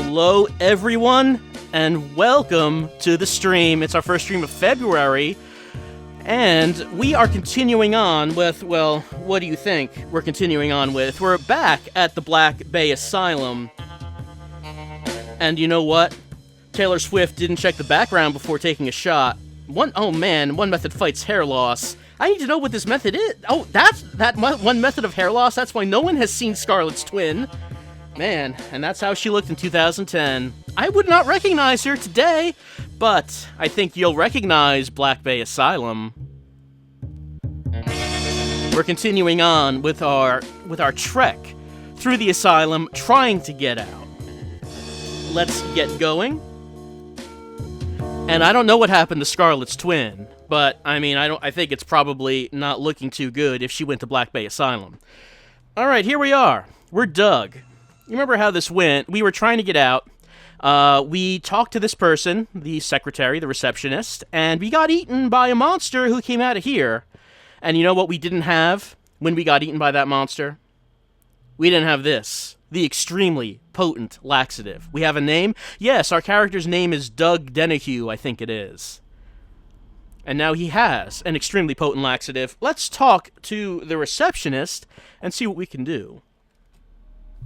Hello, everyone, and welcome to the stream. It's our first stream of February, and we are continuing on with, well, what do you think we're continuing on with? We're back at the Blackbay Asylum, and you know what? Taylor Swift didn't check the background before taking a shot. One method fights hair loss. I need to know what this method is. Oh, that one method of hair loss? That's why no one has seen Scarlet's twin. Man, and that's how she looked in 2010. I would not recognize her today, but I think you'll recognize Blackbay Asylum. We're continuing on with our trek through the asylum, trying to get out. Let's get going. And I don't know what happened to Scarlet's twin, but I mean, I think it's probably not looking too good if she went to Blackbay Asylum. All right, here we are. We're Doug. You remember how this went? We were trying to get out. We talked to this person, the secretary, the receptionist, and we got eaten by a monster who came out of here. And you know what we didn't have when we got eaten by that monster? We didn't have this. The extremely potent laxative. We have a name? Yes, our character's name is Doug Denahue, I think it is. And now he has an extremely potent laxative. Let's talk to the receptionist and see what we can do.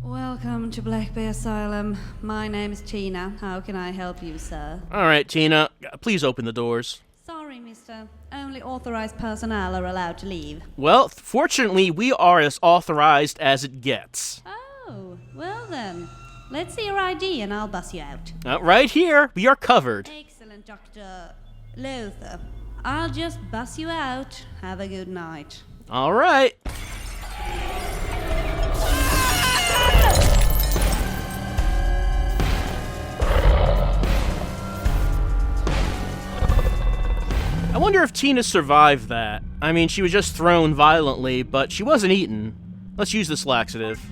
Welcome to Blackbay Asylum. My name is Tina. How can I help you, sir? All right, Tina, please open the doors. Sorry, mister. Only authorized personnel are allowed to leave. Well, fortunately, we are as authorized as it gets. Oh, well then. Let's see your ID and I'll bus you out. Right here. We are covered. Excellent, Dr. Lothar. I'll just bus you out. Have a good night. All right. I wonder if Tina survived that. I mean, she was just thrown violently, but she wasn't eaten. Let's use this laxative.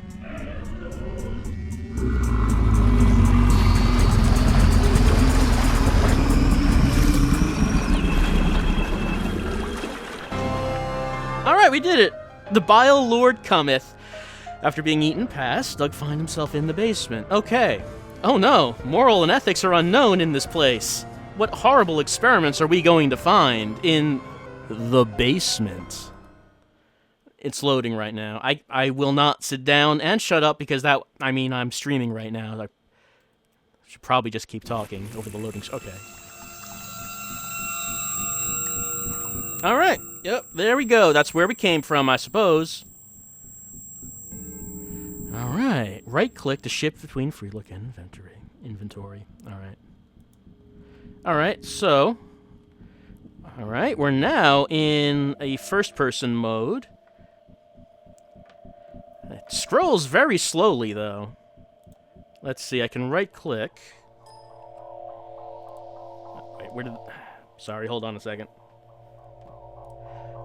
Alright, we did it! The Bile Lord cometh. After being eaten past, Doug finds himself in the basement. Okay. Oh no, moral and ethics are unknown in this place. What horrible experiments are we going to find in the basement? It's loading right now. I will not sit down and shut up because I'm streaming right now. I should probably just keep talking over the loading. Okay. All right. Yep, there we go. That's where we came from, I suppose. All right. Right-click to shift between free look and inventory. All right. Alright, so... Alright, we're now in a first-person mode. It scrolls very slowly, though. Let's see, I can right-click. Wait, where did... Sorry, hold on a second.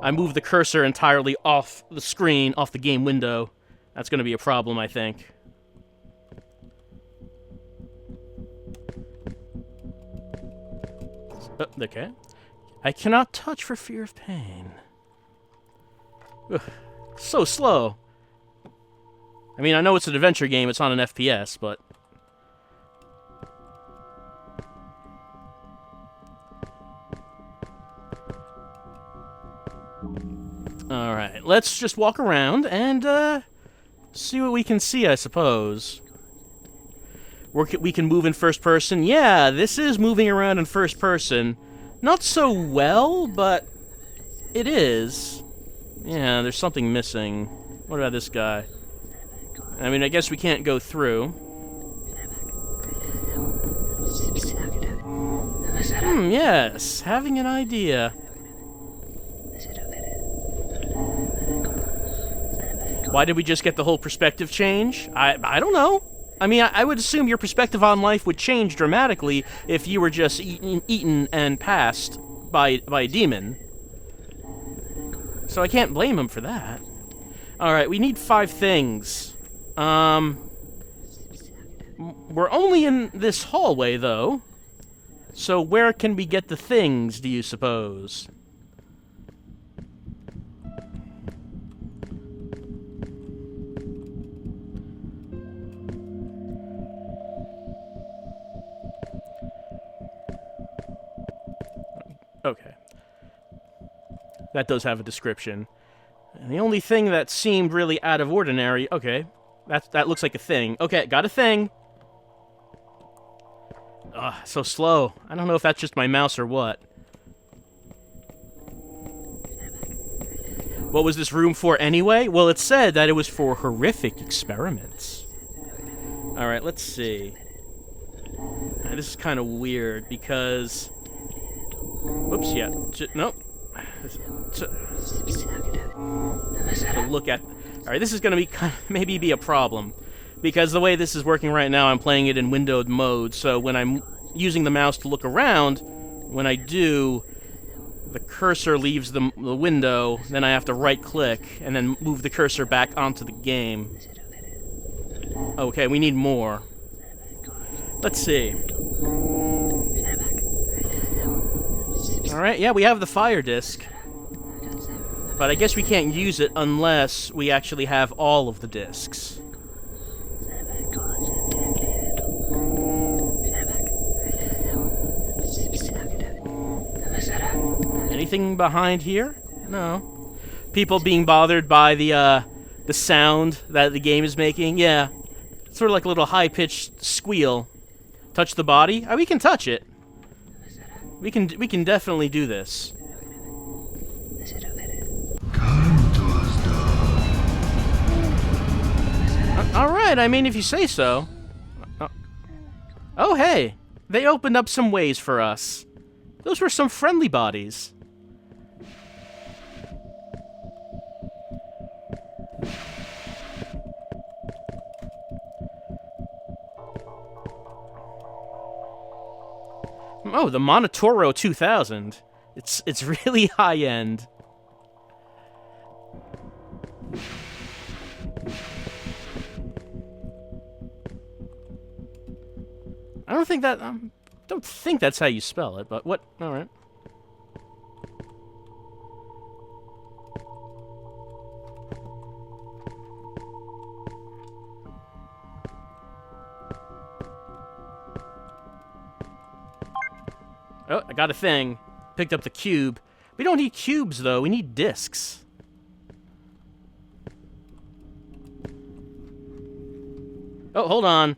I moved the cursor entirely off the screen, off the game window. That's going to be a problem, I think. Okay. I cannot touch for fear of pain. Ugh, so slow. I mean, I know it's an adventure game, it's not an FPS, but... Alright, let's just walk around and, see what we can see, I suppose. We can move in first person. Yeah, this is moving around in first person. Not so well, but it is. Yeah, there's something missing. What about this guy? I mean, I guess we can't go through. Yes, having an idea. Why did we just get the whole perspective change? I don't know. I mean, I would assume your perspective on life would change dramatically if you were just eaten and passed by a demon. So I can't blame him for that. Alright, we need 5 things. We're only in this hallway, though. So where can we get the things, do you suppose? Okay. That does have a description. And the only thing that seemed really out of ordinary... Okay. That looks like a thing. Okay, got a thing. Ugh, so slow. I don't know if that's just my mouse or what. What was this room for anyway? Well, it said that it was for horrific experiments. Alright, let's see. This is kind of weird because... Whoops, yeah. Nope. To look at... Alright, this is going to be maybe be a problem. Because the way this is working right now, I'm playing it in windowed mode, so when I'm using the mouse to look around, when I do, the cursor leaves the window, then I have to right-click, and then move the cursor back onto the game. Okay, we need more. Let's see. Alright, yeah, we have the fire disc. But I guess we can't use it unless we actually have all of the discs. Anything behind here? No. People being bothered by the sound that the game is making? Yeah. It's sort of like a little high-pitched squeal. Touch the body? Oh, we can touch it. We can definitely do this. Alright, I mean, if you say so. Oh, hey. They opened up some ways for us. Those were some friendly bodies. Oh, the Monotoro 2000. It's really high end. I don't think that's how you spell it, but what? All right. Oh, I got a thing. Picked up the cube. We don't need cubes, though. We need discs. Oh, hold on.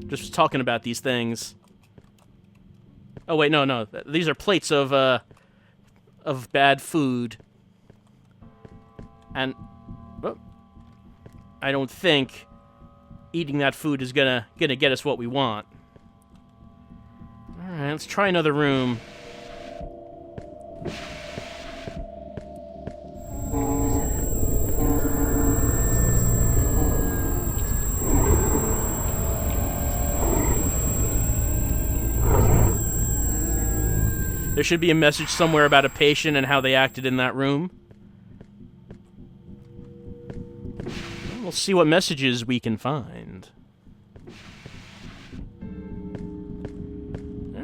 Just talking about these things. Oh, wait, no. These are plates of bad food. And... oh, I don't think eating that food is gonna get us what we want. Alright, let's try another room. There should be a message somewhere about a patient and how they acted in that room. We'll see what messages we can find.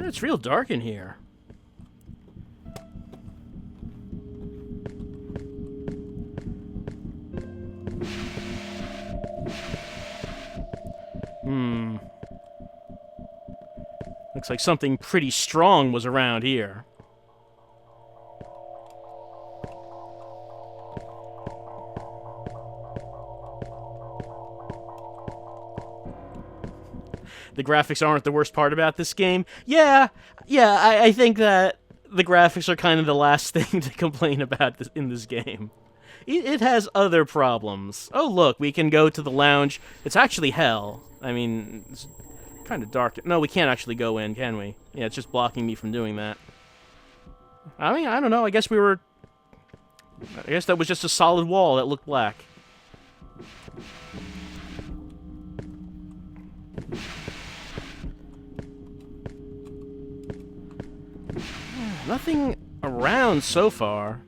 It's real dark in here. Looks like something pretty strong was around here. The graphics aren't the worst part about this game. Yeah, I think that the graphics are kind of the last thing to complain about in this game. It has other problems. Oh, look, we can go to the lounge. It's actually hell. I mean, it's kind of dark. No, we can't actually go in, can we? Yeah, it's just blocking me from doing that. I mean, I don't know. I guess that was just a solid wall that looked black. Nothing around so far.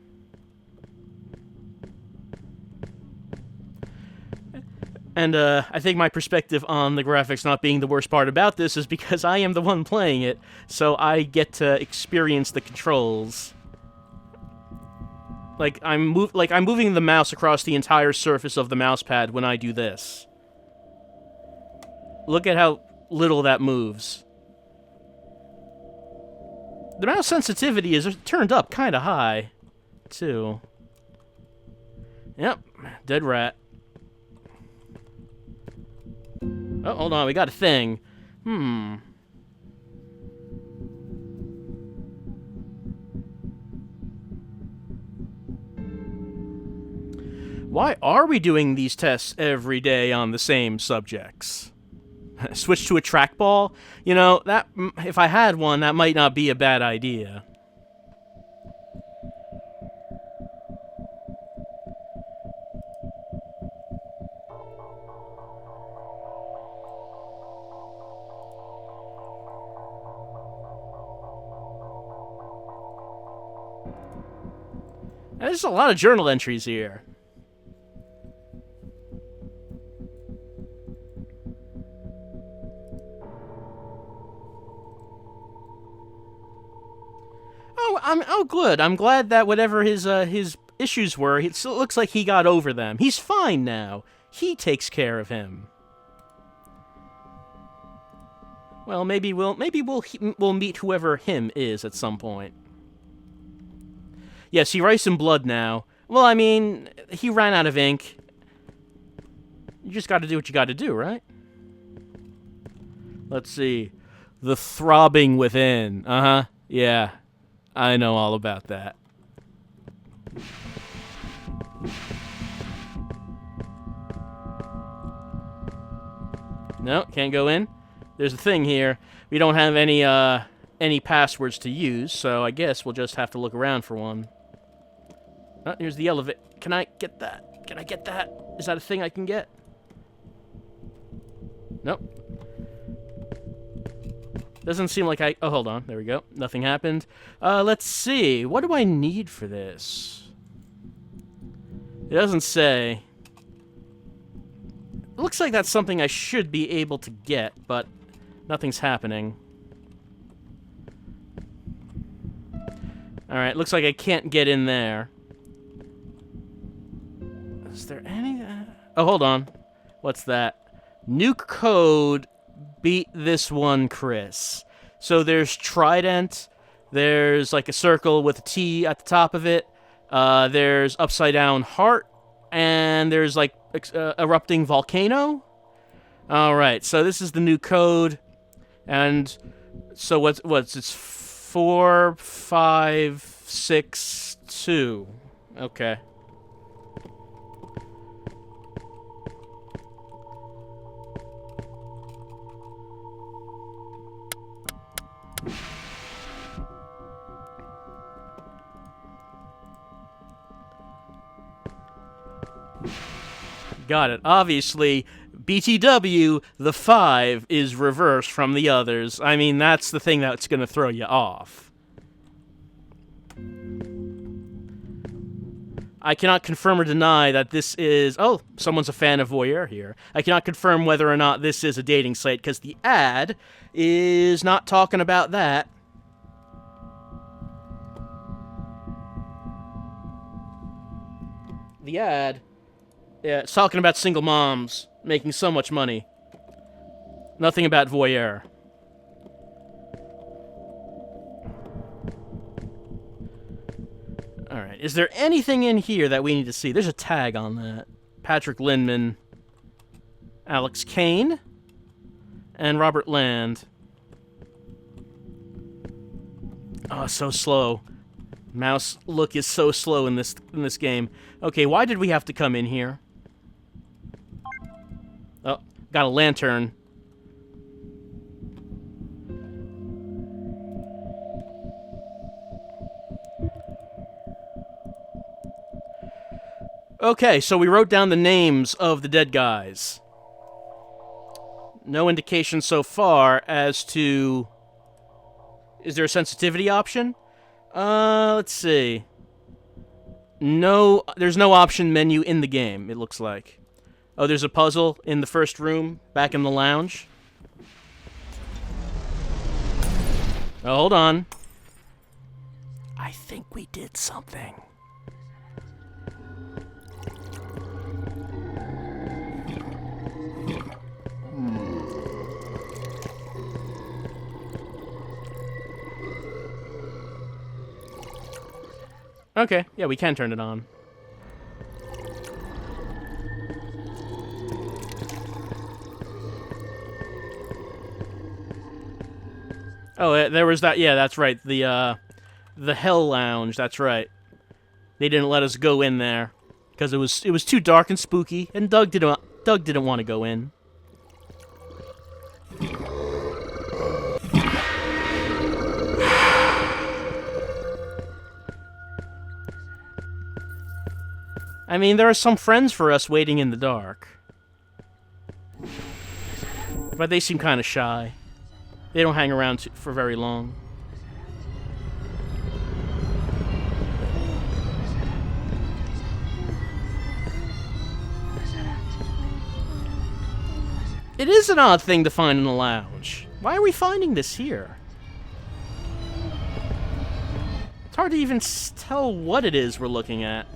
And I think my perspective on the graphics not being the worst part about this is because I am the one playing it, so I get to experience the controls. Like I'm moving the mouse across the entire surface of the mousepad when I do this. Look at how little that moves. The mouse sensitivity is turned up kind of high, too. Yep, dead rat. Oh, hold on, we got a thing. Why are we doing these tests every day on the same subjects? Switch to a trackball? You know, that if I had one, that might not be a bad idea. There's a lot of journal entries here. Oh, good. I'm glad that whatever his issues were, it looks like he got over them. He's fine now. He takes care of him. Well, maybe we'll meet whoever him is at some point. Yes, he writes in blood now. Well, I mean, he ran out of ink. You just got to do what you got to do, right? Let's see. The throbbing within. Uh-huh. Yeah. I know all about that. No, can't go in. There's a thing here. We don't have any passwords to use, so I guess we'll just have to look around for one. Oh, here's the elevator. Can I get that? Can I get that? Is that a thing I can get? Nope. Doesn't seem like I... Oh, hold on. There we go. Nothing happened. Let's see. What do I need for this? It doesn't say. It looks like that's something I should be able to get, but nothing's happening. Alright, looks like I can't get in there. Is there any... Oh, hold on. What's that? Nuke code... Beat this one, Chris. So there's Trident. There's like a circle with a T at the top of it. There's upside down heart. And there's like erupting volcano. All right. So this is the new code. And so what's it's 4, 5, 6, 2. Okay. Got it. Obviously, BTW, the 5, is reversed from the others. I mean, that's the thing that's going to throw you off. I cannot confirm or deny that this is... Oh, someone's a fan of voyeur here. I cannot confirm whether or not this is a dating site, because the ad is not talking about that. The ad... Yeah, it's talking about single moms making so much money. Nothing about voyeur. Alright, is there anything in here that we need to see? There's a tag on that. Patrick Lindman, Alex Kane, and Robert Land. Oh, so slow. Mouse look is so slow in this game. Okay, why did we have to come in here? Oh, got a lantern. Okay, so we wrote down the names of the dead guys. No indication so far as to... Is there a sensitivity option? Let's see. No, there's no option menu in the game, it looks like. Oh, there's a puzzle in the first room, back in the lounge. Oh, hold on. I think we did something. Okay, yeah, we can turn it on. Oh, there was that. Yeah, that's right. The Hell Lounge. That's right. They didn't let us go in there because it was too dark and spooky, and Doug didn't want to go in. I mean, there are some friends for us waiting in the dark, but they seem kind of shy. They don't hang around for very long. It is an odd thing to find in a lounge. Why are we finding this here? It's hard to even tell what it is we're looking at.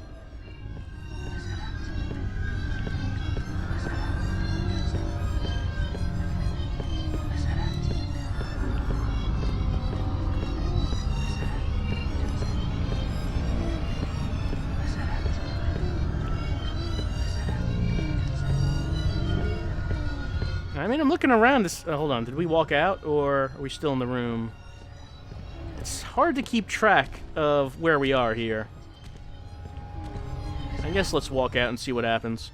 I mean, I'm looking around this... hold on, did we walk out, or are we still in the room? It's hard to keep track of where we are here. I guess let's walk out and see what happens.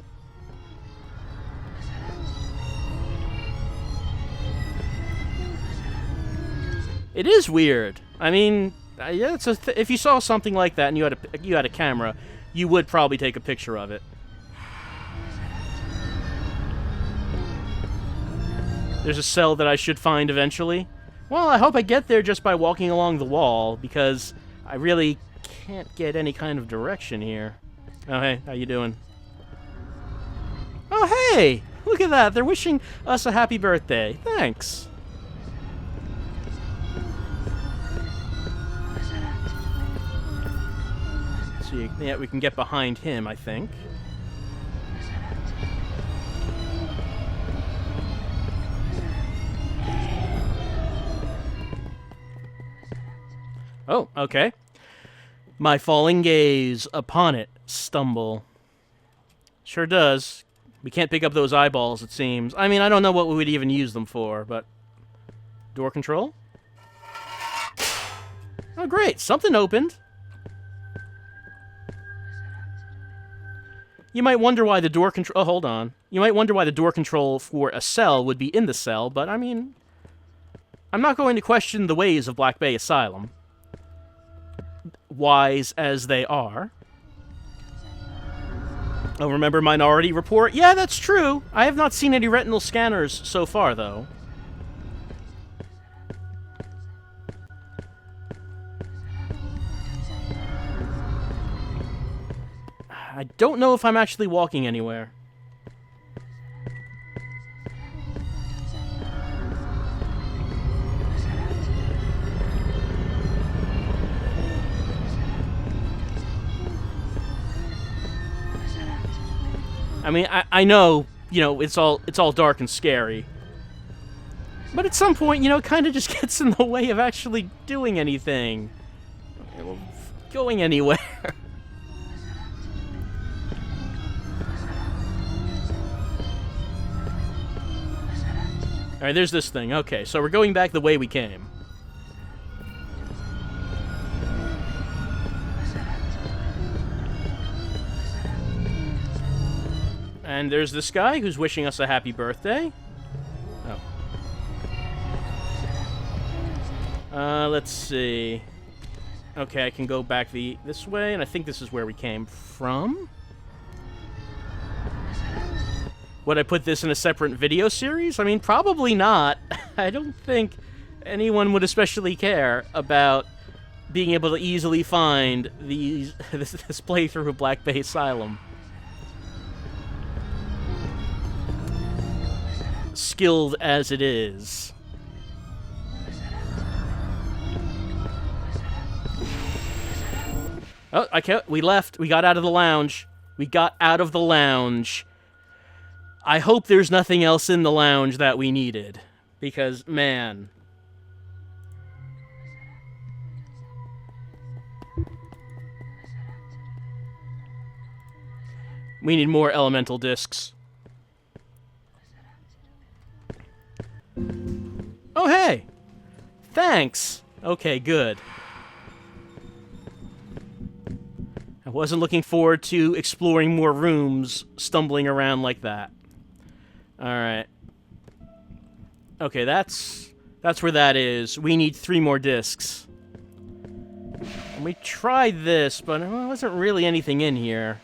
It is weird. I mean, yeah, it's if you saw something like that and you had a camera, you would probably take a picture of it. There's a cell that I should find eventually. Well, I hope I get there just by walking along the wall, because I really can't get any kind of direction here. Oh, hey, how you doing? Oh, hey! Look at that, they're wishing us a happy birthday. Thanks. Let's see, yeah, we can get behind him, I think. Oh, okay. My falling gaze upon it stumble. Sure does. We can't pick up those eyeballs, it seems. I mean, I don't know what we would even use them for, but... Door control? Oh, great. Something opened. You might wonder why the door control... Oh, hold on. You might wonder why the door control for a cell would be in the cell, but, I mean... I'm not going to question the ways of Blackbay Asylum. Wise as they are. Oh, remember Minority Report? Yeah, that's true. I have not seen any retinal scanners so far, though. I don't know if I'm actually walking anywhere. I mean, I know, you know, it's all dark and scary. But at some point, you know, it kind of just gets in the way of actually doing anything. Going anywhere. Alright, there's this thing. Okay, so we're going back the way we came. And there's this guy who's wishing us a happy birthday. Oh. Let's see. Okay, I can go back this way, and I think this is where we came from. Would I put this in a separate video series? I mean, probably not. I don't think anyone would especially care about being able to easily find this playthrough of Blackbay Asylum. Skilled as it is. Oh, we left. We got out of the lounge. We got out of the lounge. I hope there's nothing else in the lounge that we needed. Because, man... We need more elemental discs. Oh, hey! Thanks! Okay, good. I wasn't looking forward to exploring more rooms, stumbling around like that. Alright. Okay, that's where that is. We need 3 more discs. And we tried this, but there wasn't really anything in here.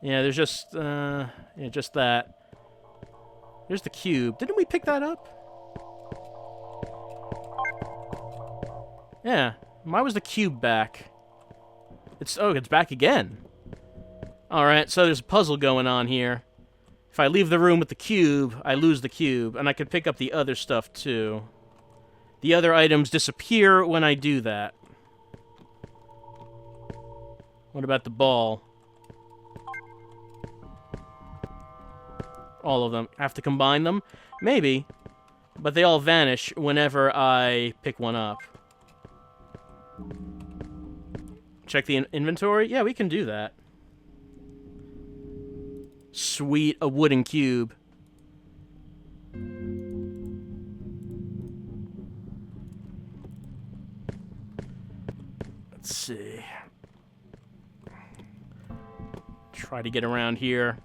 Yeah, there's just, just that. There's the cube. Didn't we pick that up? Yeah. Why was the cube back? It's back again. Alright, so there's a puzzle going on here. If I leave the room with the cube, I lose the cube, and I can pick up the other stuff too. The other items disappear when I do that. What about the ball? All of them. I have to combine them? Maybe. But they all vanish whenever I pick one up. Check the inventory? Yeah, we can do that. Sweet, a wooden cube. Let's see. Try to get around here.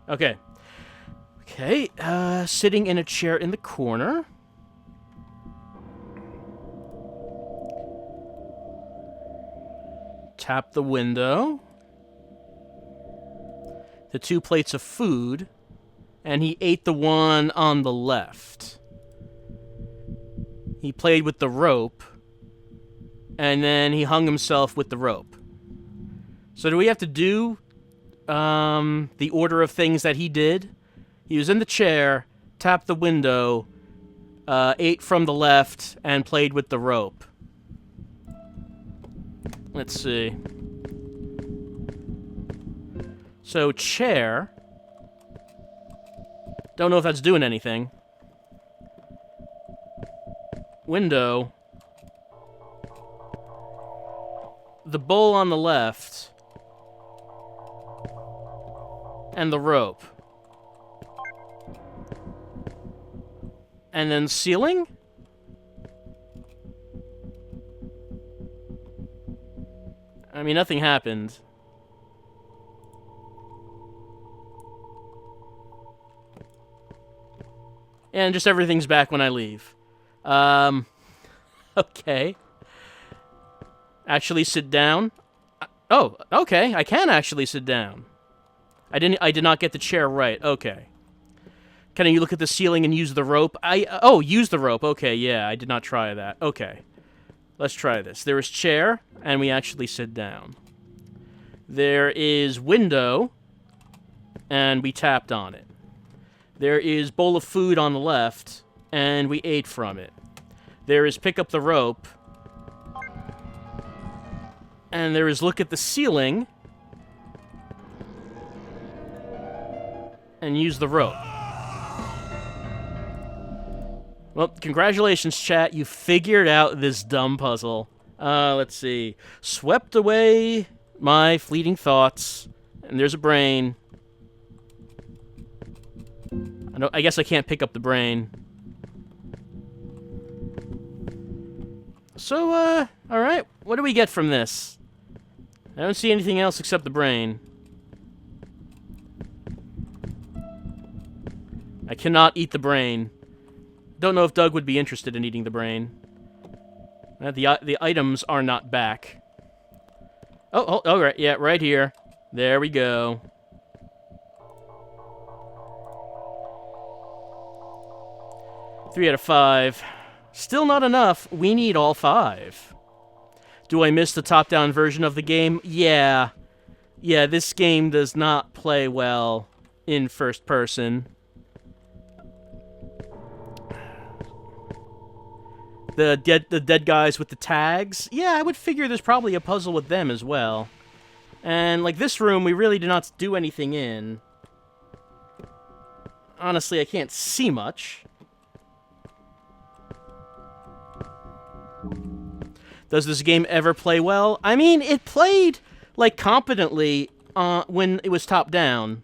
Okay. Okay, sitting in a chair in the corner. Tap the window. The 2 plates of food. And he ate the one on the left. He played with the rope. And then he hung himself with the rope. So do we have to do the order of things that he did? He was in the chair, tapped the window, ate from the left, and played with the rope. Let's see. So, chair. Don't know if that's doing anything. Window. The bowl on the left. And the rope. And then ceiling? I mean, nothing happened. And just everything's back when I leave. Okay. Actually sit down. Oh, okay. I can actually sit down. I did not get the chair right. Okay. Can you look at the ceiling and use the rope? Use the rope. Okay, yeah, I did not try that. Okay. Let's try this. There is chair, and we actually sit down. There is window, and we tapped on it. There is bowl of food on the left, and we ate from it. There is pick up the rope, and there is look at the ceiling, and use the rope. Well, congratulations, chat. You figured out this dumb puzzle. Let's see. Swept away my fleeting thoughts. And there's a brain. I guess I can't pick up the brain. So, alright. What do we get from this? I don't see anything else except the brain. I cannot eat the brain. Don't know if Doug would be interested in eating the brain. The items are not back. Oh, right, yeah, right here. There we go. Three out of 5. Still not enough. We need all 5. Do I miss the top-down version of the game? Yeah. Yeah, this game does not play well in first person. The dead guys with the tags. Yeah, I would figure there's probably a puzzle with them as well. And, like, this room, we really did not do anything in. Honestly, I can't see much. Does this game ever play well? I mean, it played like, competently when it was top down.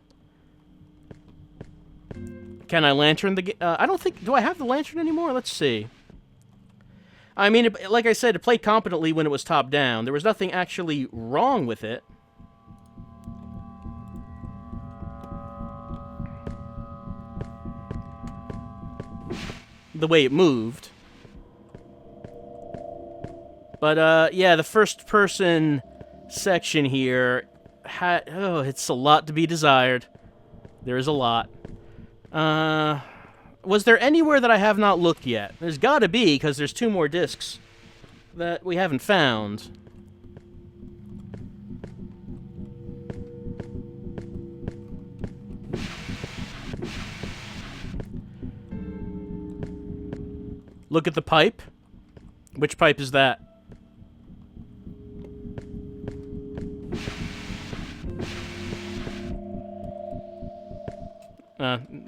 Can I lantern the... I don't think... Do I have the lantern anymore? Let's see. I mean, like I said, it played competently when it was top down. There was nothing actually wrong with it. The way it moved. But, yeah, the first-person section here had... Oh, it's a lot to be desired. There is a lot. Was there anywhere that I have not looked yet? There's gotta be, because there's 2 more discs that we haven't found. Look at the pipe. Which pipe is that?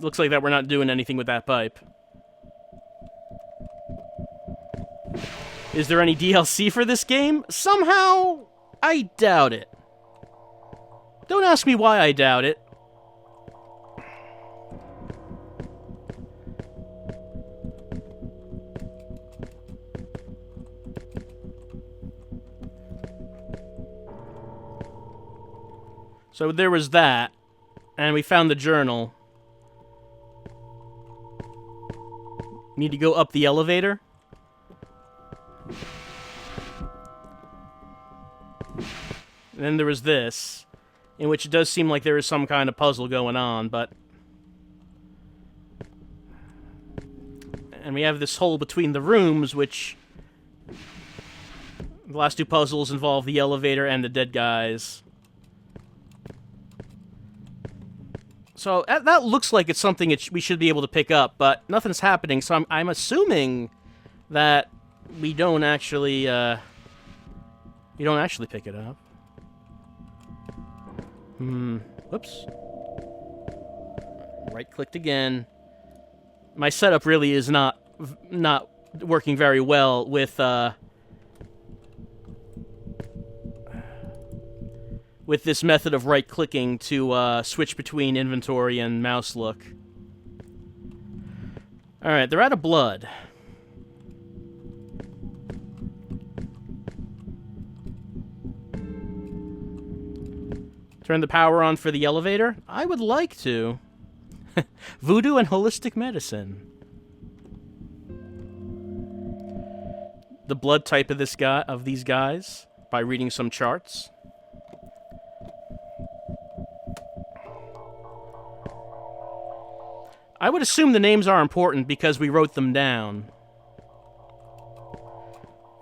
Looks like that we're not doing anything with that pipe. Is there any DLC for this game? Somehow, I doubt it. Don't ask me why I doubt it. So there was that, and we found the journal. Need to go up the elevator. And then there was this, in which it does seem like there is some kind of puzzle going on, but... And we have this hole between the rooms, which... The last 2 puzzles involve the elevator and the dead guys. So that looks like it's something we should be able to pick up, but nothing's happening, so I'm assuming that we don't actually pick it up. Whoops. Right-clicked again. My setup really is not working very well with this method of right-clicking to switch between inventory and mouse look. Alright, they're out of blood. Turn the power on for the elevator? I would like to. Voodoo and holistic medicine. The blood type of these guys by reading some charts. I would assume the names are important because we wrote them down.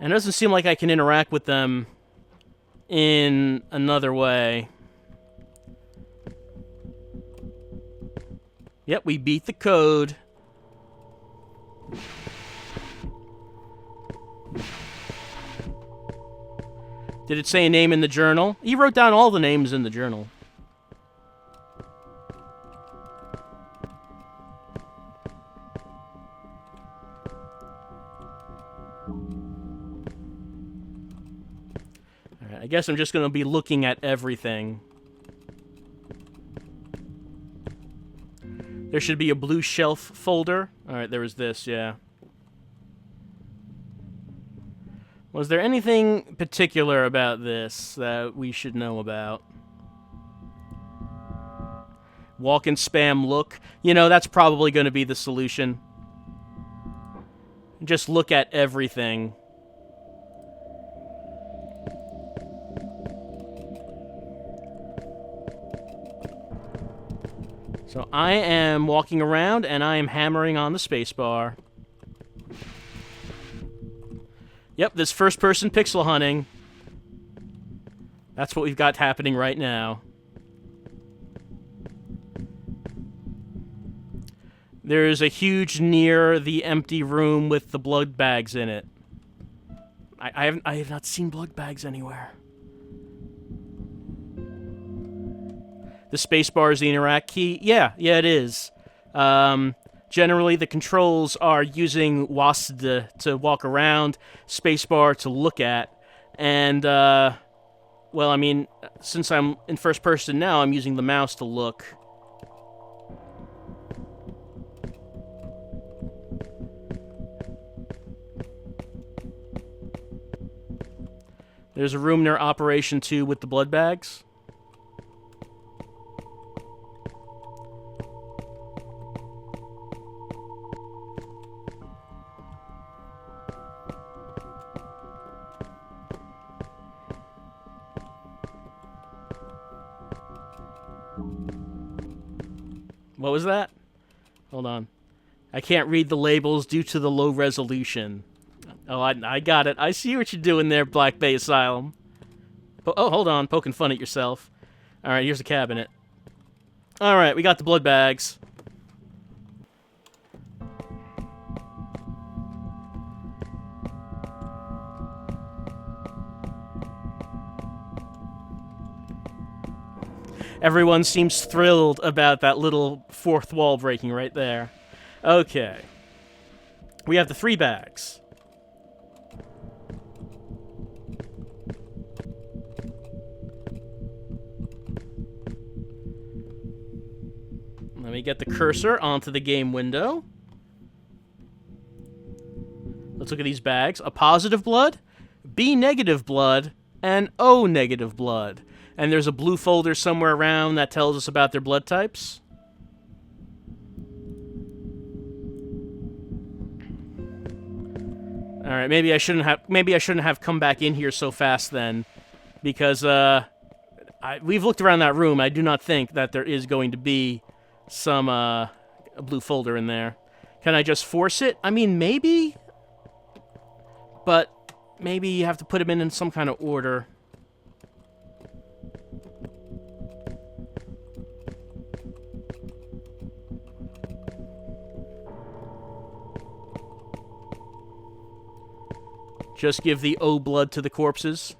And it doesn't seem like I can interact with them in another way. Yep, we beat the code. Did it say a name in the journal? He wrote down all the names in the journal. Alright, I guess I'm just going to be looking at everything. There should be a blue shelf folder. Alright, there was this, yeah. Was there anything particular about this that we should know about? Walk and spam look. You know, that's probably going to be the solution. Just look at everything. So I am walking around, and I am hammering on the spacebar. Yep, this first-person pixel hunting. That's what we've got happening right now. There's a huge near the empty room with the blood bags in it. I have not seen blood bags anywhere. The spacebar is the interact key. Yeah, it is. Generally, the controls are using WASD to walk around, spacebar to look at, and Well, I mean, since I'm in first person now, I'm using the mouse to look. There's a room near Operation 2 with the blood bags. What was that? Hold on. I can't read the labels due to the low resolution. Oh, I got it. I see what you're doing there, Blackbay Asylum. Oh, hold on. Poking fun at yourself. All right, here's the cabinet. All right, we got the blood bags. Everyone seems thrilled about that little fourth wall breaking right there. Okay. We have the 3 bags. Let me get the cursor onto the game window. Let's look at these bags. A positive blood, B negative blood, and O negative blood. And there's a blue folder somewhere around that tells us about their blood types. All right, maybe I shouldn't have come back in here so fast then, because we've looked around that room. I do not think that there is going to be some a blue folder in there. Can I just force it? I mean, maybe, but maybe you have to put them in some kind of order. Just give the O blood to the corpses.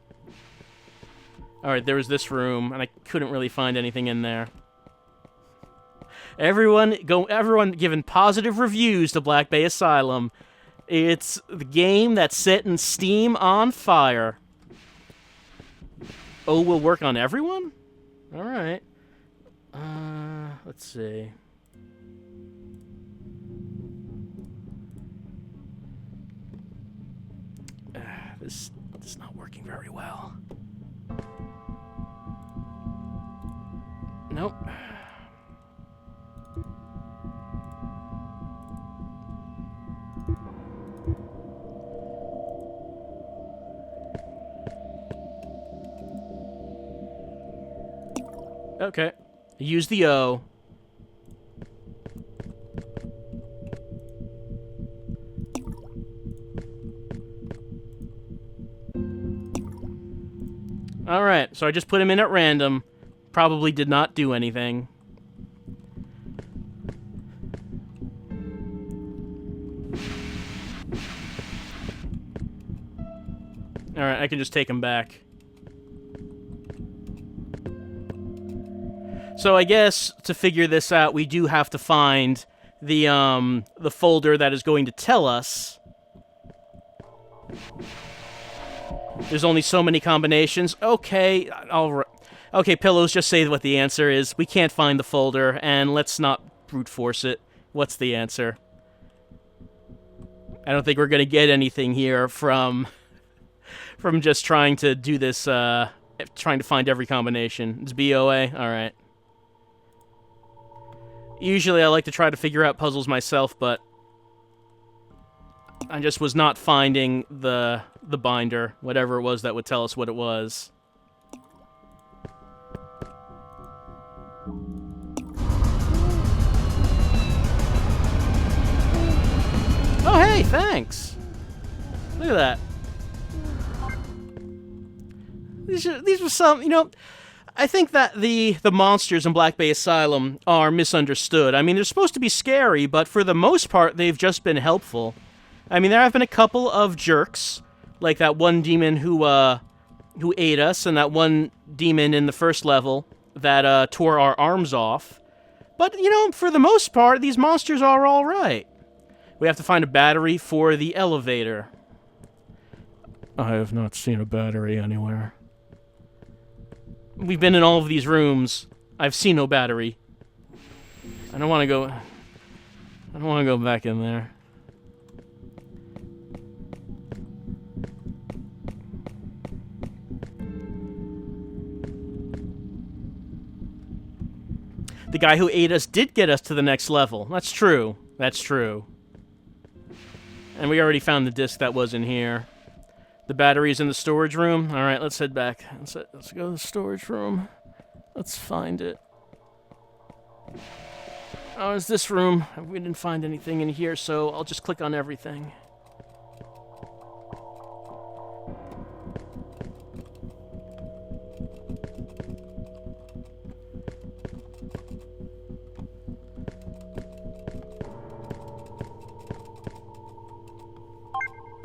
Alright, there was this room, and I couldn't really find anything in there. Everyone giving positive reviews to Blackbay Asylum. It's the game that's setting Steam on fire. O will work on everyone? Alright. Let's see. This is not working very well. Nope. Okay. Use the O. Alright, so I just put him in at random. Probably did not do anything. Alright, I can just take him back. So I guess to figure this out, we do have to find the folder that is going to tell us. There's only so many combinations. Okay, okay, Pillows, just say what the answer is. We can't find the folder, and let's not brute force it. What's the answer? I don't think we're gonna get anything here from just trying to do this, trying to find every combination. It's BOA? Alright. Usually I like to try to figure out puzzles myself, but I just was not finding the binder, whatever it was that would tell us what it was. Oh, hey, thanks. Look at that. These were some, you know, I think that the monsters in Blackbay Asylum are misunderstood. I mean, they're supposed to be scary, but for the most part, they've just been helpful. I mean, there have been a couple of jerks, like that one demon who ate us, and that one demon in the first level that tore our arms off. But, you know, for the most part, these monsters are all right. We have to find a battery for the elevator. I have not seen a battery anywhere. We've been in all of these rooms. I've seen no battery. I don't want to go... I don't want to go back in there. The guy who ate us did get us to the next level. That's true. That's true. And we already found the disc that was in here. The battery's in the storage room. All right, let's head back. Let's go to the storage room. Let's find it. Oh, it's this room. We didn't find anything in here, so I'll just click on everything.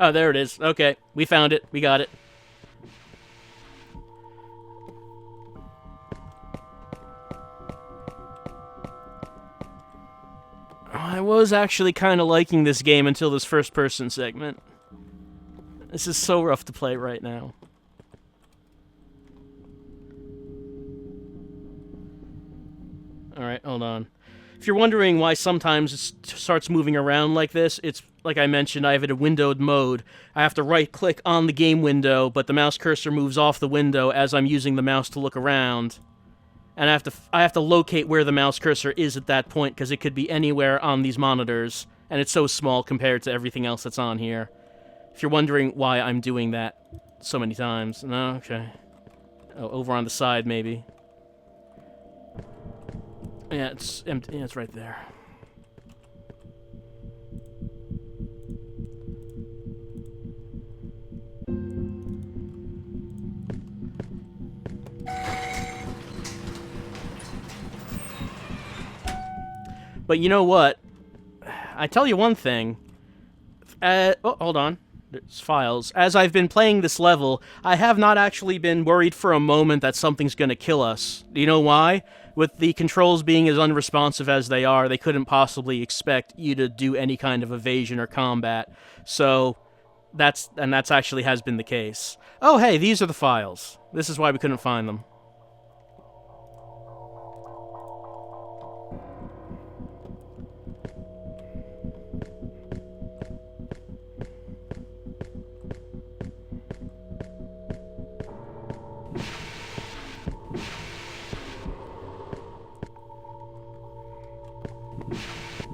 Oh, there it is. Okay, we found it. We got it. I was actually kind of liking this game until this first-person segment. This is so rough to play right now. Alright, hold on. If you're wondering why sometimes it starts moving around like this, it's, like I mentioned, I have it in windowed mode. I have to right-click on the game window, but the mouse cursor moves off the window as I'm using the mouse to look around. And I have to locate where the mouse cursor is at that point, because it could be anywhere on these monitors, and it's so small compared to everything else that's on here. If you're wondering why I'm doing that so many times. No, okay. Oh, over on the side, maybe. Yeah, it's empty. Yeah, it's right there. But you know what? I tell you one thing. Oh, hold on. There's files. As I've been playing this level, I have not actually been worried for a moment that something's going to kill us. Do you know why? With the controls being as unresponsive as they are, they couldn't possibly expect you to do any kind of evasion or combat. So, that's actually has been the case. Oh, hey, these are the files. This is why we couldn't find them.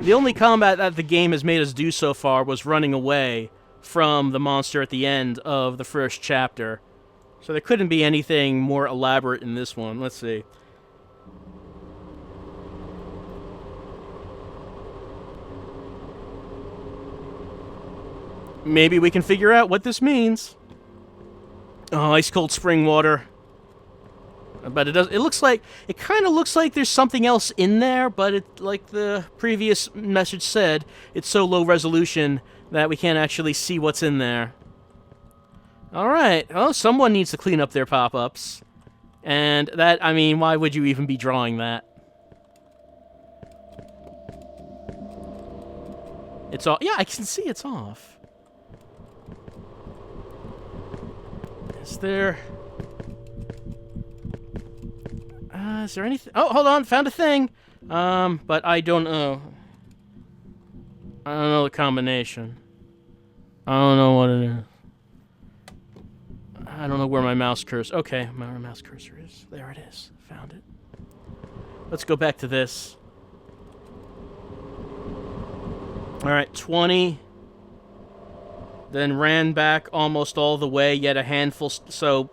The only combat that the game has made us do so far was running away from the monster at the end of the first chapter. So there couldn't be anything more elaborate in this one. Let's see. Maybe we can figure out what this means. Oh, ice cold spring water. But it kind of looks like there's something else in there, but it, like the previous message said, it's so low resolution that we can't actually see what's in there. Alright, well, someone needs to clean up their pop-ups. And that, I mean, why would you even be drawing that? It's off. Yeah, I can see it's off. Is there... is there anything? Oh, hold on, found a thing. But I don't know. I don't know the combination. I don't know what it is. I don't know where my mouse cursor... Okay, where my mouse cursor is. There it is. Found it. Let's go back to this. Alright, 20. Then ran back almost all the way, yet a handful... So,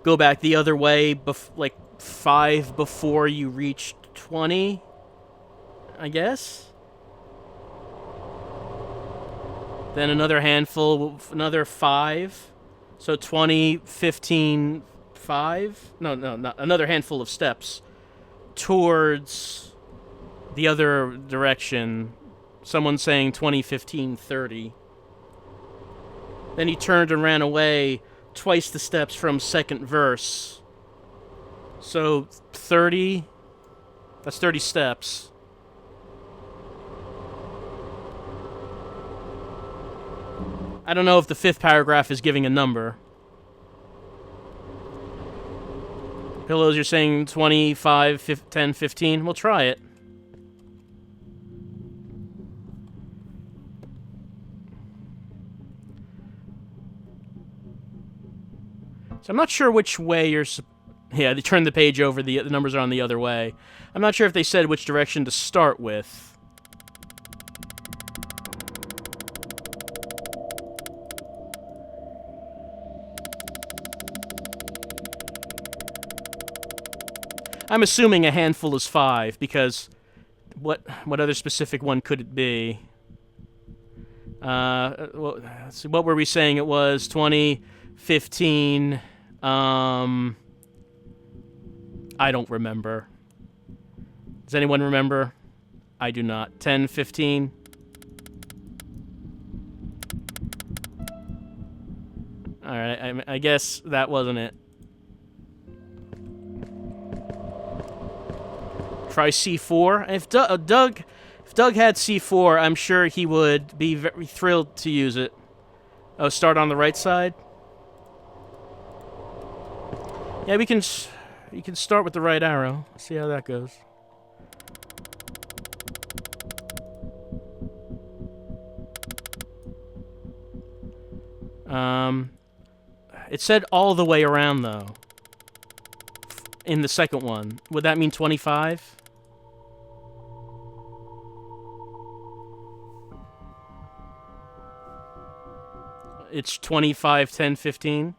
go back the other way, like 5 before you reached 20, I guess? Then another handful, another 5. So 20, 15, 5? No, not another handful of steps towards the other direction. Someone's saying 20, 15, 30. Then he turned and ran away twice the steps from second verse. So 30, that's 30 steps. I don't know if the 5th paragraph is giving a number. Pillows, you're saying 25, 10, 15? We'll try it. So I'm not sure which way you're... Yeah, they turned the page over. The numbers are on the other way. I'm not sure if they said which direction to start with. I'm assuming a handful is 5, because what other specific one could it be? Well, let's see, what were we saying it was? 20, 15, I don't remember. Does anyone remember? I do not. 10, 15? Alright, I guess that wasn't it. Try C4. If Doug had C4, I'm sure he would be very thrilled to use it. Oh, start on the right side? Yeah, you can start with the right arrow. See how that goes. It said all the way around, though. In the second one. Would that mean 25? It's 25, 10, 15.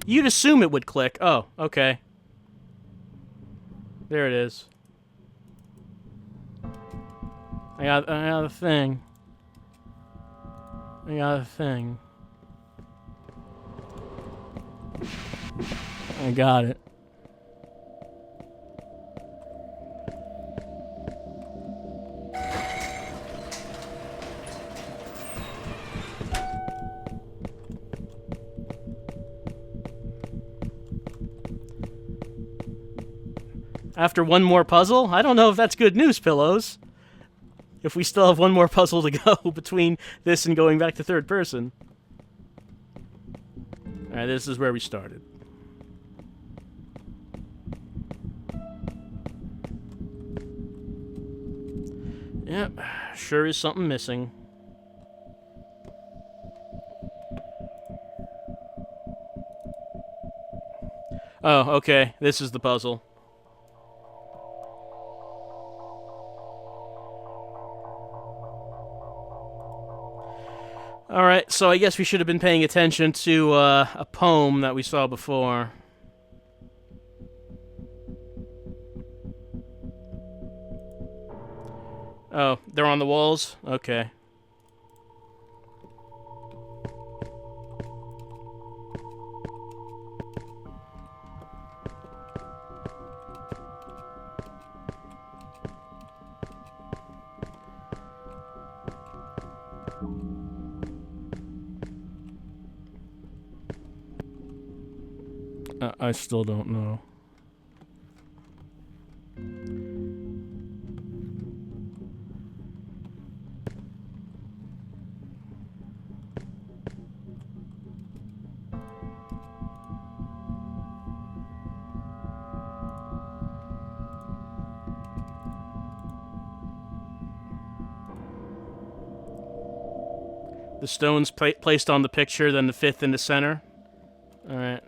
You'd assume it would click. Oh, okay. There it is. I got the thing. I got a thing. I got it. After one more puzzle? I don't know if that's good news, Pillows. If we still have one more puzzle to go between this and going back to third person. Alright, this is where we started. Yep, sure is something missing. Oh, okay, this is the puzzle. Alright, so I guess we should have been paying attention to a poem that we saw before. Oh, they're on the walls? Okay. I still don't know. The stone's placed on the picture, then the fifth in the center. Alright.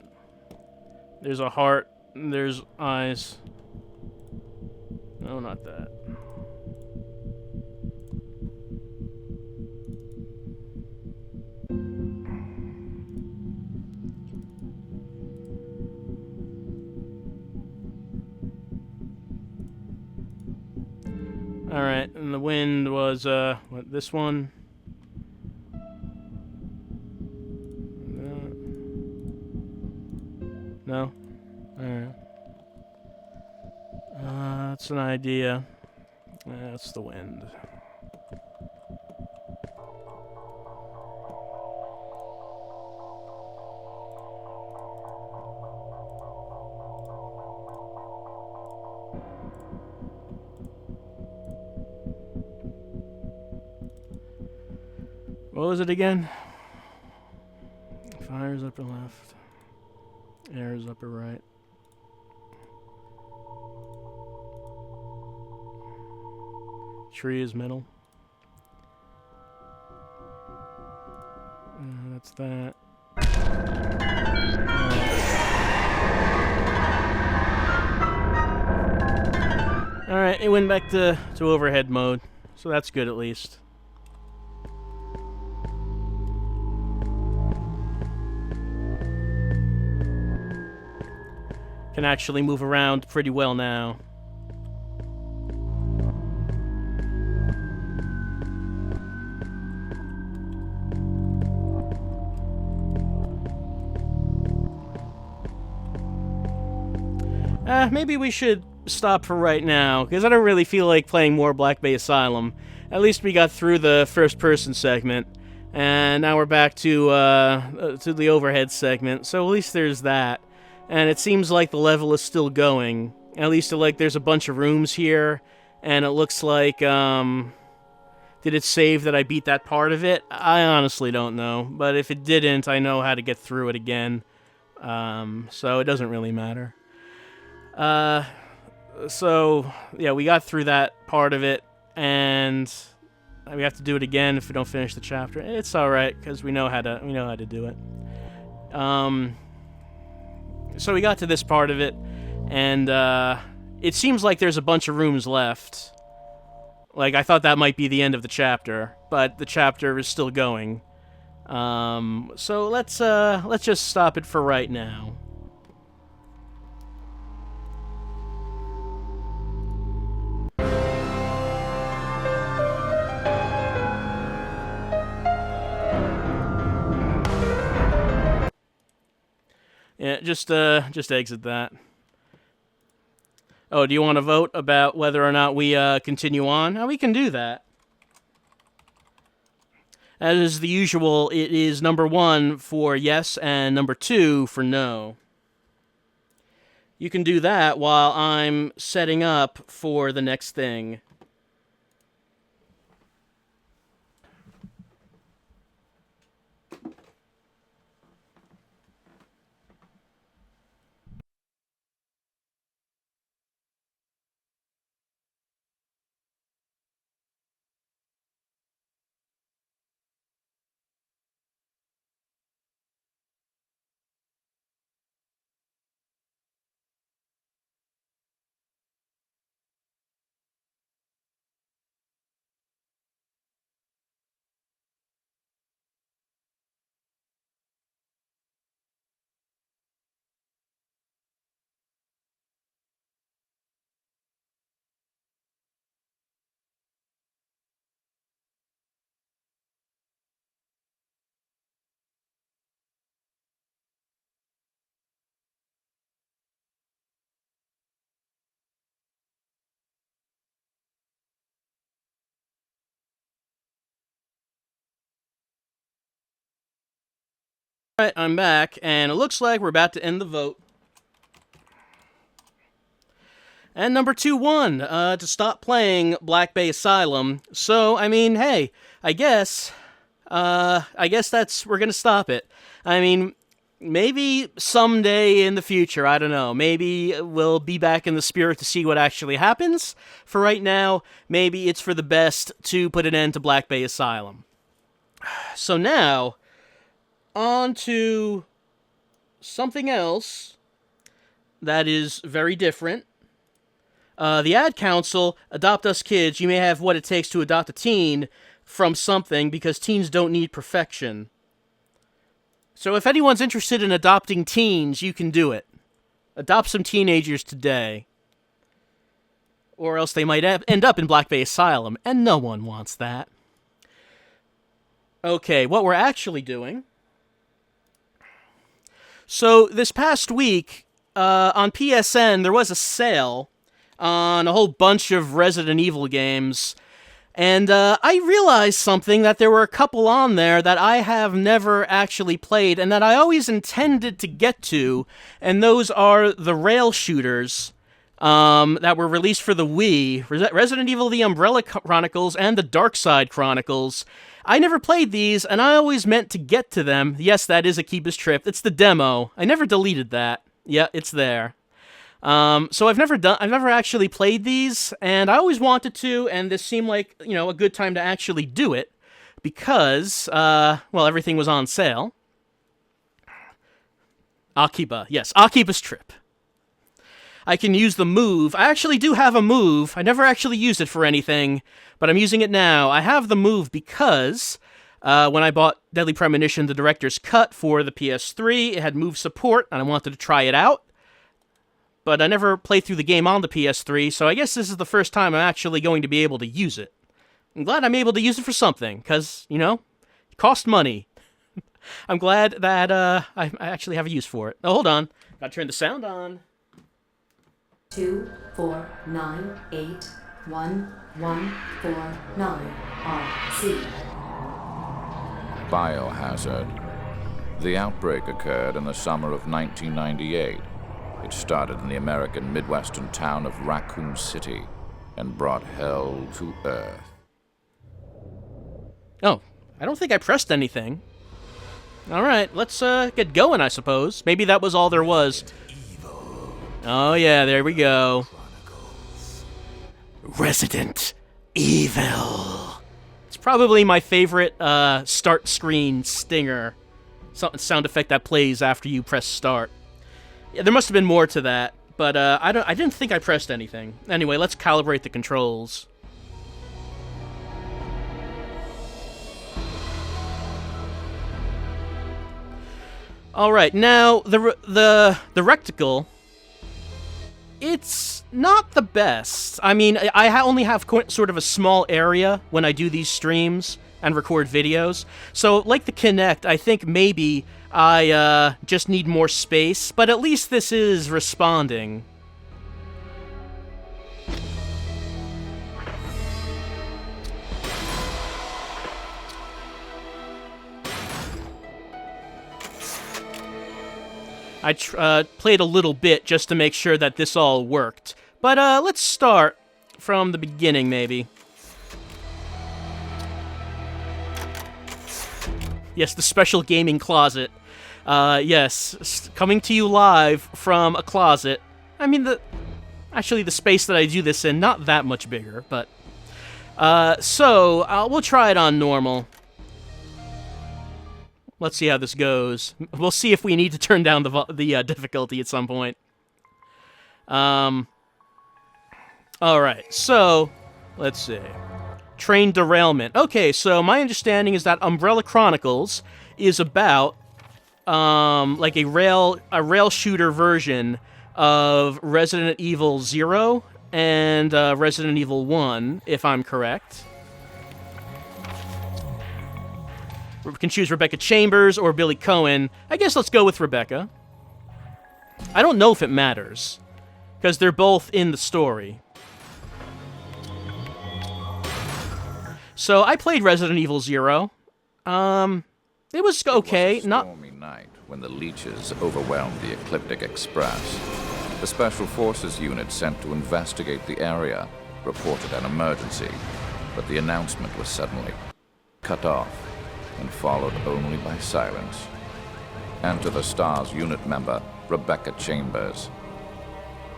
There's a heart, and there's eyes. No, not that. Alright, and the wind was, what, this one? No? Alright. That's an idea. That's the wind. What was it again? Fire's upper left. Air's upper right. Tree is middle. That's that. Alright, it went back to overhead mode, so that's good at least. Can actually move around pretty well now. Maybe we should stop for right now, because I don't really feel like playing more Blackbay Asylum. At least we got through the first-person segment, and now we're back to the overhead segment, so at least there's that. And it seems like the level is still going. At least like there's a bunch of rooms here, and it looks like, did it save that I beat that part of it? I honestly don't know, but if it didn't, I know how to get through it again. So it doesn't really matter. So, yeah, we got through that part of it, and we have to do it again if we don't finish the chapter. It's alright, because we know how to do it. So we got to this part of it, and it seems like there's a bunch of rooms left. Like, I thought that might be the end of the chapter, but the chapter is still going. So let's just stop it for right now. Yeah, just exit that. Oh, do you want to vote about whether or not we continue on? Oh, we can do that. As the usual, it is number 1 for yes and number 2 for no. You can do that while I'm setting up for the next thing. Alright, I'm back, and it looks like we're about to end the vote. And number 2 won, to stop playing Blackbay Asylum. So, I mean, hey, I guess we're gonna stop it. I mean, maybe someday in the future, I don't know, maybe we'll be back in the spirit to see what actually happens. For right now, maybe it's for the best to put an end to Blackbay Asylum. So now, on to something else that is very different. The Ad Council, Adopt Us Kids, you may have what it takes to adopt a teen from something, because teens don't need perfection. So if anyone's interested in adopting teens, you can do it. Adopt some teenagers today. Or else they might end up in Blackbay Asylum, and no one wants that. Okay, what we're actually doing... So, this past week, on PSN, there was a sale on a whole bunch of Resident Evil games, and I realized something, that there were a couple on there that I have never actually played, and that I always intended to get to, and those are the rail shooters. that were released for the Wii. Resident Evil: The Umbrella Chronicles and The Dark Side Chronicles. I never played these, and I always meant to get to them. Yes, that is a Keep Us Trip. It's the demo. I never deleted that. Yeah, it's there. So I've never actually played these, and I always wanted to, and this seemed like, a good time to actually do it, because, everything was on sale. Akiba's Trip. I can use the move. I actually do have a move. I never actually used it for anything, but I'm using it now. I have the move because when I bought Deadly Premonition, the director's cut for the PS3, it had move support, and I wanted to try it out. But I never played through the game on the PS3, so I guess this is the first time I'm actually going to be able to use it. I'm glad I'm able to use it for something, because, it cost money. I'm glad that I actually have a use for it. Oh, hold on. Gotta turn the sound on. 2 4 9 8 1 1 4 9 RC. Biohazard. The outbreak occurred in the summer of 1998. It started in the American Midwestern town of Raccoon City and brought hell to Earth. Oh, I don't think I pressed anything. Alright, let's get going, I suppose. Maybe that was all there was. Oh yeah, there we go. Resident Evil. It's probably my favorite start screen stinger. Sound effect that plays after you press start. Yeah, there must have been more to that, but I didn't think I pressed anything. Anyway, let's calibrate the controls. All right, now the reticle. It's not the best. I mean, I only have sort of a small area when I do these streams and record videos. So, like the Kinect, I think maybe I just need more space, but at least this is responding. I played a little bit just to make sure that this all worked. But let's start from the beginning, maybe. Yes, the special gaming closet. Yes, coming to you live from a closet. I mean, actually, the space that I do this in, not that much bigger, but... we'll try it on normal. Let's see how this goes. We'll see if we need to turn down the difficulty at some point. Alright, so, let's see. Train derailment. Okay, so my understanding is that Umbrella Chronicles is about, like a rail shooter version of Resident Evil 0 and Resident Evil 1, if I'm correct. We can choose Rebecca Chambers or Billy Cohen. I guess let's go with Rebecca. I don't know if it matters, because they're both in the story. So I played Resident Evil 0. It was okay. It was a stormy night when the leeches overwhelmed the Ecliptic Express. The Special Forces unit sent to investigate the area reported an emergency, but the announcement was suddenly cut off and followed only by silence. Enter the STARS unit member, Rebecca Chambers.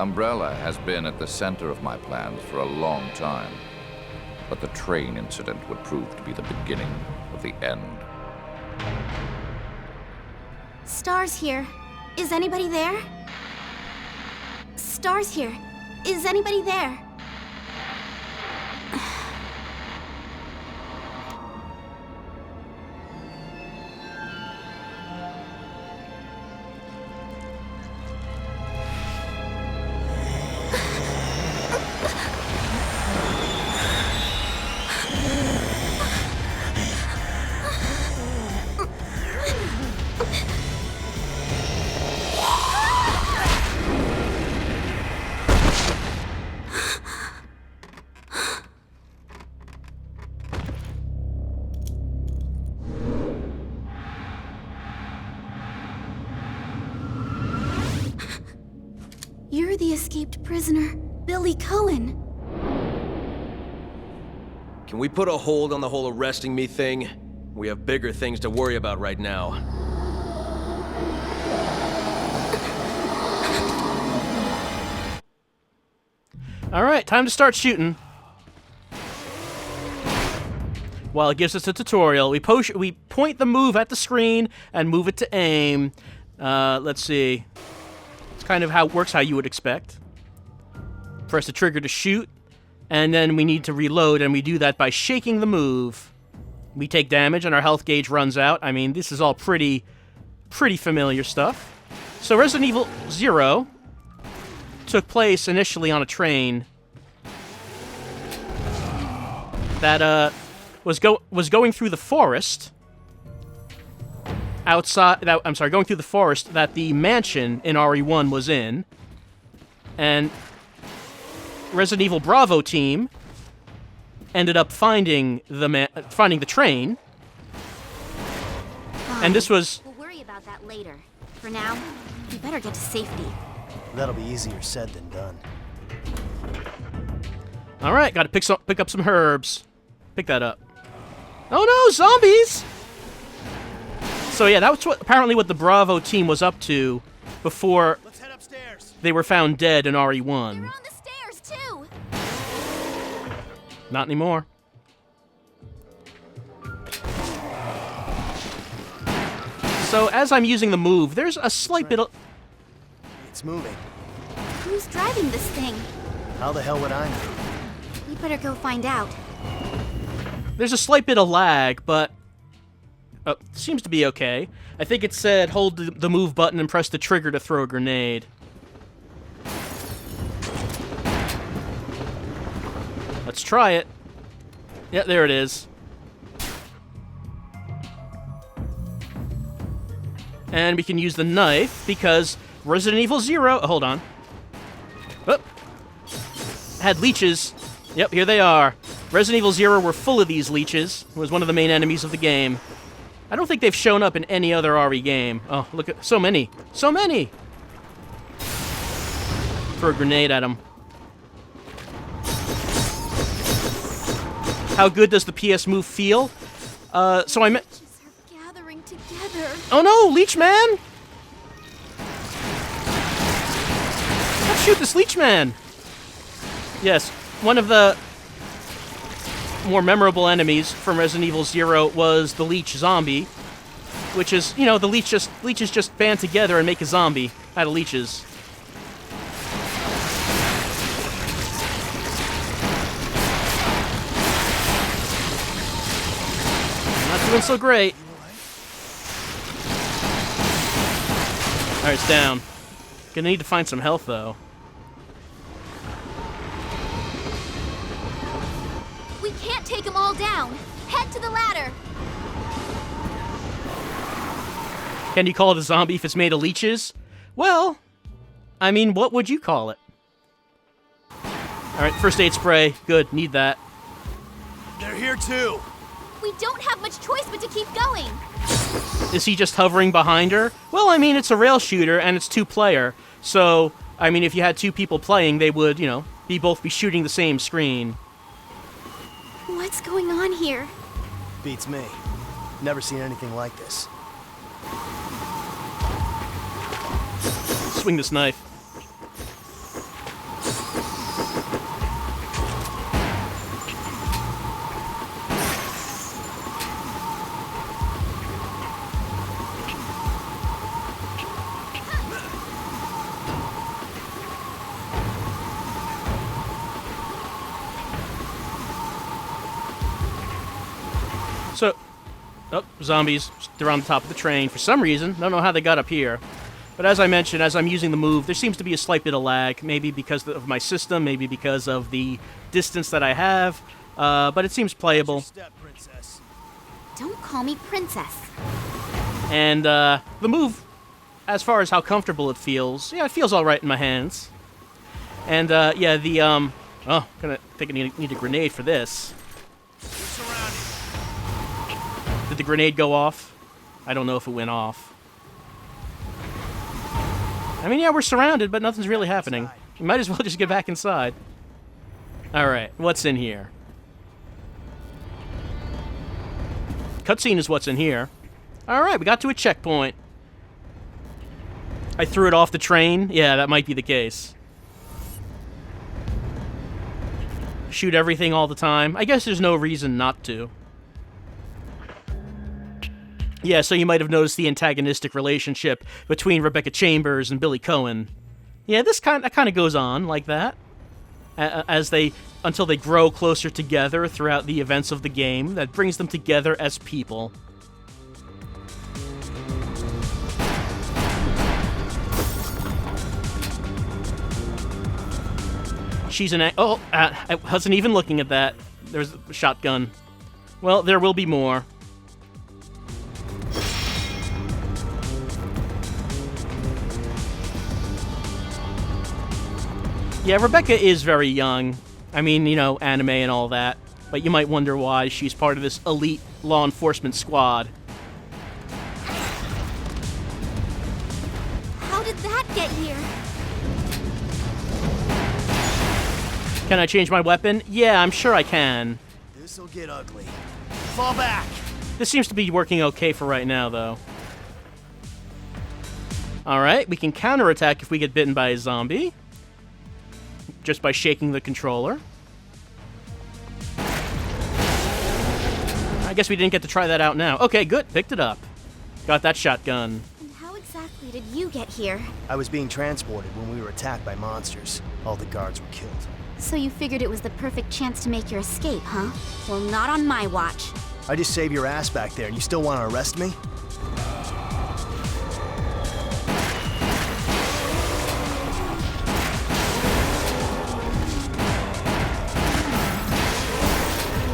Umbrella has been at the center of my plans for a long time, but the train incident would prove to be the beginning of the end. STARS here. Is anybody there? STARS here. Is anybody there? the escaped prisoner, Billy Cohen. Can we put a hold on the whole arresting me thing? We have bigger things to worry about right now. Alright, time to start shooting. While it gives us a tutorial, we point the move at the screen and move it to aim. Let's see. It's kind of how it works, how you would expect. Press the trigger to shoot, and then we need to reload, and we do that by shaking the move. We take damage, and our health gauge runs out. I mean, this is all pretty familiar stuff. So Resident Evil 0 took place initially on a train that was going through the forest outside. Going through the forest that the mansion in RE1 was in, and Resident Evil Bravo team ended up finding the train, and this was. We'll worry about that later. For now, we better get to safety. That'll be easier said than done. All right, got to pick up some herbs. Pick that up. Oh no, zombies! So yeah, that was apparently what the Bravo team was up to before Let's head upstairs. they were found dead in They're RE1. on the stairs, too! Not anymore. So as I'm using the move, there's a slight bit of... It's moving. Who's driving this thing? How the hell would I know? We better go find out. There's a slight bit of lag, but... seems to be okay. I think it said hold the move button and press the trigger to throw a grenade. Let's try it. Yeah, there it is. And we can use the knife because Resident Evil 0... hold on. Oh. Had leeches. Yep, here they are. Resident Evil 0 were full of these leeches. It was one of the main enemies of the game. I don't think they've shown up in any other RE game. Oh, look at... so many. So many! Throw a grenade at them. How good does the PS Move feel? So I meant... Leeches are gathering together. Oh no, Leech Man! Let's shoot this Leech Man! Yes, one of the more memorable enemies from Resident Evil 0 was the Leech Zombie, which is, you know, the leeches just band together and make a zombie out of leeches. Not doing so great. Alright, it's down. Gonna need to find some health, though. We can't take them all down. Head to the ladder. Can you call it a zombie if it's made of leeches? Well, I mean, what would you call it? Alright, first aid spray. Good, need that. They're here too. We don't have much choice but to keep going. Is he just hovering behind her? Well, I mean, it's a rail shooter, and it's two-player. So, I mean, if you had two people playing, they would, you know, both be shooting the same screen. What's going on here? Beats me. Never seen anything like this. Swing this knife. So, oh, zombies. They're on the top of the train for some reason. Don't know how they got up here. But as I mentioned, as I'm using the move, there seems to be a slight bit of lag. Maybe because of my system, maybe because of the distance that I have. But it seems playable. Step, princess. Don't call me princess. And the move, as far as how comfortable it feels, yeah, it feels all right in my hands. And yeah, the oh, think I need a grenade for this. We're surrounded. Did the grenade go off? I don't know if it went off. I mean, yeah, we're surrounded, but nothing's really happening. You might as well just get back inside. Alright, what's in here? Cutscene is what's in here. Alright, we got to a checkpoint. I threw it off the train? Yeah, that might be the case. Shoot everything all the time? I guess there's no reason not to. Yeah, so you might have noticed the antagonistic relationship between Rebecca Chambers and Billy Cohen. Yeah, that kind of goes on like that. Until they grow closer together throughout the events of the game. That brings them together as people. She's an... I wasn't even looking at that. There's a shotgun. Well, there will be more. Yeah, Rebecca is very young. I mean, you know, anime and all that. But you might wonder why she's part of this elite law enforcement squad. How did that get here? Can I change my weapon? Yeah, I'm sure I can. This'll get ugly. Fall back! This seems to be working okay for right now, though. Alright, we can counterattack if we get bitten by a zombie. Just by shaking the controller. I guess we didn't get to try that out now. Okay, good. Picked it up. Got that shotgun. And how exactly did you get here? I was being transported when we were attacked by monsters. All the guards were killed. So you figured it was the perfect chance to make your escape, huh? Well, not on my watch. I just saved your ass back there and you still want to arrest me?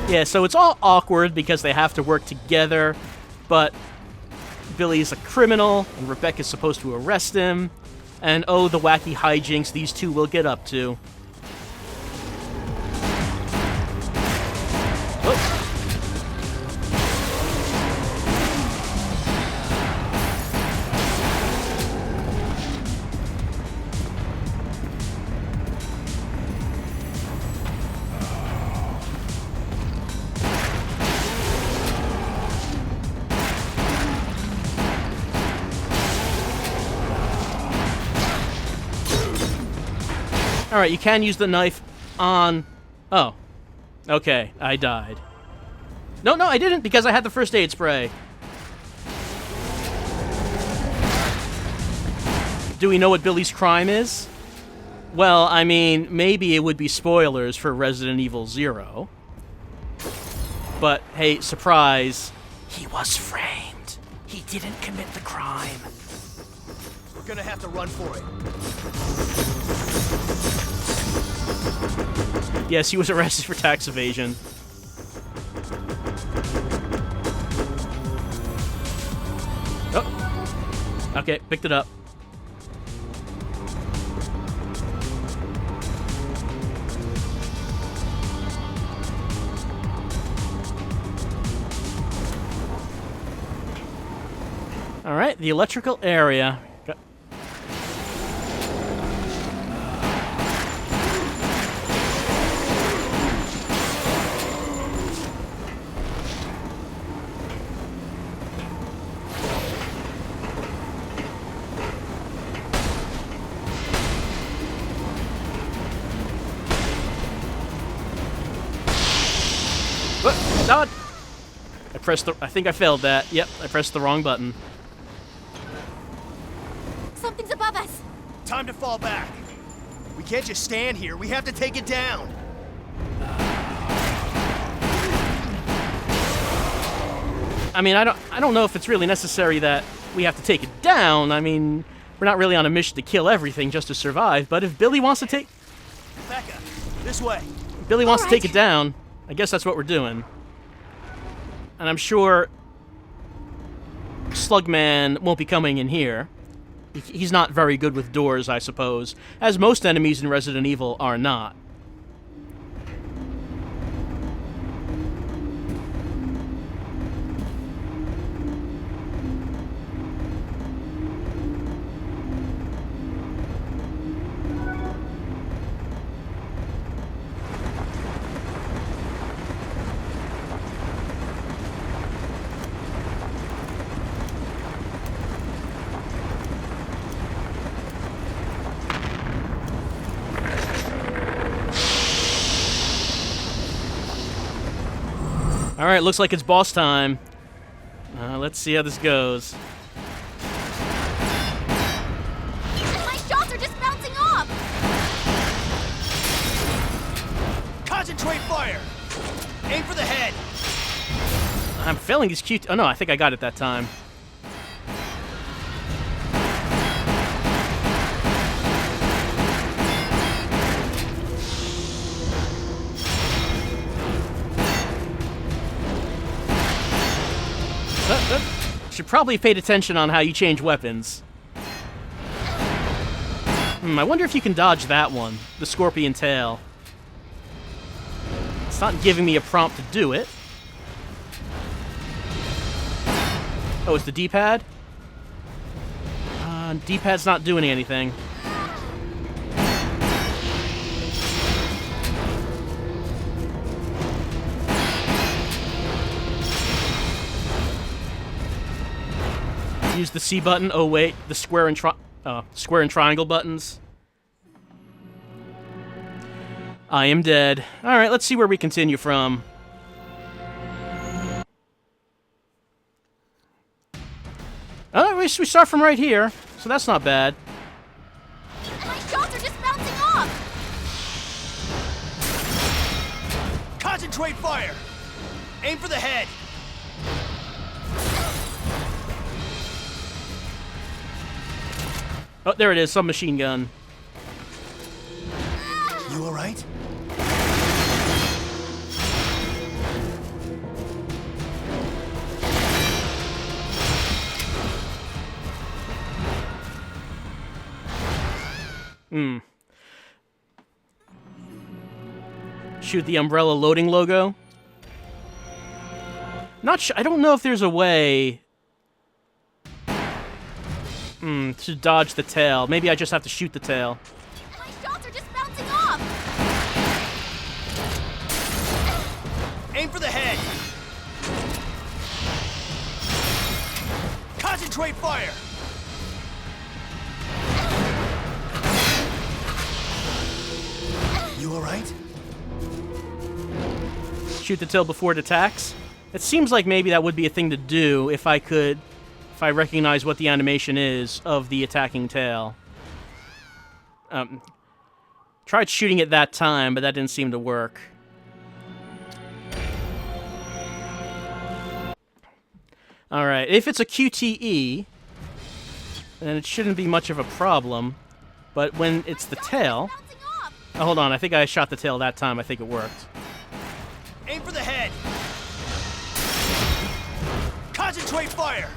Yeah, so it's all awkward because they have to work together, but Billy's a criminal, and Rebecca's supposed to arrest him, and oh, the wacky hijinks these two will get up to. Oh. Alright, you can use the knife on... Oh. Okay, I died. No, I didn't, because I had the first aid spray. Do we know what Billy's crime is? Well, I mean, maybe it would be spoilers for Resident Evil 0. But, hey, surprise. He was framed. He didn't commit the crime. We're gonna have to run for it. Yes, he was arrested for tax evasion. Oh. Okay, picked it up. Alright, the electrical area. Dodge! I think I failed that. Yep, I pressed the wrong button. Something's above us. Time to fall back. We can't just stand here. We have to take it down. I mean, I don't know if it's really necessary that we have to take it down. I mean, we're not really on a mission to kill everything just to survive, but if Billy wants to take... Becca, this way. Billy wants All to take right. it down, I guess that's what we're doing. And I'm sure Slugman won't be coming in here. He's not very good with doors, I suppose, as most enemies in Resident Evil are not. All right, looks like it's boss time. Let's see how this goes. My shots are just bouncing off! Concentrate fire! Aim for the head! I'm failing these cute. Oh no, I think I got it that time. Should probably have paid attention on how you change weapons. I wonder if you can dodge that one, the scorpion tail. It's not giving me a prompt to do it. Oh, it's the D-pad? D-pad's not doing anything. Use the C button. Oh wait, the square and triangle buttons. I am dead. All right, let's see where we continue from. Oh, we start from right here, so that's not bad. My shots are just bouncing off! Concentrate fire! Aim for the head! Oh, there it is, submachine gun. You alright? Shoot the umbrella loading logo. Not sure. I don't know if there's a way to dodge the tail. Maybe I just have to shoot the tail. My shots are just bouncing off! Aim for the head! Concentrate fire! You alright? Shoot the tail before it attacks. It seems like maybe that would be a thing to do if I recognize what the animation is of the attacking tail. Tried shooting it that time, but that didn't seem to work. Alright, if it's a QTE, then it shouldn't be much of a problem. But when it's the tail... Oh, hold on, I think I shot the tail that time. I think it worked. Aim for the head! Concentrate fire!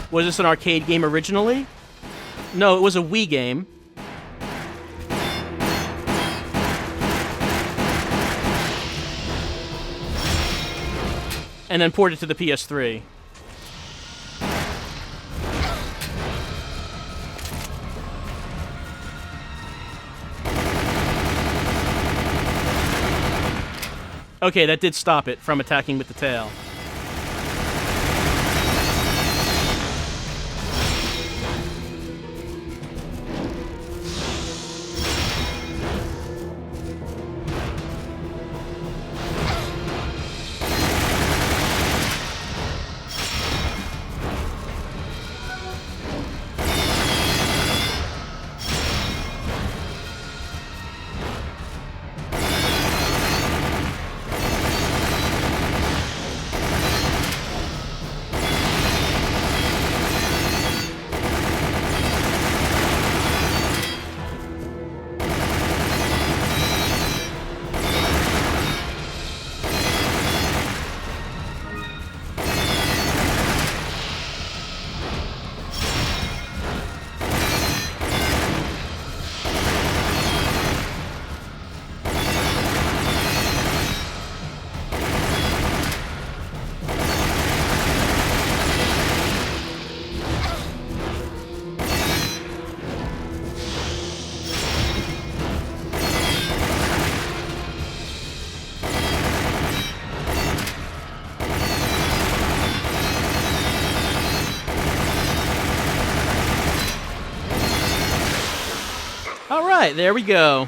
Was this an arcade game originally? No, it was a Wii game. And then ported to the PS3. Okay, that did stop it from attacking with the tail. All right, there we go.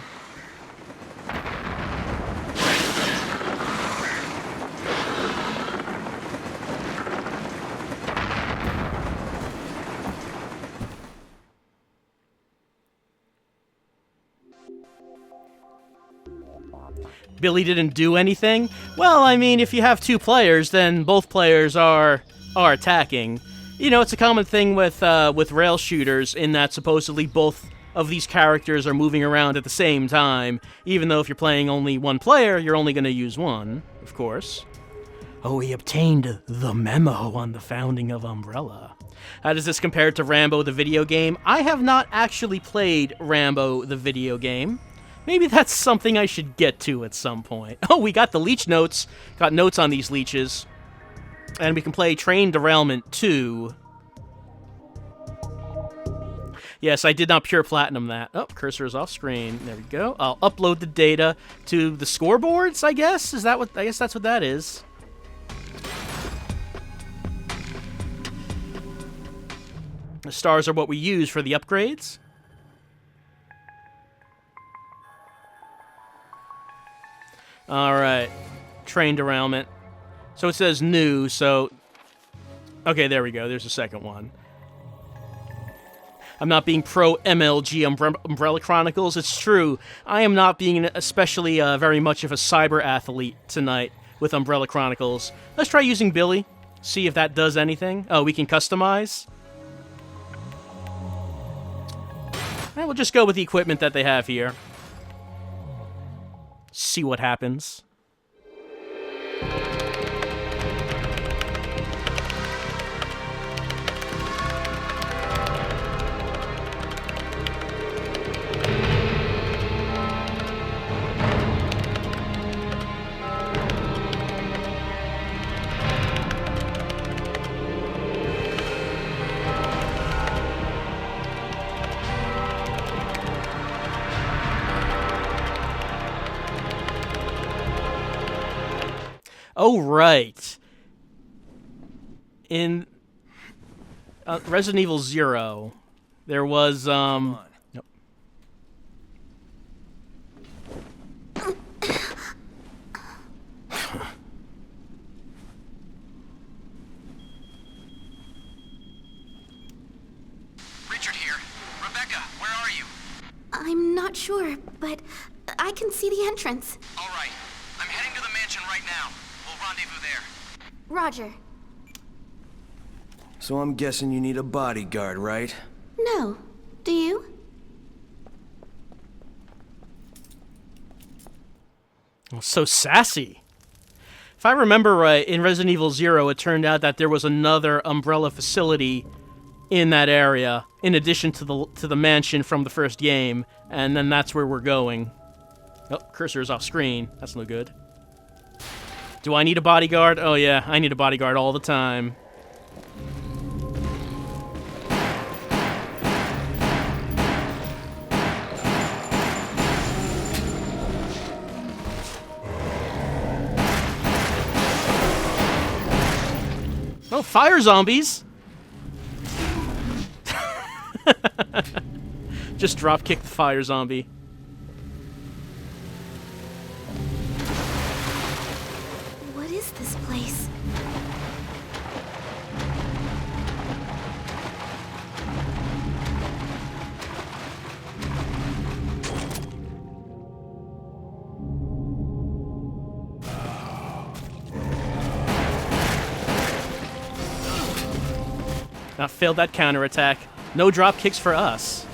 Billy didn't do anything? Well, I mean, if you have 2 players, then both players are attacking. You know, it's a common thing with rail shooters in that supposedly both of these characters are moving around at the same time, even though if you're playing only one player, you're only going to use one, of course. Oh, he obtained the memo on the founding of Umbrella. How does this compare to Rambo the video game? I have not actually played Rambo the video game. Maybe that's something I should get to at some point. Oh, we got the leech notes. Got notes on these leeches. And we can play Train Derailment 2. Yes, I did not pure platinum that. Oh, cursor is off screen. There we go. I'll upload the data to the scoreboards, I guess? Is that what... I guess that's what that is. The stars are what we use for the upgrades. Alright. Train derailment. So it says new, so... Okay, there we go. There's a second one. I'm not being pro-MLG Umbrella Chronicles. It's true. I am not being especially very much of a cyber athlete tonight with Umbrella Chronicles. Let's try using Billy. See if that does anything. Oh, we can customize? Alright, we'll just go with the equipment that they have here. See what happens. Oh, right. In Resident Evil 0, there was, Nope. Richard here. Rebecca, where are you? I'm not sure, but I can see the entrance. All right. I'm heading to the mansion right now. We'll rendezvous there. Roger. So I'm guessing you need a bodyguard, right? No. Do you? Well, so sassy. If I remember right, in Resident Evil 0, it turned out that there was another Umbrella facility in that area, in addition to the mansion from the first game, and then that's where we're going. Oh, cursor's off screen. That's no good. Do I need a bodyguard? Oh yeah, I need a bodyguard all the time. Oh, fire zombies! Just drop kick the fire zombie. What is this place? Not failed that counterattack. No drop kicks for us.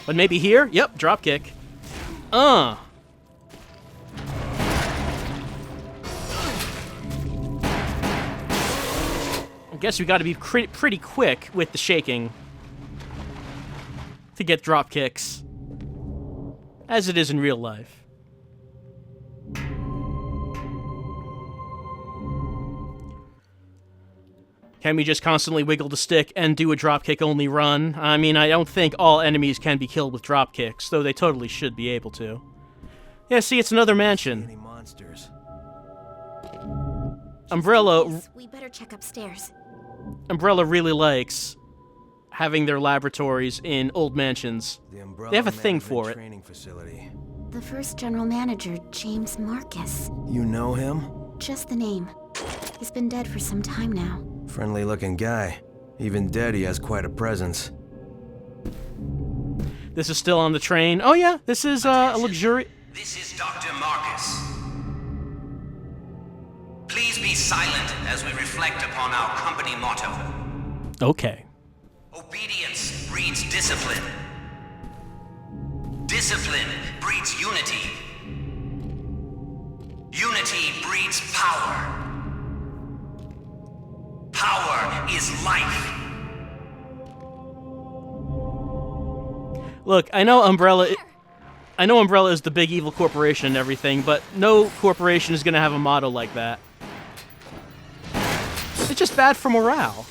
But maybe here? Yep, drop kick. I guess we got to be pretty quick with the shaking to get drop kicks, as it is in real life. Can we just constantly wiggle the stick and do a dropkick only run? I mean, I don't think all enemies can be killed with dropkicks, though they totally should be able to. Yeah, see, it's another mansion. Any monsters? Umbrella We better check upstairs. really likes having their laboratories in old mansions. They have a thing for it. Training facility. The first general manager, James Marcus. You know him? Just the name. He's been dead for some time now. Friendly looking guy. Even dead, he has quite a presence. This is still on the train. Oh yeah, this is a This is Dr. Marcus. Please be silent as we reflect upon our company motto. Okay. Obedience breeds discipline. Discipline breeds unity. Unity breeds power. Power is life. Look, I know Umbrella is the big evil corporation and everything, but no corporation is going to have a motto like that. It's just bad for morale.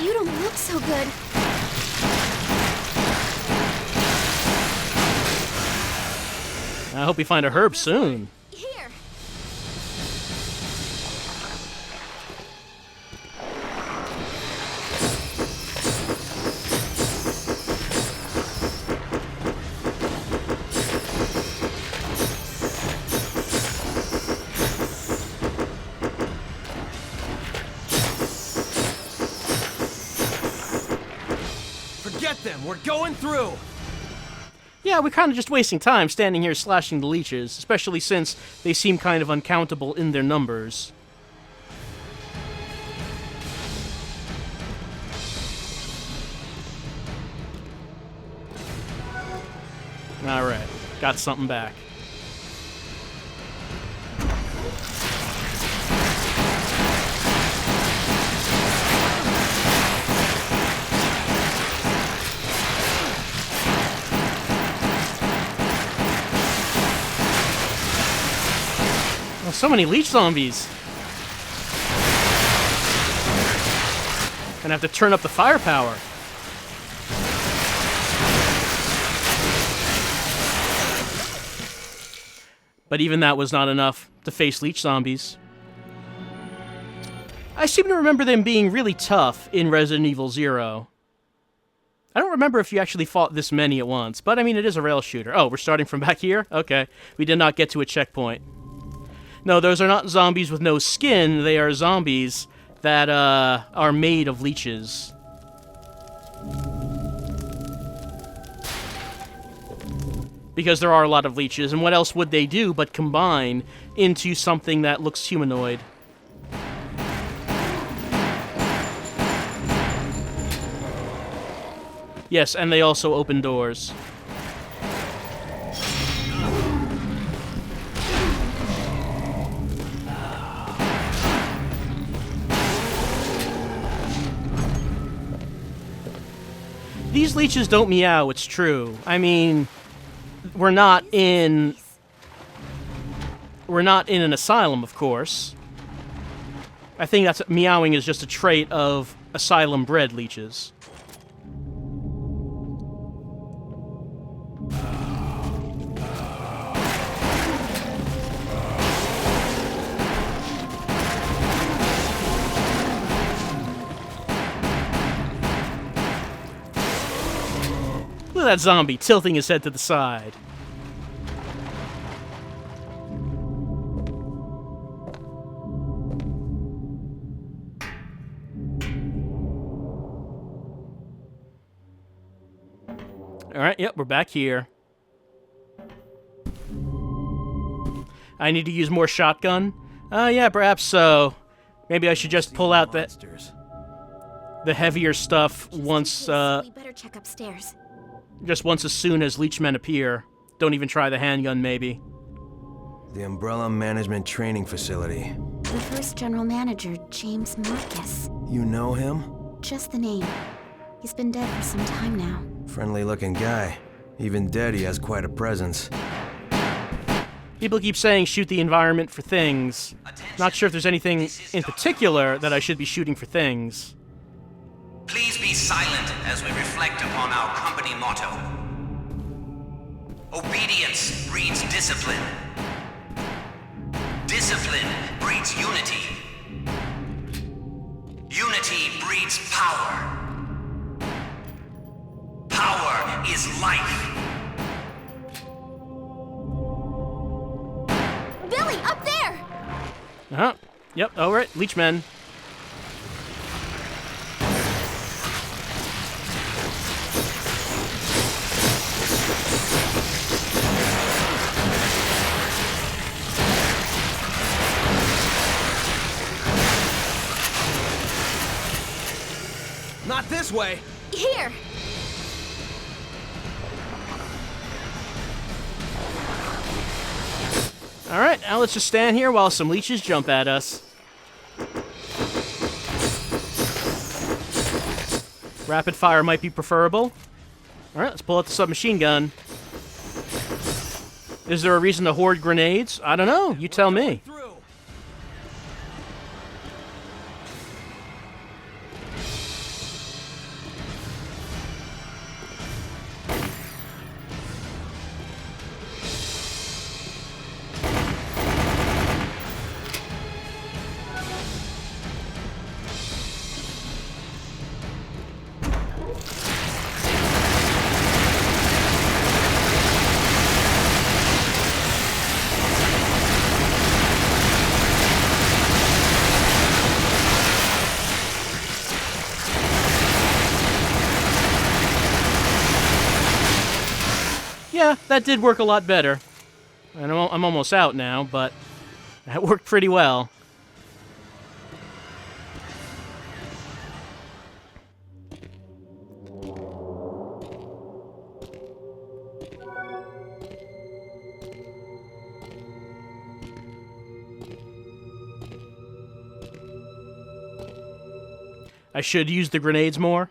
You don't look so good. I hope we find a herb soon. Here. Forget them, we're going through! Yeah, we're kind of just wasting time standing here slashing the leeches, especially since they seem kind of uncountable in their numbers. Alright, got something back. So many leech zombies. Gonna have to turn up the firepower. But even that was not enough to face leech zombies. I seem to remember them being really tough in Resident Evil 0. I don't remember if you actually fought this many at once, but I mean, it is a rail shooter. Oh, we're starting from back here? Okay. We did not get to a checkpoint. No, those are not zombies with no skin. They are zombies that are made of leeches. Because there are a lot of leeches, and what else would they do but combine into something that looks humanoid? Yes, and they also open doors. These leeches don't meow, it's true. I mean, we're not in an asylum, of course. I think that's meowing is just a trait of asylum-bred leeches. Look at that zombie tilting his head to the side. Alright, yep, we're back here. I need to use more shotgun? Yeah, perhaps so. Maybe I should just pull out the heavier stuff once, We better check upstairs. just once as soon as leechmen appear. Don't even try the handgun, maybe. The Umbrella Management Training Facility. The first general manager, James Marcus. You know him? Just the name. He's been dead for some time now. Friendly looking guy. Even dead, he has quite a presence. People keep saying shoot the environment for things. Not sure if there's anything in particular that I should be shooting for things. Please be silent as we reflect upon our company motto. Obedience breeds discipline. Discipline breeds unity. Unity breeds power. Power is life. Billy, up there! Uh-huh. Yep, alright, leechmen. Not this way! Here! Alright, now let's just stand here while some leeches jump at us. Rapid fire might be preferable. Alright, let's pull out the submachine gun. Is there a reason to hoard grenades? I don't know. You tell me. Through! Yeah, that did work a lot better. And I'm almost out now, but that worked pretty well. I should use the grenades more.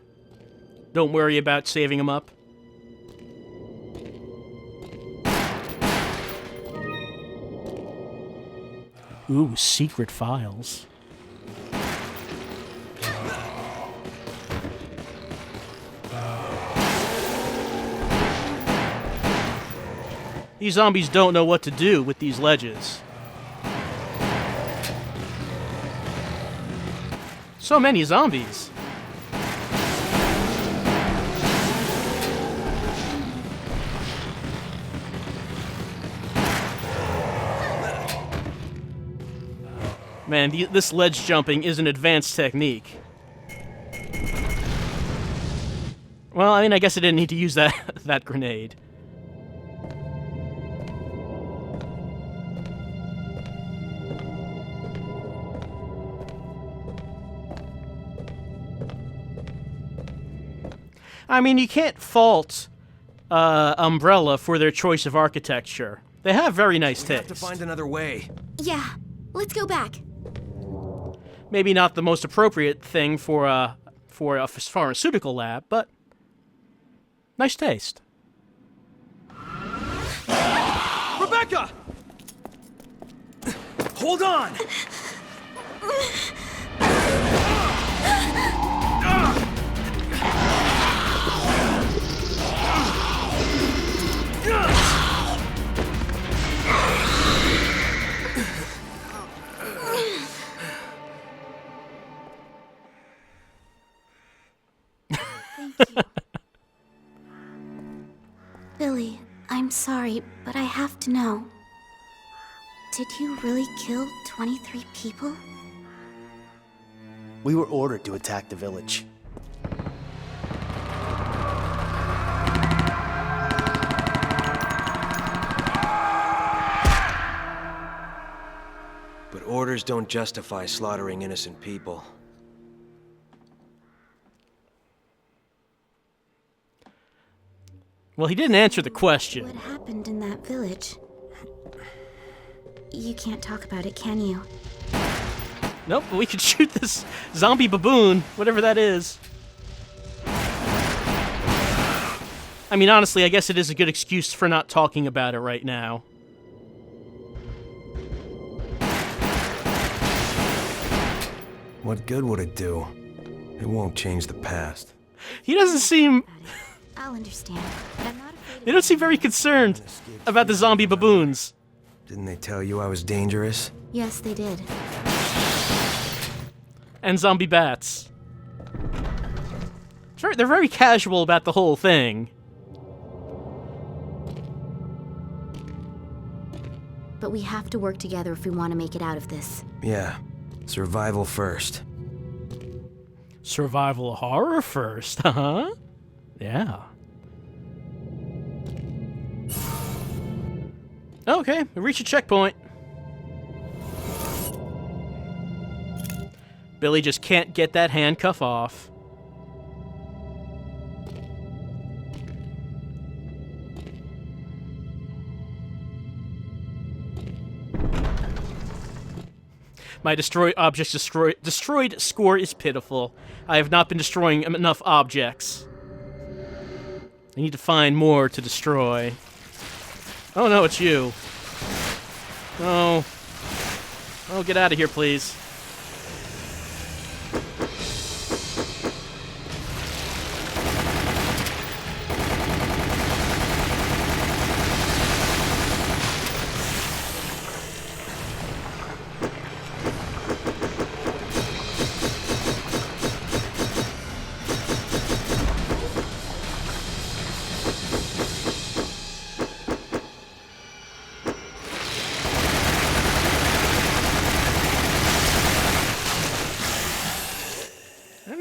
Don't worry about saving them up. Ooh, secret files. These zombies don't know what to do with these ledges. So many zombies. Man, this ledge jumping is an advanced technique. Well, I mean, I guess I didn't need to use that grenade. I mean, you can't fault Umbrella for their choice of architecture. They have very nice We have taste. to find another way. Yeah, let's go back. Maybe not the most appropriate thing for a pharmaceutical lab, but nice taste. Rebecca! Hold on! Billy, I'm sorry, but I have to know. Did you really kill 23 people? We were ordered to attack the village. But orders don't justify slaughtering innocent people. Well, he didn't answer the question. What happened in that village? You can't talk about it, can you? Nope, but we could shoot this zombie baboon, whatever that is. I mean, honestly, I guess it is a good excuse for not talking about it right now. What good would it do? It won't change the past. He doesn't seem... I'll understand, but I'm not afraid. They don't seem very concerned about the zombie baboons. Didn't they tell you I was dangerous? Yes, they did. And zombie bats. They're very casual about the whole thing. But we have to work together if we want to make it out of this. Yeah. Survival first. Survival horror first, huh? Yeah. Okay, we reached a checkpoint. Billy just can't get that handcuff off. My destroyed score is pitiful. I have not been destroying enough objects. I need to find more to destroy. Oh no, it's you. Oh. Oh, get out of here, please.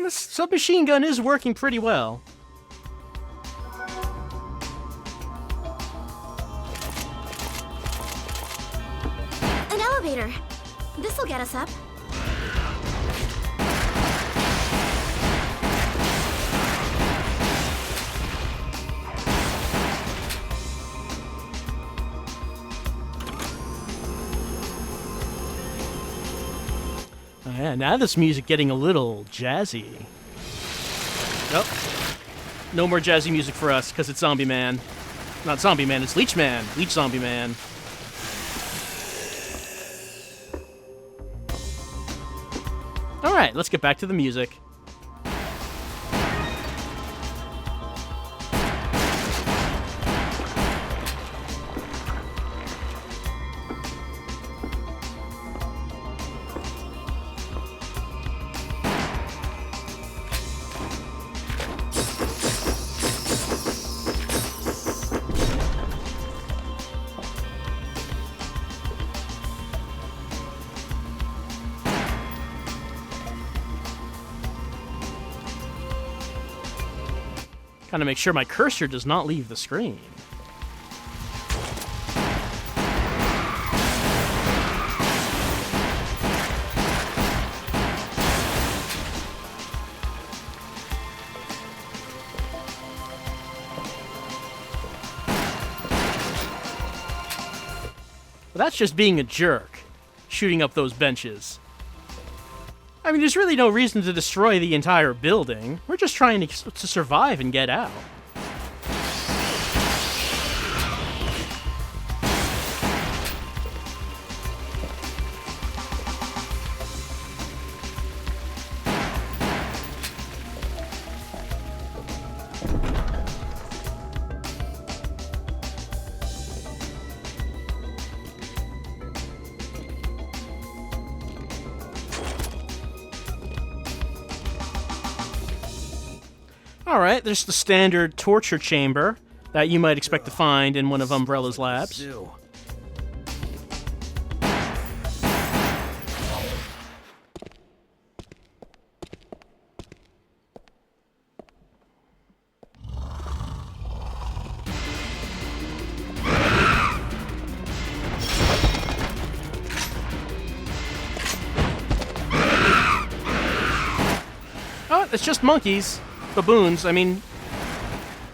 This submachine gun is working pretty well. An elevator. This'll get us up. Oh, yeah, now this music getting a little jazzy. Nope. No more jazzy music for us, because it's Zombie Man. Not Zombie Man, it's Leech Man. Leech Zombie Man. Alright, let's get back to the music. Gotta make sure my cursor does not leave the screen. Well, that's just being a jerk, shooting up those benches. I mean, there's really no reason to destroy the entire building. We're just trying to survive and get out. Alright, there's the standard torture chamber that you might expect to find in one of Umbrella's labs. Oh, it's just monkeys. Baboons, I mean,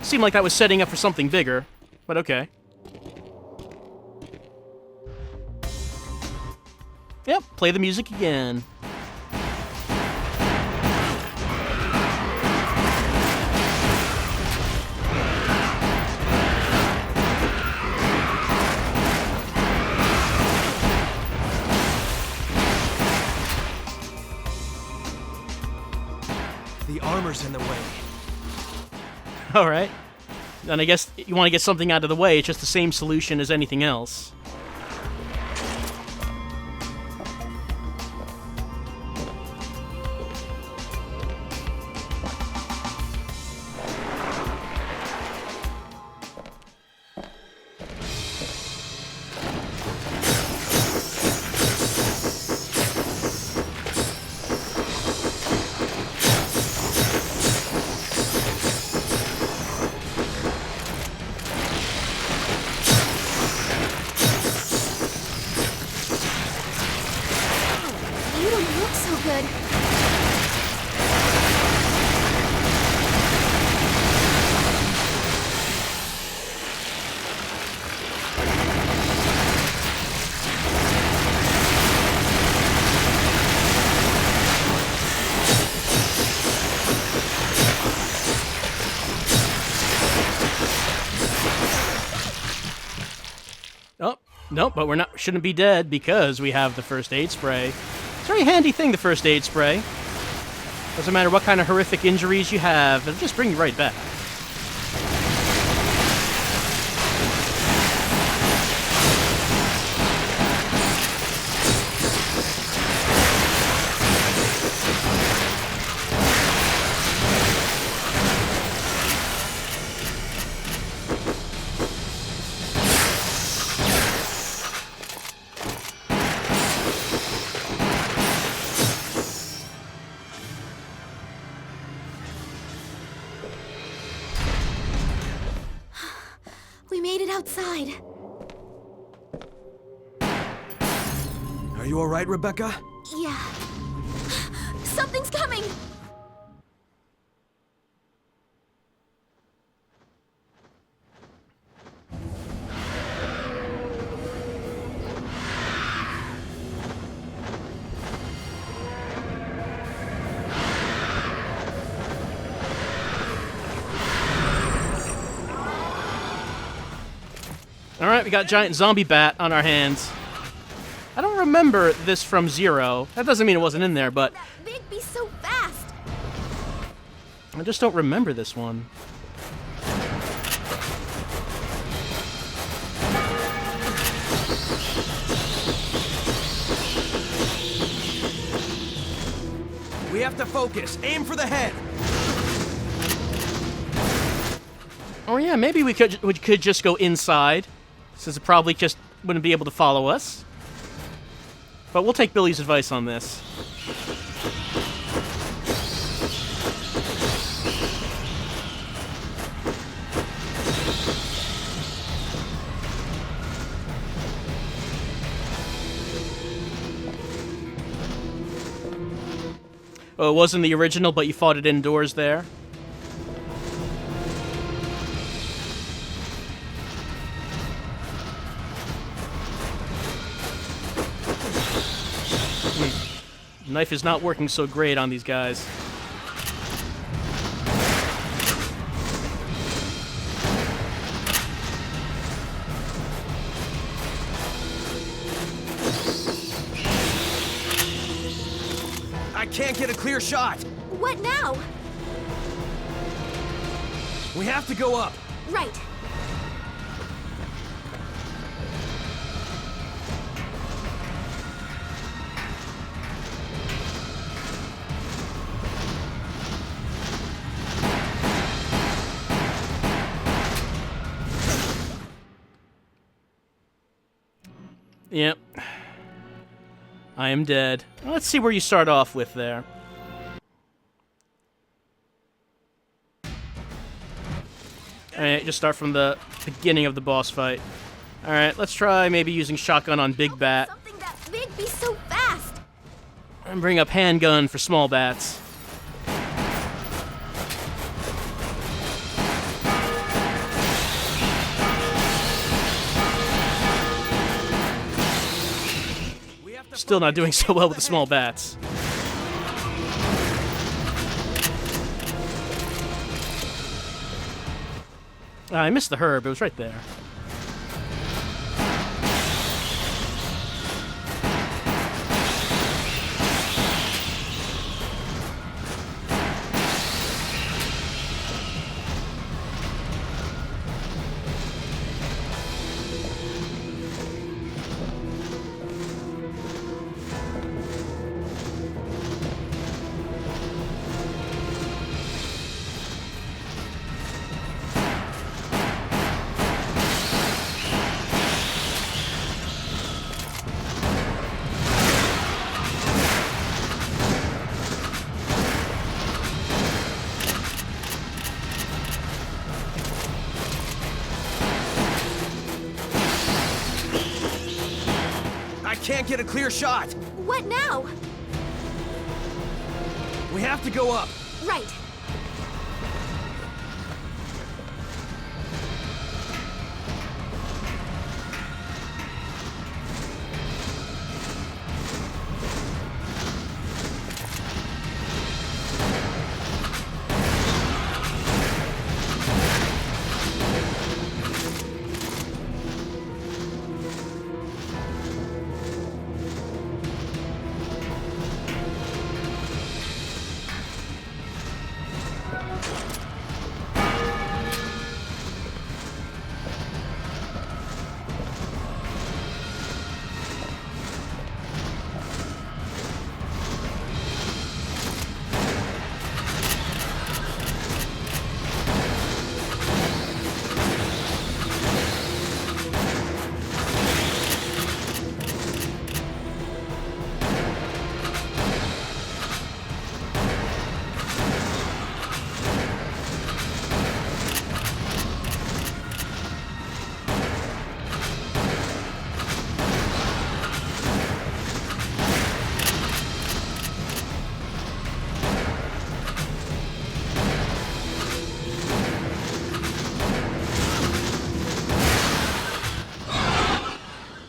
seemed like that was setting up for something bigger, but okay. Yep, play the music again. The armor's in the way. Alright. Then I guess you want to get something out of the way, it's just the same solution as anything else. Nope, but shouldn't be dead because we have the first aid spray. It's a very handy thing, the first aid spray. Doesn't matter what kind of horrific injuries you have, it'll just bring you right back. We made it outside. Are you alright, Rebecca? Yeah. Something's coming! Alright, we got a giant zombie bat on our hands. I don't remember this from Zero. That doesn't mean it wasn't in there, but That big beast so fast! I just don't remember this one. We have to focus. Aim for the head. Oh yeah, maybe we could just go inside, since it probably just wouldn't be able to follow us. But we'll take Billy's advice on this. Oh, it wasn't the original, but you fought it indoors there? Knife is not working so great on these guys. I can't get a clear shot. What now? We have to go up. Right. Yep. I am dead. Let's see where you start off with there. Alright, just start from the beginning of the boss fight. Alright, let's try maybe using shotgun on Big Bat. Something that big be so fast! And bring up handgun for small bats. Still not doing so well with the small bats. I missed the herb. It was right there. Can't get a clear shot. What now? We have to go up. Right.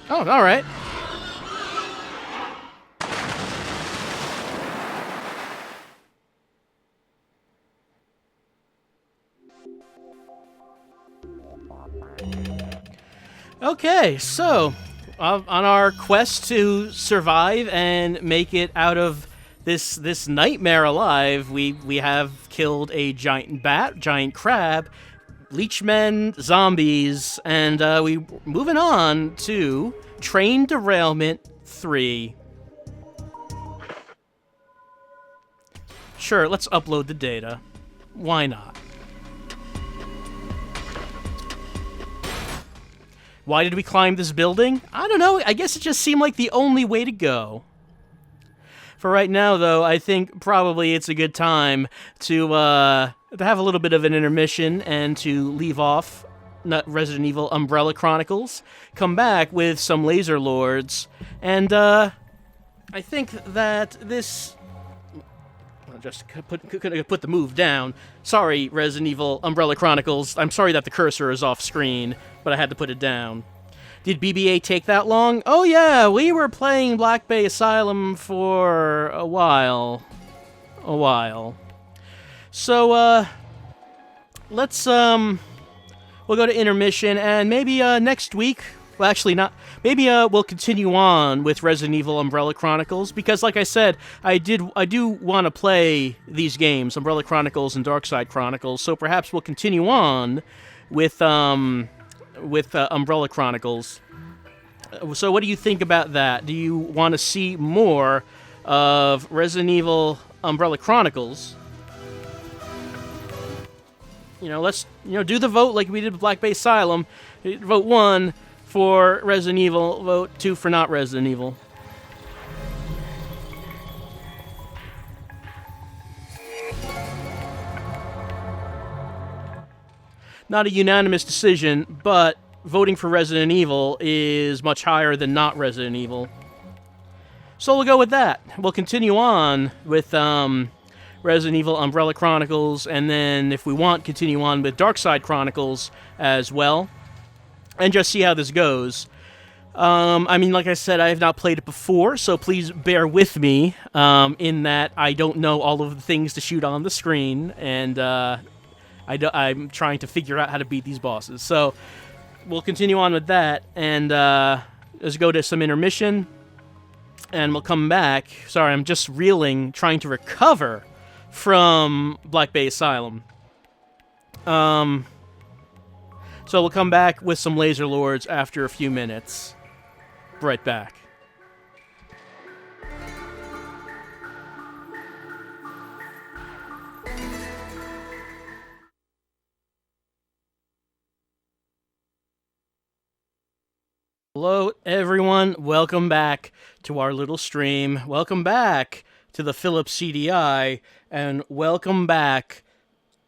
Oh, all right. Okay, so on our quest to survive and make it out of this nightmare alive, we have killed a giant bat, giant crab, leechmen, zombies, and we moving on to Train Derailment 3. Sure, let's upload the data. Why not? Why did we climb this building? I don't know. I guess it just seemed like the only way to go. For right now, though, I think probably it's a good time to have a little bit of an intermission and to leave off Resident Evil Umbrella Chronicles, come back with some Laser Lords, and I think that this... I'll just put the move down. Sorry, Resident Evil Umbrella Chronicles. I'm sorry that the cursor is off screen, but I had to put it down. Did BB-8 take that long? Oh yeah, we were playing Blackbay Asylum for a while. So, let's, we'll go to intermission, and maybe, next week, well, actually not, maybe, we'll continue on with Resident Evil Umbrella Chronicles, because, like I said, I do want to play these games, Umbrella Chronicles and Darkside Chronicles, so perhaps we'll continue on with Umbrella Chronicles. So what do you think about that? Do you want to see more of Resident Evil Umbrella Chronicles? Let's do the vote like we did with Blackbay Asylum. Vote 1 for Resident Evil, vote 2 for not Resident Evil. Not a unanimous decision, but voting for Resident Evil is much higher than not Resident Evil. So we'll go with that. We'll continue on with Resident Evil Umbrella Chronicles, and then, if we want, continue on with Darkside Chronicles as well, and just see how this goes. I mean, like I said, I have not played it before, so please bear with me in that I don't know all of the things to shoot on the screen, and I'm trying to figure out how to beat these bosses. So we'll continue on with that, and let's go to some intermission, and we'll come back. Sorry, I'm just reeling, trying to recover from Blackbay Asylum. So we'll come back with some Laser Lords after a few minutes. Right back. Hello, everyone. Welcome back to our little stream. Welcome back to the Philips CDI, and welcome back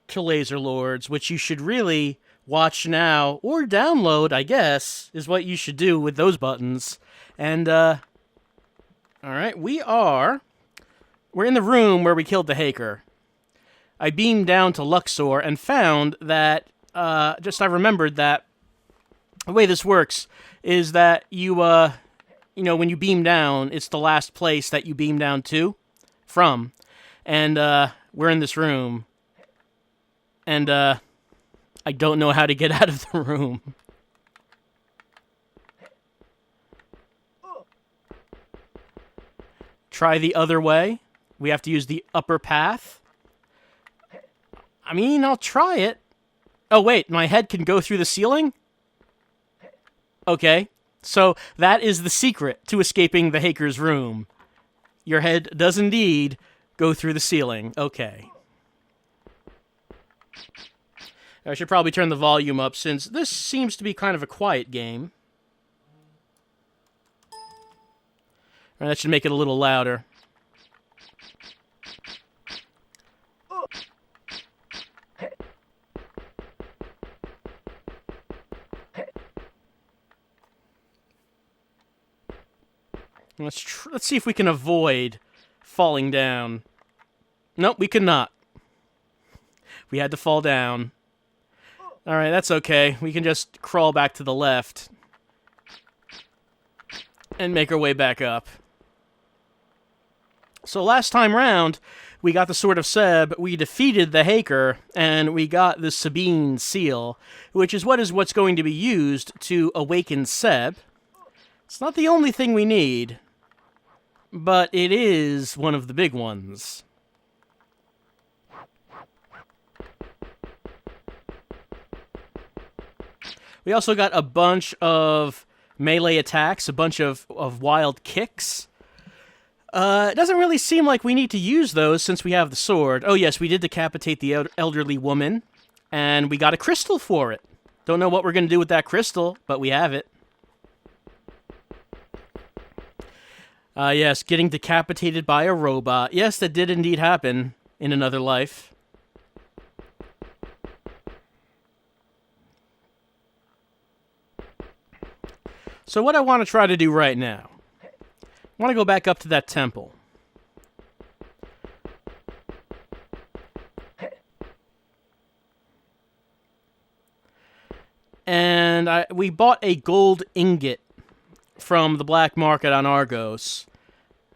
to Laser Lords, which you should really watch now, or download, I guess, is what you should do with those buttons. And, alright, we're in the room where we killed the Haker. I beamed down to Luxor and found that, I remembered that the way this works is that you, when you beam down, it's the last place that you beam down from. And, we're in this room. And, I don't know how to get out of the room. Try the other way. We have to use the upper path. I mean, I'll try it. Oh, wait, my head can go through the ceiling? Okay, so that is the secret to escaping the Haker's room. Your head does indeed go through the ceiling. Okay. I should probably turn the volume up since this seems to be kind of a quiet game. All right, that should make it a little louder. Let's see if we can avoid falling down. Nope, we could not. We had to fall down. Alright, that's okay. We can just crawl back to the left. And make our way back up. So last time round, we got the Sword of Seb, we defeated the Haker, and we got the Sabine seal, which is what's going to be used to awaken Seb. It's not the only thing we need, but it is one of the big ones. We also got a bunch of melee attacks, a bunch of wild kicks. It doesn't really seem like we need to use those since we have the sword. Oh yes, we did decapitate the elderly woman, and we got a crystal for it. Don't know what we're going to do with that crystal, but we have it. Yes, getting decapitated by a robot. Yes, that did indeed happen in another life. So what I want to try to do right now, I want to go back up to that temple. And we bought a gold ingot from the black market on Argos.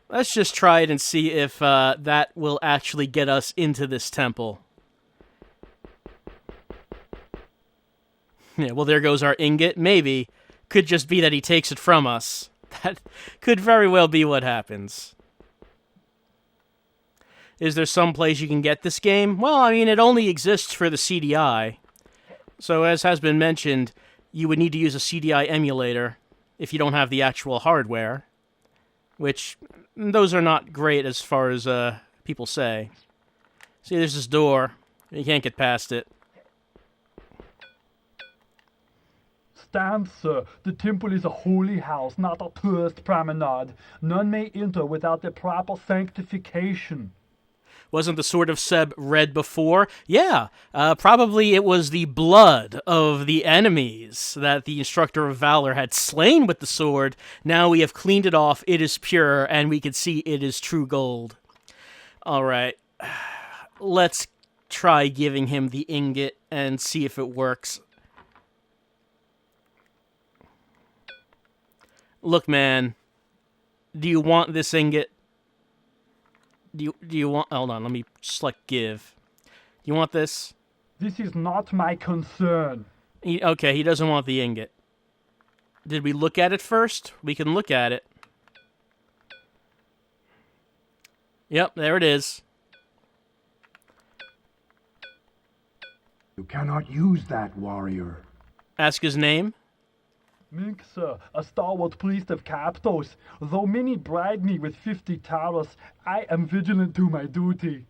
Let's just try it and see if that will actually get us into this temple. Yeah, well, there goes our ingot. Maybe. Could just be that he takes it from us. That could very well be what happens. Is there some place you can get this game? Well, I mean, it only exists for the CDI. So, as has been mentioned, you would need to use a CDI emulator if you don't have the actual hardware. Which, those are not great as far as people say. See, there's this door. You can't get past it. Stand, sir. The temple is a holy house, not a tourist promenade. None may enter without the proper sanctification. Wasn't the Sword of Seb red before? Yeah, probably it was the blood of the enemies that the Instructor of Valor had slain with the sword. Now we have cleaned it off, it is pure, and we can see it is true gold. Alright, let's try giving him the ingot and see if it works. Look, man, do you want this ingot? Do you want... Hold on, let me select give. You want this? This is not my concern. Okay, he doesn't want the ingot. Did we look at it first? We can look at it. Yep, there it is. You cannot use that, warrior. Ask his name. Mink, sir, a stalwart priest of Captos. Though many bribe me with 50 towers, I am vigilant to my duty.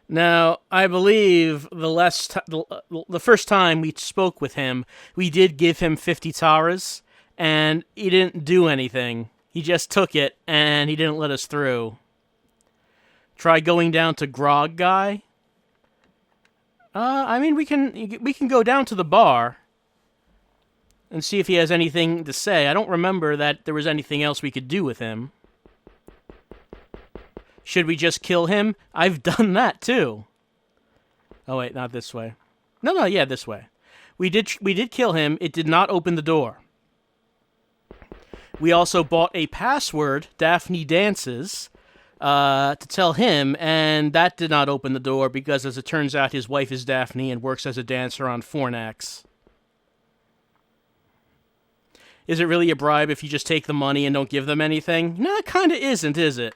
Now, I believe the first time we spoke with him, we did give him 50 taras, and he didn't do anything. He just took it, and he didn't let us through. Try going down to Grog Guy. I mean, we can go down to the bar and see if he has anything to say. I don't remember that there was anything else we could do with him. Should we just kill him? I've done that too. Oh wait, not this way. No, yeah, this way. We did kill him. It did not open the door. We also bought a password, Daphne Dances, to tell him, and that did not open the door because, as it turns out, his wife is Daphne and works as a dancer on Fornax. Is it really a bribe if you just take the money and don't give them anything? No, it kind of isn't, is it?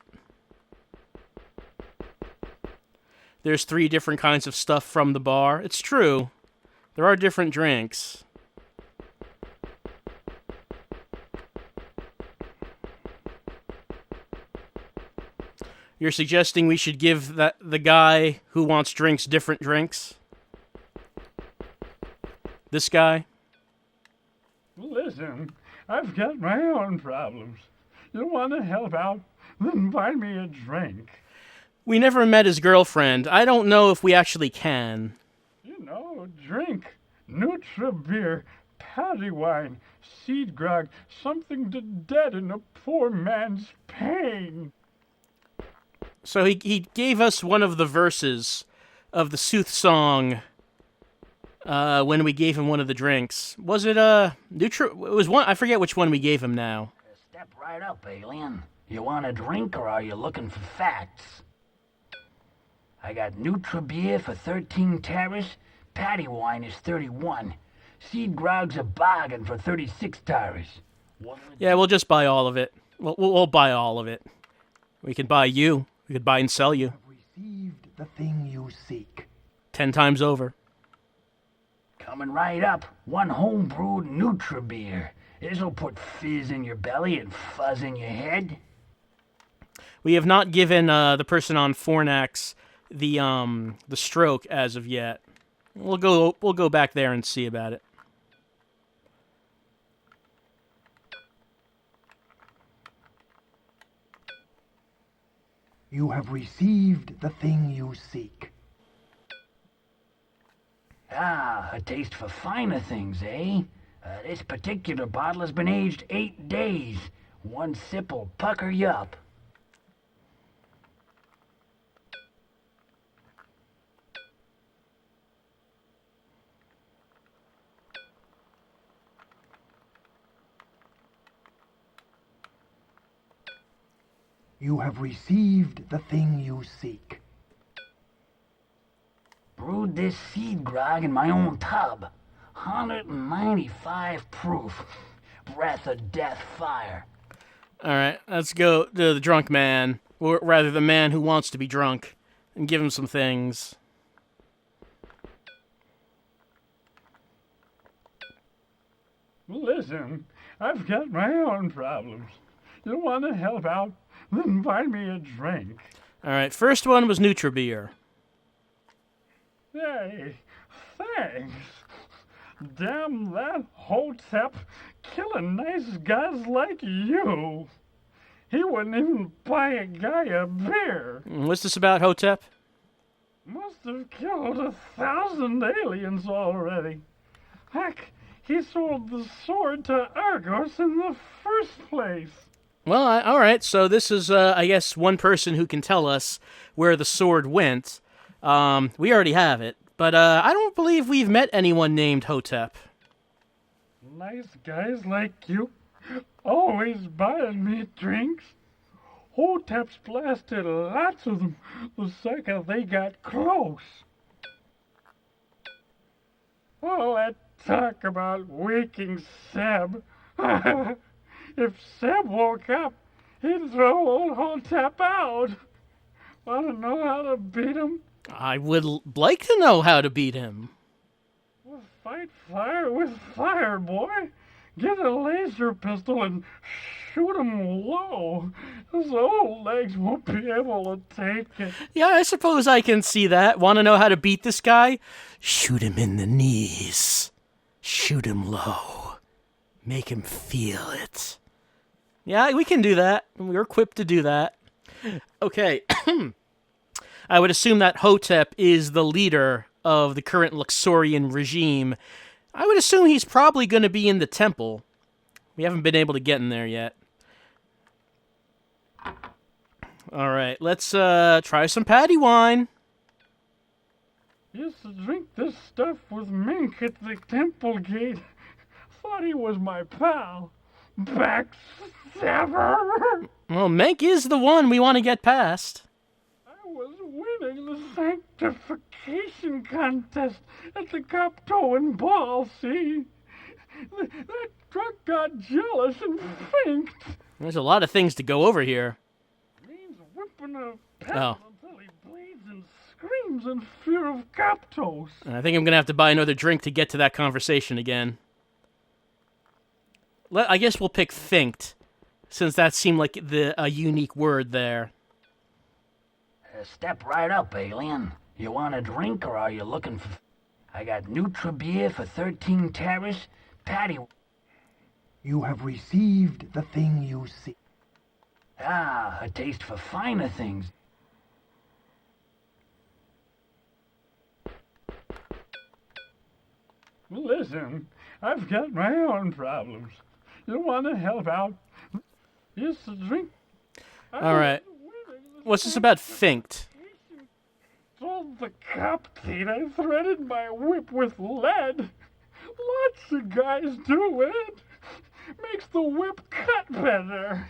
there's 3 different kinds of stuff from the bar. It's true. There are different drinks. You're suggesting we should give the guy who wants drinks different drinks? This guy? Listen, I've got my own problems. You want to help out? Then buy me a drink. We never met his girlfriend. I don't know if we actually can. You know, drink. Nutra beer, paddy wine, seed grog, something to deaden a poor man's pain. So he gave us one of the verses of the Sooth song when we gave him one of the drinks. Was it Nutra? It was one. I forget which one we gave him now. Step right up, alien. You want a drink or are you looking for facts? I got Nutra beer for 13 taras. Paddy wine is 31. Seed grog's a bargain for 36 taras. Yeah, we'll just buy all of it. We'll buy all of it. We can buy you. We could buy and sell you. Received the thing you seek. 10 times over. Coming right up, one home-brewed Nutra beer. This'll put fizz in your belly and fuzz in your head. We have not given the person on Fornax the stroke as of yet. We'll go back there and see about it. You have received the thing you seek. Ah, a taste for finer things, eh? This particular bottle has been aged 8 days. One sip will pucker you up. You have received the thing you seek. Brewed this seed grog in my own tub. 195 proof. Breath of death fire. Alright, let's go to the drunk man. Or rather, the man who wants to be drunk. And give him some things. Listen, I've got my own problems. You want to help out? Then buy me a drink. Alright, first one was Nutra beer. Hey, thanks. Damn that Hotep killing nice guys like you. He wouldn't even buy a guy a beer. What's this about, Hotep? Must have killed 1,000 aliens already. Heck, he sold the sword to Argos in the first place. Well, alright, so this is, I guess, one person who can tell us where the sword went. We already have it, but I don't believe we've met anyone named Hotep. Nice guys like you, always buying me drinks. Hotep's blasted lots of them the second they got close. All that talk about waking Seb. If Seb woke up, he'd throw old Hotep out. Want to know how to beat him? I would like to know how to beat him. Well, fight fire with fire, boy. Get a laser pistol and shoot him low. His old legs won't be able to take it. Yeah, I suppose I can see that. Want to know how to beat this guy? Shoot him in the knees. Shoot him low. Make him feel it. Yeah, we can do that. We're equipped to do that. Okay. I would assume that Hotep is the leader of the current Luxorian regime. I would assume he's probably going to be in the temple. We haven't been able to get in there yet. Alright, let's try some paddy wine. Used to drink this stuff with Mink at the temple gate. Thought he was my pal. Backstabber! Well, Mink is the one we want to get past. I was winning the sanctification contest at the Coptoan ball, see? That drunk got jealous and finked. There's a lot of things to go over here. Means whipping a peasant until he bleeds and screams in fear of Captos. I think I'm going to have to buy another drink to get to that conversation again. I guess we'll pick thinked, since that seemed like a unique word there. Step right up, alien. You want a drink or are you looking for... I got Nutra-Beer for 13 Terrace, Patty... You have received the thing you seek. Ah, a taste for finer things. Listen, I've got my own problems. You want to help out? Here's a drink. All right. What's this about thinked? Told the captain I threaded my whip with lead. Lots of guys do it. Makes the whip cut better.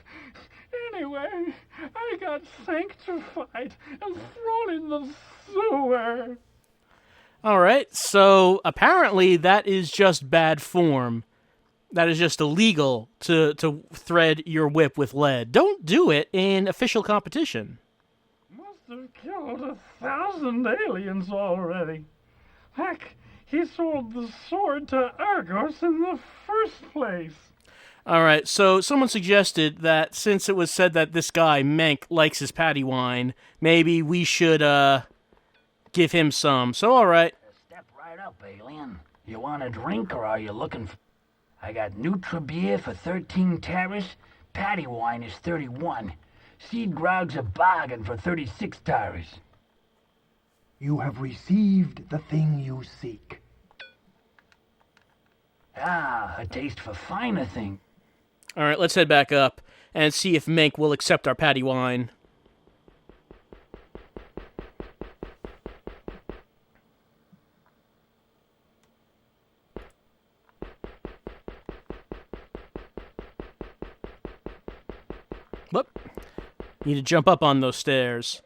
Anyway, I got sanctified and thrown in the sewer. All right, so apparently that is just bad form. That is just illegal to thread your whip with lead. Don't do it in official competition. Must have killed 1,000 aliens already. Heck, he sold the sword to Argos in the first place. All right, so someone suggested that since it was said that this guy, Menk, likes his patty wine, maybe we should, give him some. So, all right. Step right up, alien. You want a drink or are you looking for... I got Nutra-Beer for 13 Terrace, Patty wine is 31. Seed grog's a bargain for 36 Terrace. You have received the thing you seek. Ah, a taste for finer things. All right, let's head back up and see if Menk will accept our patty wine. Whoop. Need to jump up on those stairs.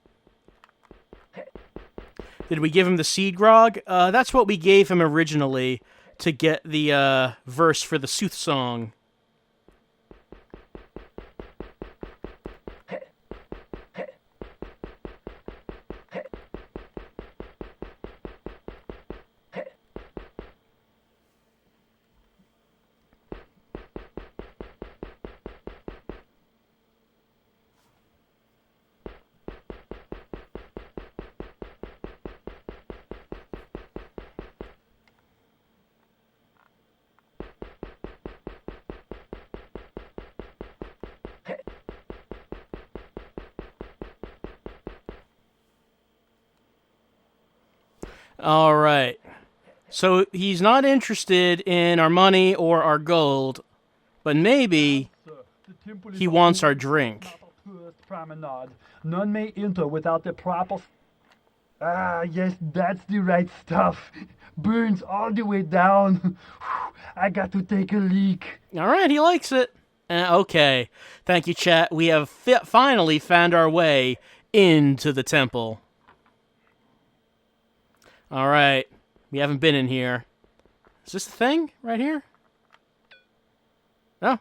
Did we give him the seed grog? That's what we gave him originally to get the verse for the sooth song. All right. So he's not interested in our money or our gold, but maybe he wants our drink. Promenade. None may enter without the proper... Ah, yes, that's the right stuff. Burns all the way down. I got to take a leak. All right, he likes it. Okay. Thank you, chat. We have finally found our way into the temple. All right. We haven't been in here. Is this the thing right here? Oh.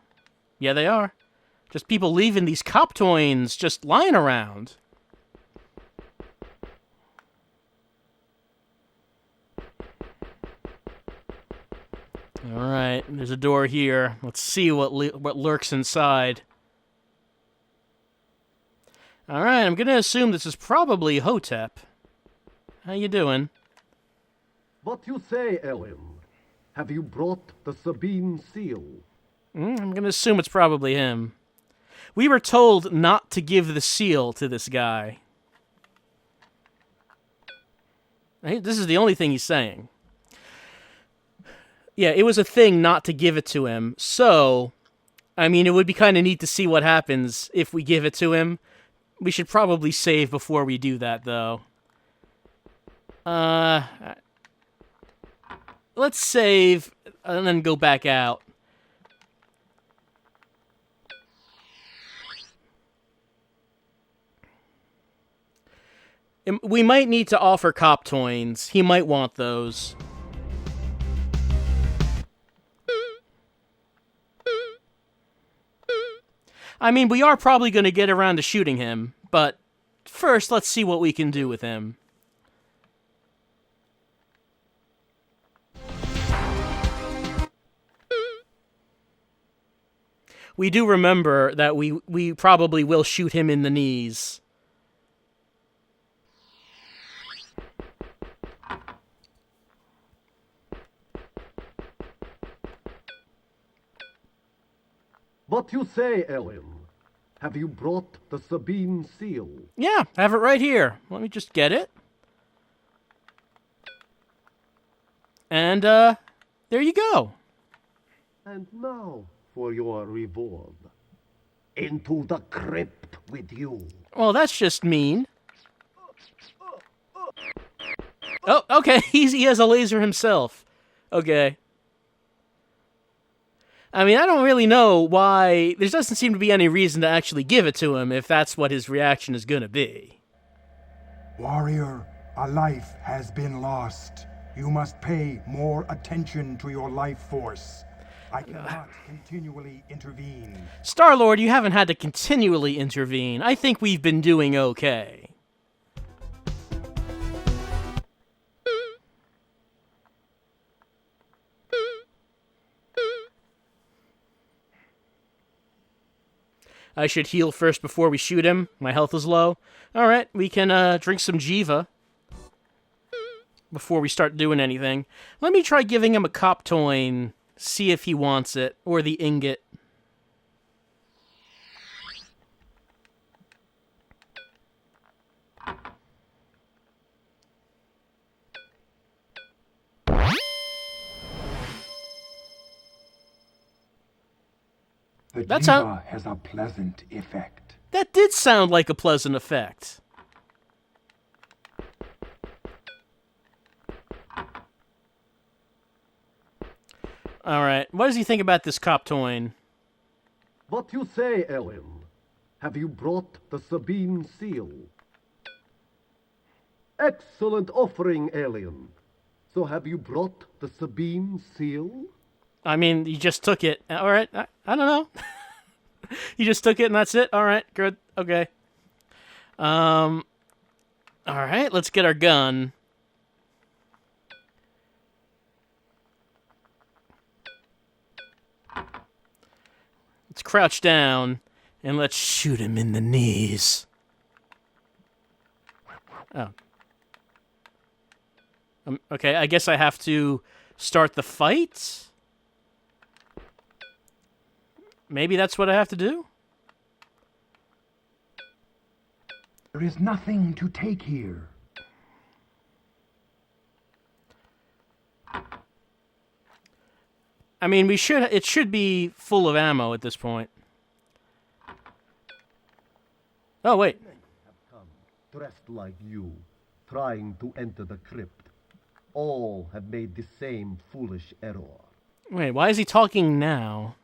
Yeah, they are. Just people leaving these coptoins just lying around. All right. There's a door here. Let's see what lurks inside. All right. I'm going to assume this is probably Hotep. How you doing? What you say, Ellen? Have you brought the Sabine seal? I'm going to assume it's probably him. We were told not to give the seal to this guy. This is the only thing he's saying. Yeah, it was a thing not to give it to him. So, I mean, it would be kind of neat to see what happens if we give it to him. We should probably save before we do that, though. Let's save and then go back out. We might need to offer coptoins. He might want those. I mean, we are probably going to get around to shooting him, but first let's see what we can do with him. we do remember that we probably will shoot him in the knees. What you say, Ellen? Have you brought the Sabine seal? Yeah, I have it right here. Let me just get it. And, there you go. And now for your reward. Into the crypt with you. Well, that's just mean. Oh, okay, he has a laser himself. Okay. I mean, I don't really know why. There doesn't seem to be any reason to actually give it to him if that's what his reaction is going to be. Warrior, a life has been lost. You must pay more attention to your life force. I cannot continually intervene. Star-Lord, you haven't had to continually intervene. I think we've been doing okay. I should heal first before we shoot him. My health is low. Alright, we can drink some Jiva before we start doing anything. Let me try giving him a Coptoin, see if he wants it, or the ingot. The That's Jiva has a pleasant effect. That did sound like a pleasant effect. Alright, what does he think about this Coptoin? What you say, Ellen? Have you brought the Sabine seal? Excellent offering, Alien. So have you brought the Sabine seal? I mean, you just took it. Alright, I don't know. You just took it and that's it? Alright, good. Okay. Alright, let's get our gun. Let's crouch down and let's shoot him in the knees. Oh. Okay, I guess I have to start the fight? Maybe that's what I have to do? There is nothing to take here. I mean, it should be full of ammo at this point. Oh, wait. Have come, dressed like you, trying to enter the crypt. All have made the same foolish error. Wait, why is he talking now?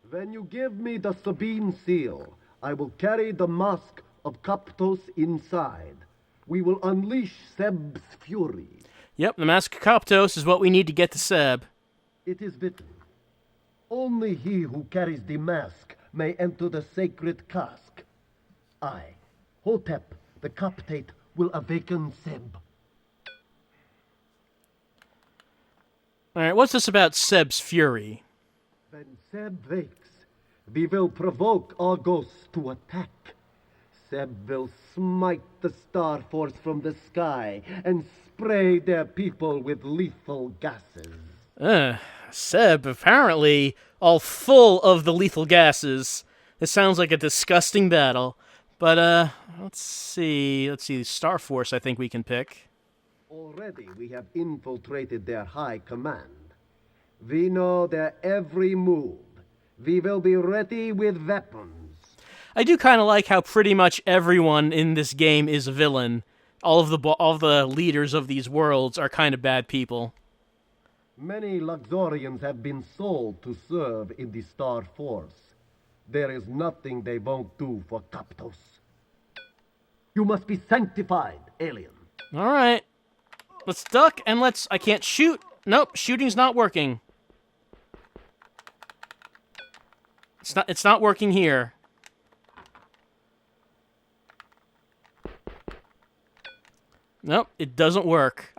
When you give me the Sabine seal, I will carry the mask of Coptos inside. We will unleash Seb's fury. Yep, the Mask of Coptos is what we need to get to Seb. It is written, only he who carries the mask may enter the sacred cask. I, Hotep, the Coptate, will awaken Seb. Alright, what's this about Seb's fury? When Seb wakes, we will provoke our ghosts to attack. Seb will smite the Star Force from the sky and spray their people with lethal gases. Seb, apparently all full of the lethal gases. This sounds like a disgusting battle. But, let's see, Star Force I think we can pick. Already we have infiltrated their high command. We know their every move. We will be ready with weapons. I do kind of like how pretty much everyone in this game is a villain. All the leaders of these worlds are kind of bad people. Many Luxorians have been sold to serve in the Star Force. There is nothing they won't do for Coptos. You must be sanctified, alien. All right. Let's duck and I can't shoot. Nope, shooting's not working. It's not working here. Nope, it doesn't work.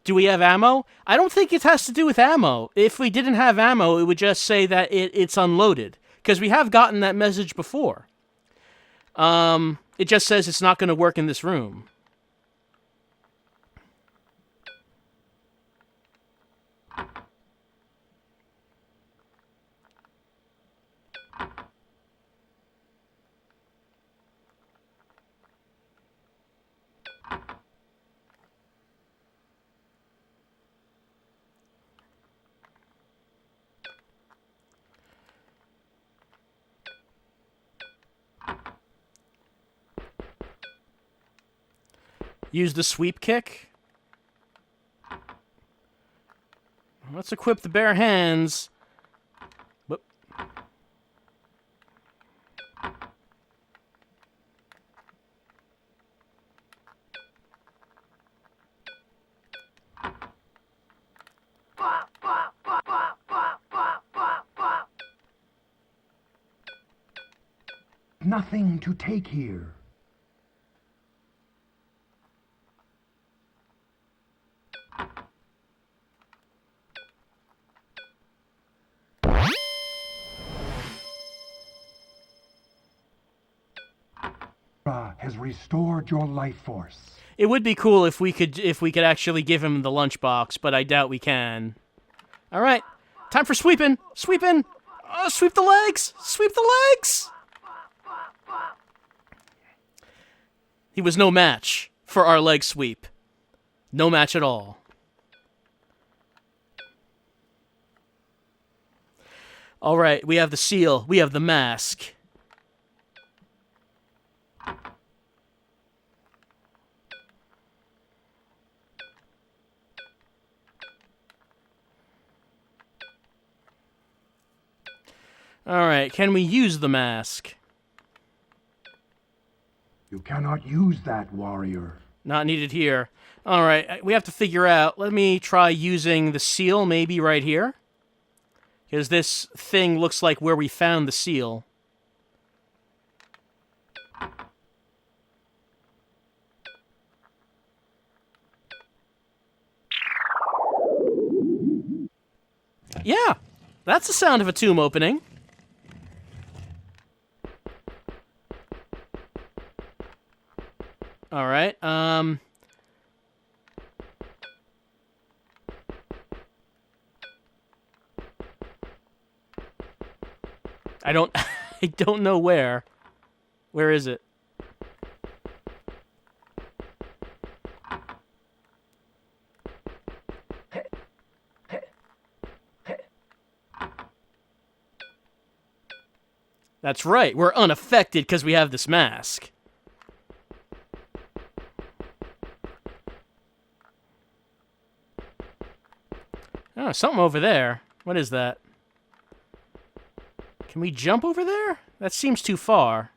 Do we have ammo? I don't think it has to do with ammo. If we didn't have ammo, it would just say that it's unloaded. Because we have gotten that message before. It just says it's not going to work in this room. Use the sweep kick. Let's equip the bare hands. Whoop. Nothing to take here. Has restored your life force. It would be cool if we could actually give him the lunchbox, but I doubt we can. All right, time for sweeping. Sweeping. Oh, sweep the legs. Sweep the legs. He was no match for our leg sweep. No match at all. All right, we have the seal. We have the mask. Alright, can we use the mask? You cannot use that, warrior. Not needed here. Alright, we have to figure out. Let me try using the seal maybe right here. Because this thing looks like where we found the seal. Yeah, that's the sound of a tomb opening. All right. I don't know where. Where is it? That's right. We're unaffected because we have this mask. Oh, something over there. What is that? Can we jump over there? That seems too far.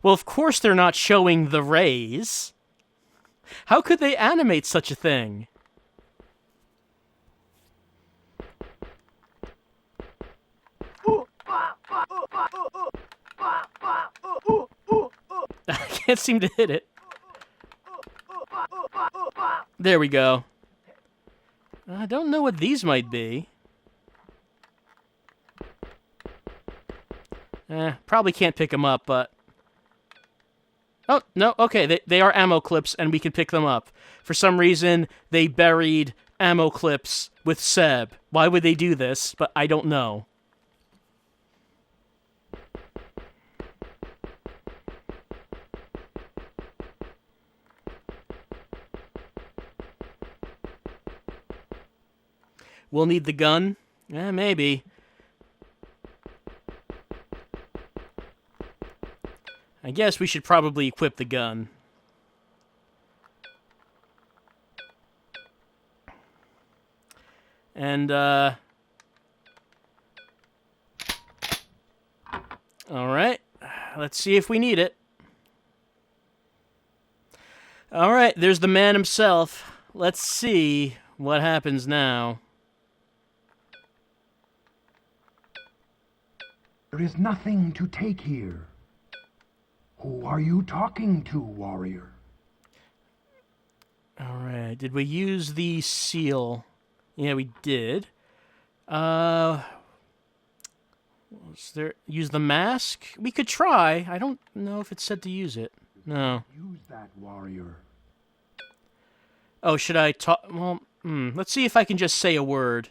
Well, of course they're not showing the rays. How could they animate such a thing? I can't seem to hit it. There we go. I don't know what these might be. Probably can't pick them up, but... Oh, no, okay, they are ammo clips, and we can pick them up. For some reason, they buried ammo clips with Seb. Why would they do this? But I don't know. We'll need the gun? Maybe. I guess we should probably equip the gun. And, alright. Let's see if we need it. Alright, there's the man himself. Let's see what happens now. There is nothing to take here. Who are you talking to, warrior? Alright, did we use the seal? Yeah, we did. Was there... Use the mask? We could try. I don't know if it said to use it. No. Use that, warrior. Oh, should I talk... Well, let's see if I can just say a word.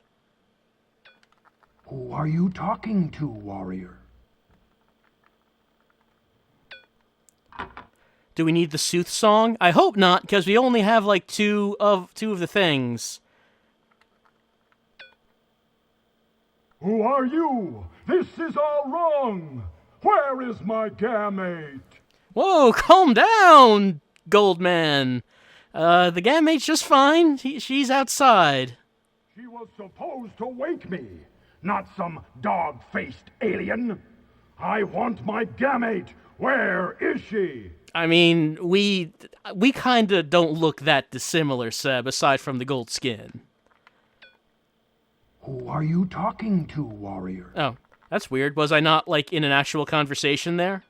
Who are you talking to, warrior? Do we need the sooth song? I hope not, because we only have like two of the things. Who are you? This is all wrong. Where is my gamete? Whoa, calm down, Goldman. The gamate's just fine. She's outside. She was supposed to wake me, not some dog-faced alien. I want my gamete. Where is she? I mean, we kind of don't look that dissimilar, Seb, aside from the gold skin. Who are you talking to, warrior? Oh, that's weird. Was I not, like, in an actual conversation there?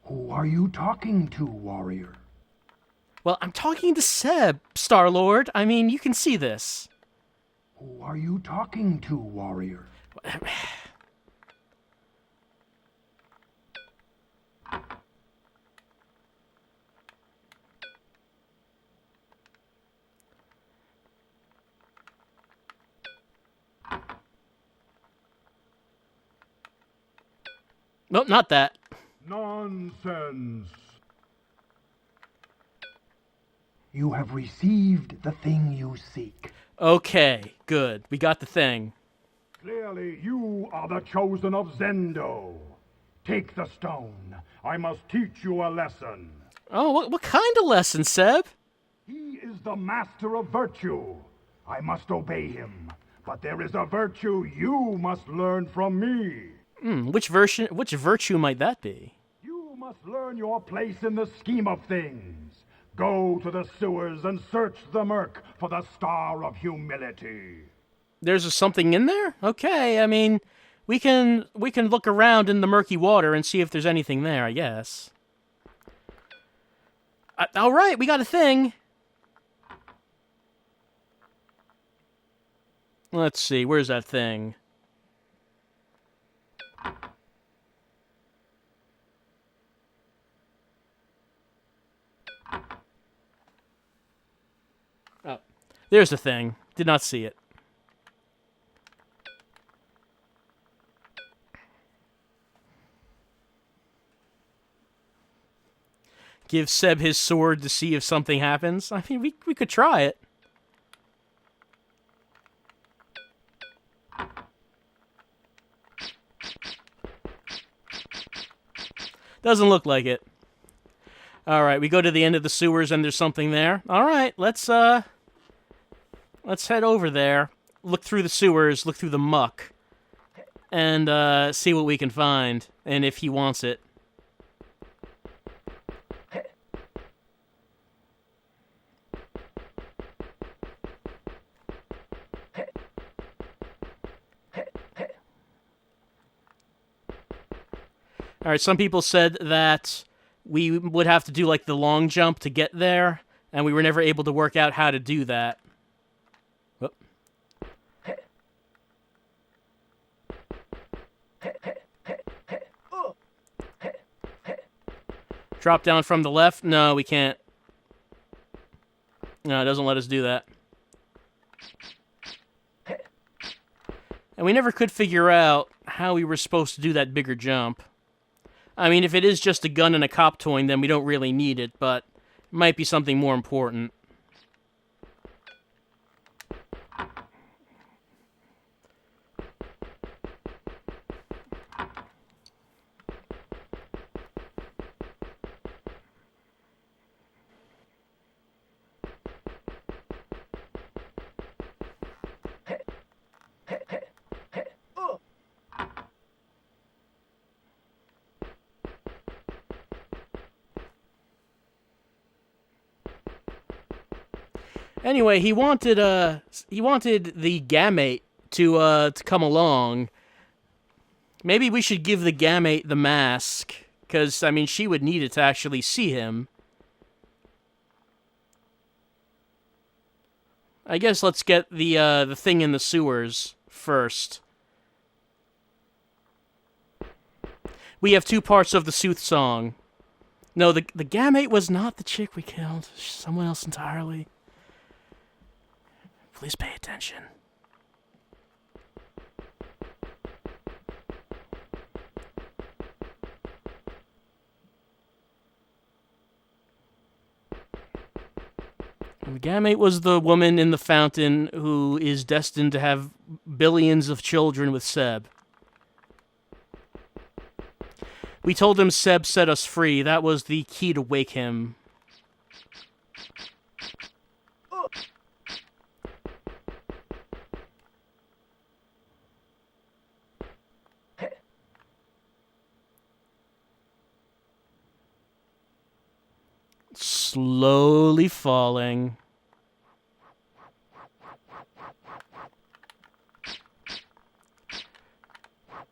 Who are you talking to, warrior? Well, I'm talking to Seb, Star-Lord. I mean, you can see this. Who are you talking to, warrior? Nope, not that. Nonsense. You have received the thing you seek. Okay, good. We got the thing. Clearly, you are the chosen of Zendo. Take the stone. I must teach you a lesson. Oh, what kind of lesson, Seb? He is the master of virtue. I must obey him. But there is a virtue you must learn from me. Which virtue might that be? You must learn your place in the scheme of things. Go to the sewers and search the murk for the Star of Humility. There's something in there? Okay, I mean, we can look around in the murky water and see if there's anything there, I guess. All right, we got a thing. Let's see, where's that thing? Oh, there's the thing. Did not see it. Give Seb his sword to see if something happens. I mean, we could try it. Doesn't look like it. Alright, we go to the end of the sewers and there's something there. Alright, let's head over there. Look through the sewers, look through the muck. And, see what we can find. And if he wants it. Alright, some people said that we would have to do, like, the long jump to get there, and we were never able to work out how to do that. Whoop. Drop down from the left? No, we can't. No, it doesn't let us do that. And we never could figure out how we were supposed to do that bigger jump. I mean, if it is just a gun and a cop toy, then we don't really need it, but it might be something more important. Anyway, he wanted the gamete to come along, Maybe we should give the gamete the mask, because, I mean, she would need it to actually see him. I guess let's get the thing in the sewers first. We have 2 parts of the Sooth song. No, the gamete was not the chick we killed. Someone else entirely. Please pay attention. The gamete was the woman in the fountain who is destined to have billions of children with Seb. We told him Seb set us free. That was the key to wake him. Slowly falling.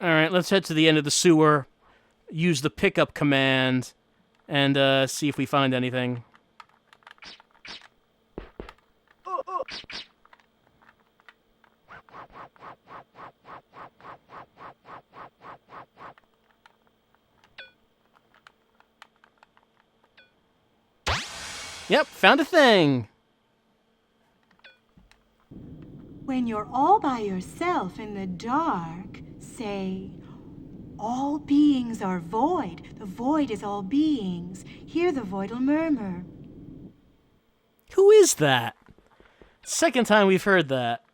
Alright, let's head to the end of the sewer. Use the pickup command and see if we find anything. Yep, found a thing. When you're all by yourself in the dark, say, all beings are void. The void is all beings. Hear the voidal murmur. Who is that? Second time we've heard that.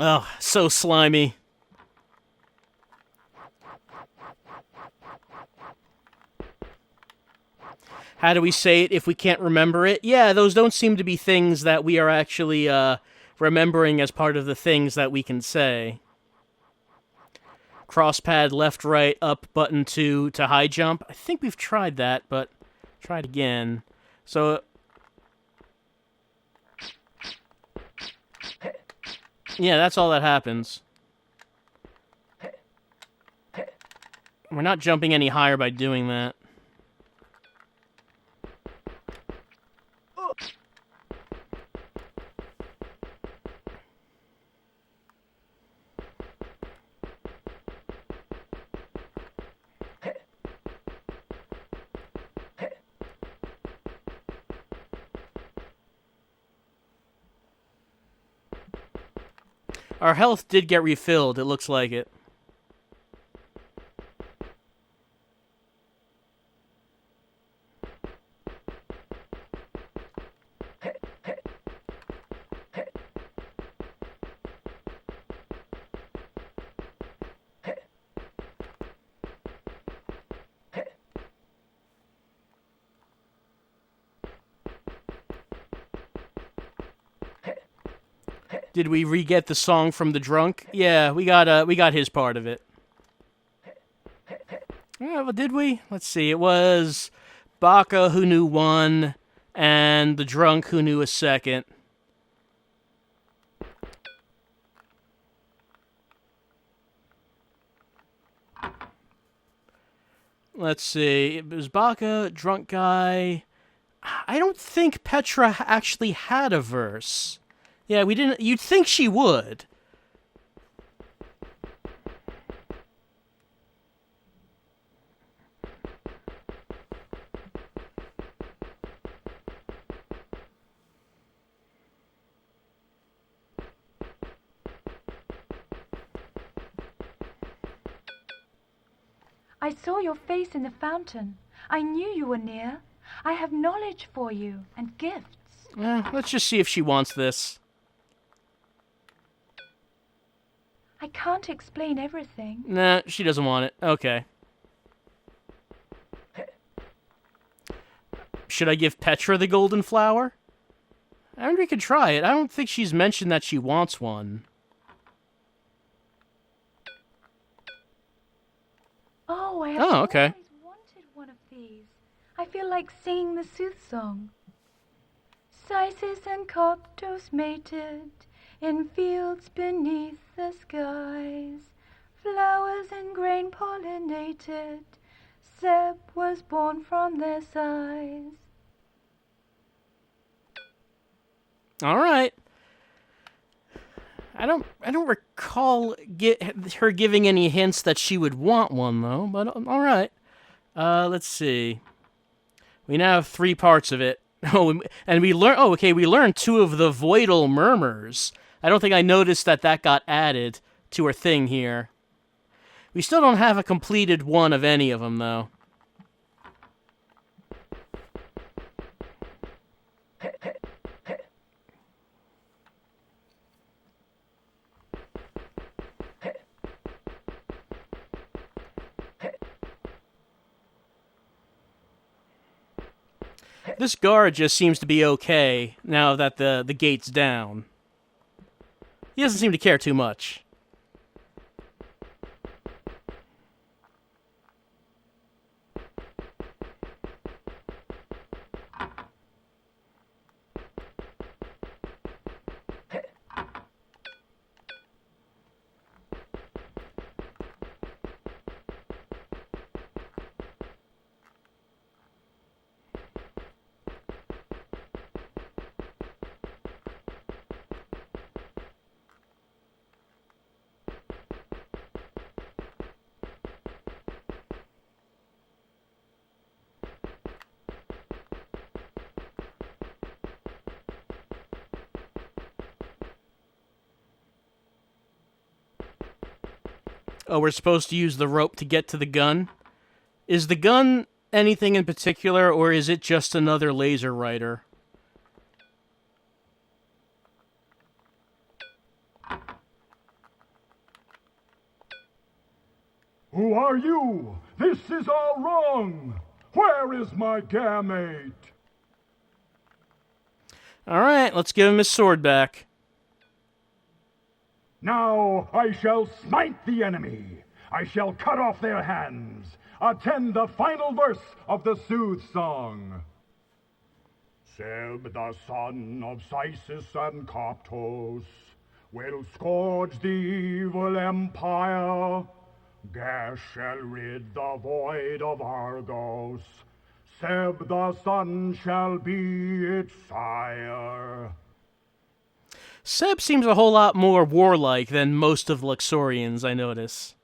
Oh, so slimy. How do we say it if we can't remember it? Yeah, those don't seem to be things that we are actually remembering as part of the things that we can say. Crosspad, left, right, up, button 2 to high jump. I think we've tried that, but try it again. So, yeah, that's all that happens. We're not jumping any higher by doing that. Our health did get refilled, it looks like it. Did we re-get the song from the drunk? Yeah, we got his part of it. Yeah, well, did we? Let's see. It was Baka who knew 1, and the drunk who knew a second. Let's see. It was Baka, drunk guy. I don't think Petra actually had a verse. Yeah, we didn't. You'd think she would. I saw your face in the fountain. I knew you were near. I have knowledge for you and gifts. Let's just see if she wants this. I can't explain everything. Nah, she doesn't want it. Okay. Should I give Petra the golden flower? I mean, we could try it. I don't think she's mentioned that she wants one. Oh, I have okay. always wanted one of I feel like singing the sooth song. Sisis and coptos mated in fields beneath the skies. Flowers and grain pollinated. Seb was born from their sighs. All right. I don't recall her giving any hints that she would want one, though, but all right. Let's see. We now have 3 parts of it. Oh, and we learn. Oh, okay. We learned 2 of the voidal murmurs. I don't think I noticed that got added to her thing here. We still don't have a completed one of any of them, though. This guard just seems to be okay now that the gate's down. He doesn't seem to care too much. Oh, we're supposed to use the rope to get to the gun? Is the gun anything in particular, or is it just another laser writer? Who are you? This is all wrong! Where is my gamete? Alright, let's give him his sword back. Now I shall smite the enemy. I shall cut off their hands. Attend the final verse of the Sooth Song. Seb, the son of Sisis and Coptos, will scourge the evil empire. Gas shall rid the void of Argos. Seb, the son, shall be its sire. Seb seems a whole lot more warlike than most of Luxorians, I notice.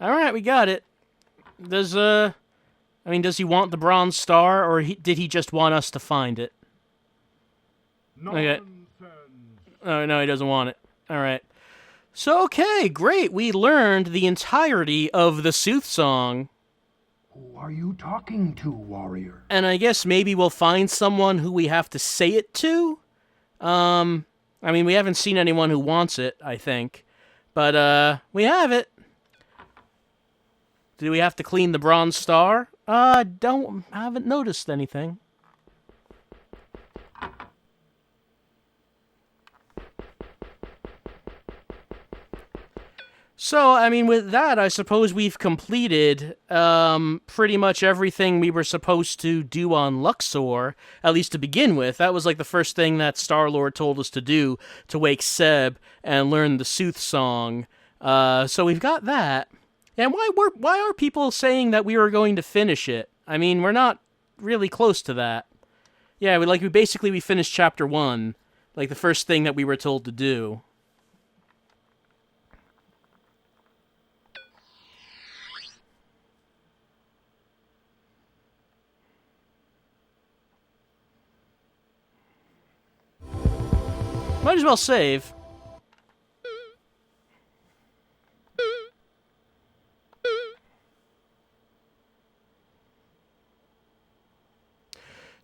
Alright, we got it. Does he want the Bronze Star, or did he just want us to find it? Okay. Oh, no, he doesn't want it. Alright. So, okay, great. We learned the entirety of the Sooth Song. Who are you talking to, warrior? And I guess maybe we'll find someone who we have to say it to? We haven't seen anyone who wants it, I think. But, we have it. Do we have to clean the Bronze Star? Haven't noticed anything. So, with that, I suppose we've completed pretty much everything we were supposed to do on Luxor, at least to begin with. That was like the first thing that Star-Lord told us to do, to wake Seb and learn the Sooth Song. So we've got that. And why are people saying that we were going to finish it? We're not really close to that. Yeah, we finished Chapter 1, like the first thing that we were told to do. Might as well save.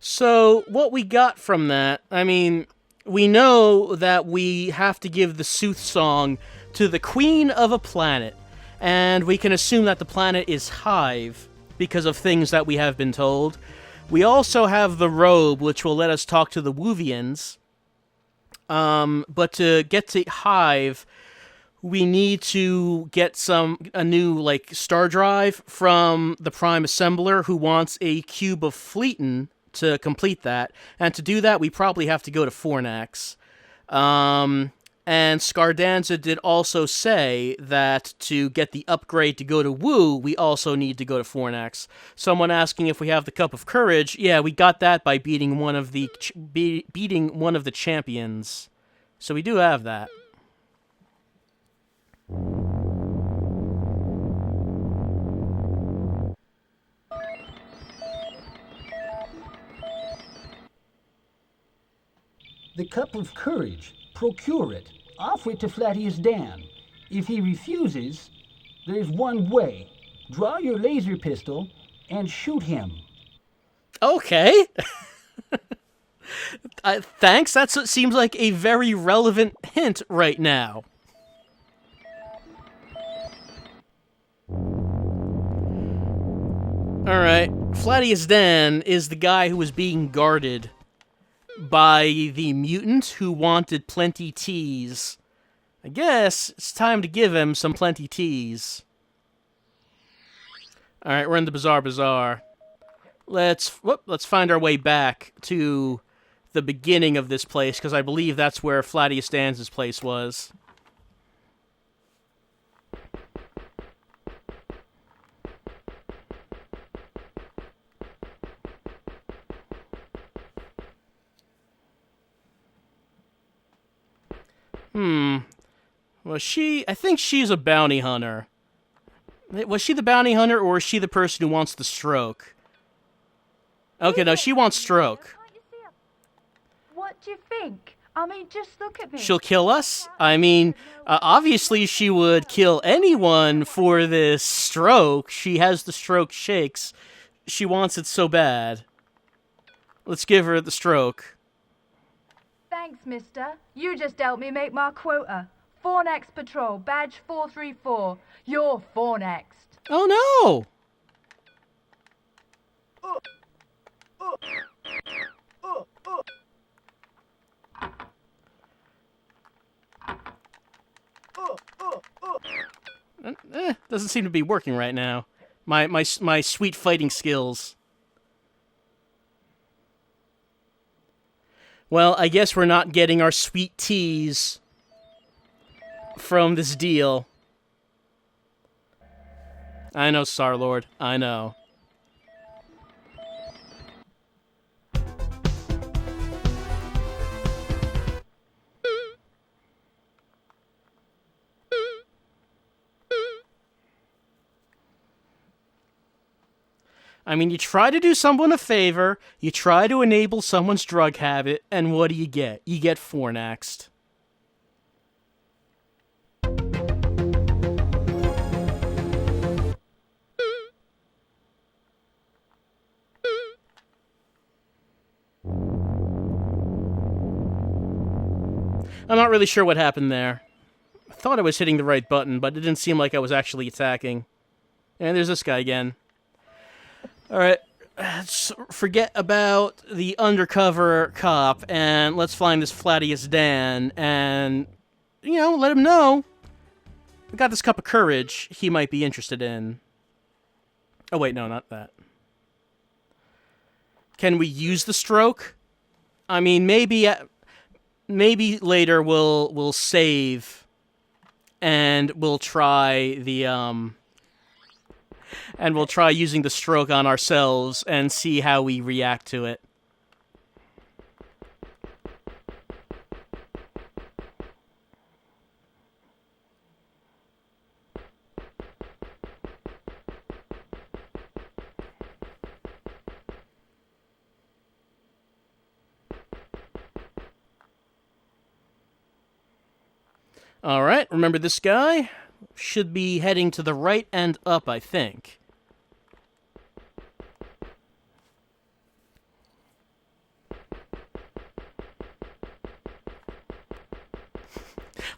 So, what we got from that, we know that we have to give the Sooth Song to the Queen of a planet, and we can assume that the planet is Hive, because of things that we have been told. We also have the robe, which will let us talk to the Wuvians. But to get to Hive, we need to get a new, like, star drive from the Prime Assembler, who wants a cube of Fleeton to complete that. And to do that, we probably have to go to Fornax. And Scardanza did also say that to get the upgrade to go to Wu, we also need to go to Fornax. Someone asking if we have the Cup of Courage. Yeah, we got that by beating one of the champions. So we do have that. The Cup of Courage. Procure it. Offer it to Flatius Dan. If he refuses, there's one way. Draw your laser pistol and shoot him. Okay. Thanks. That seems like a very relevant hint right now. Alright. Flatius Dan is the guy who was being guarded by the mutant who wanted plenty teas. I guess it's time to give him some plenty teas. Alright, we're in the Bazaar. Let's find our way back to the beginning of this place, because I believe that's where Flatius Dan's place was. I think she's a bounty hunter. Was she the bounty hunter, or is she the person who wants the stroke? Okay, no, she wants stroke. What do you think? I mean, just look at me. She'll kill us? I mean, obviously she would kill anyone for this stroke. She has the stroke shakes. She wants it so bad. Let's give her the stroke. Thanks, mister. You just helped me make my quota. Fornax Patrol, badge 434. You're Fornaxed. Oh, no! Doesn't seem to be working right now. My sweet fighting skills. Well, I guess we're not getting our sweet teas from this deal. I know, Star-Lord. I know. I mean, you try to do someone a favor, you try to enable someone's drug habit, and what do you get? You get Fornaxed. I'm not really sure what happened there. I thought I was hitting the right button, but it didn't seem like I was actually attacking. And there's this guy again. Alright, let's forget about the undercover cop, and let's find this Flatius Dan, and, you know, let him know we got this Cup of Courage he might be interested in. Oh, wait, no, not that. Can we use the stroke? I mean, maybe later we'll save, and we'll try the, and we'll try using the stroke on ourselves and see how we react to it. Alright, remember this guy? Should be heading to the right and up, I think.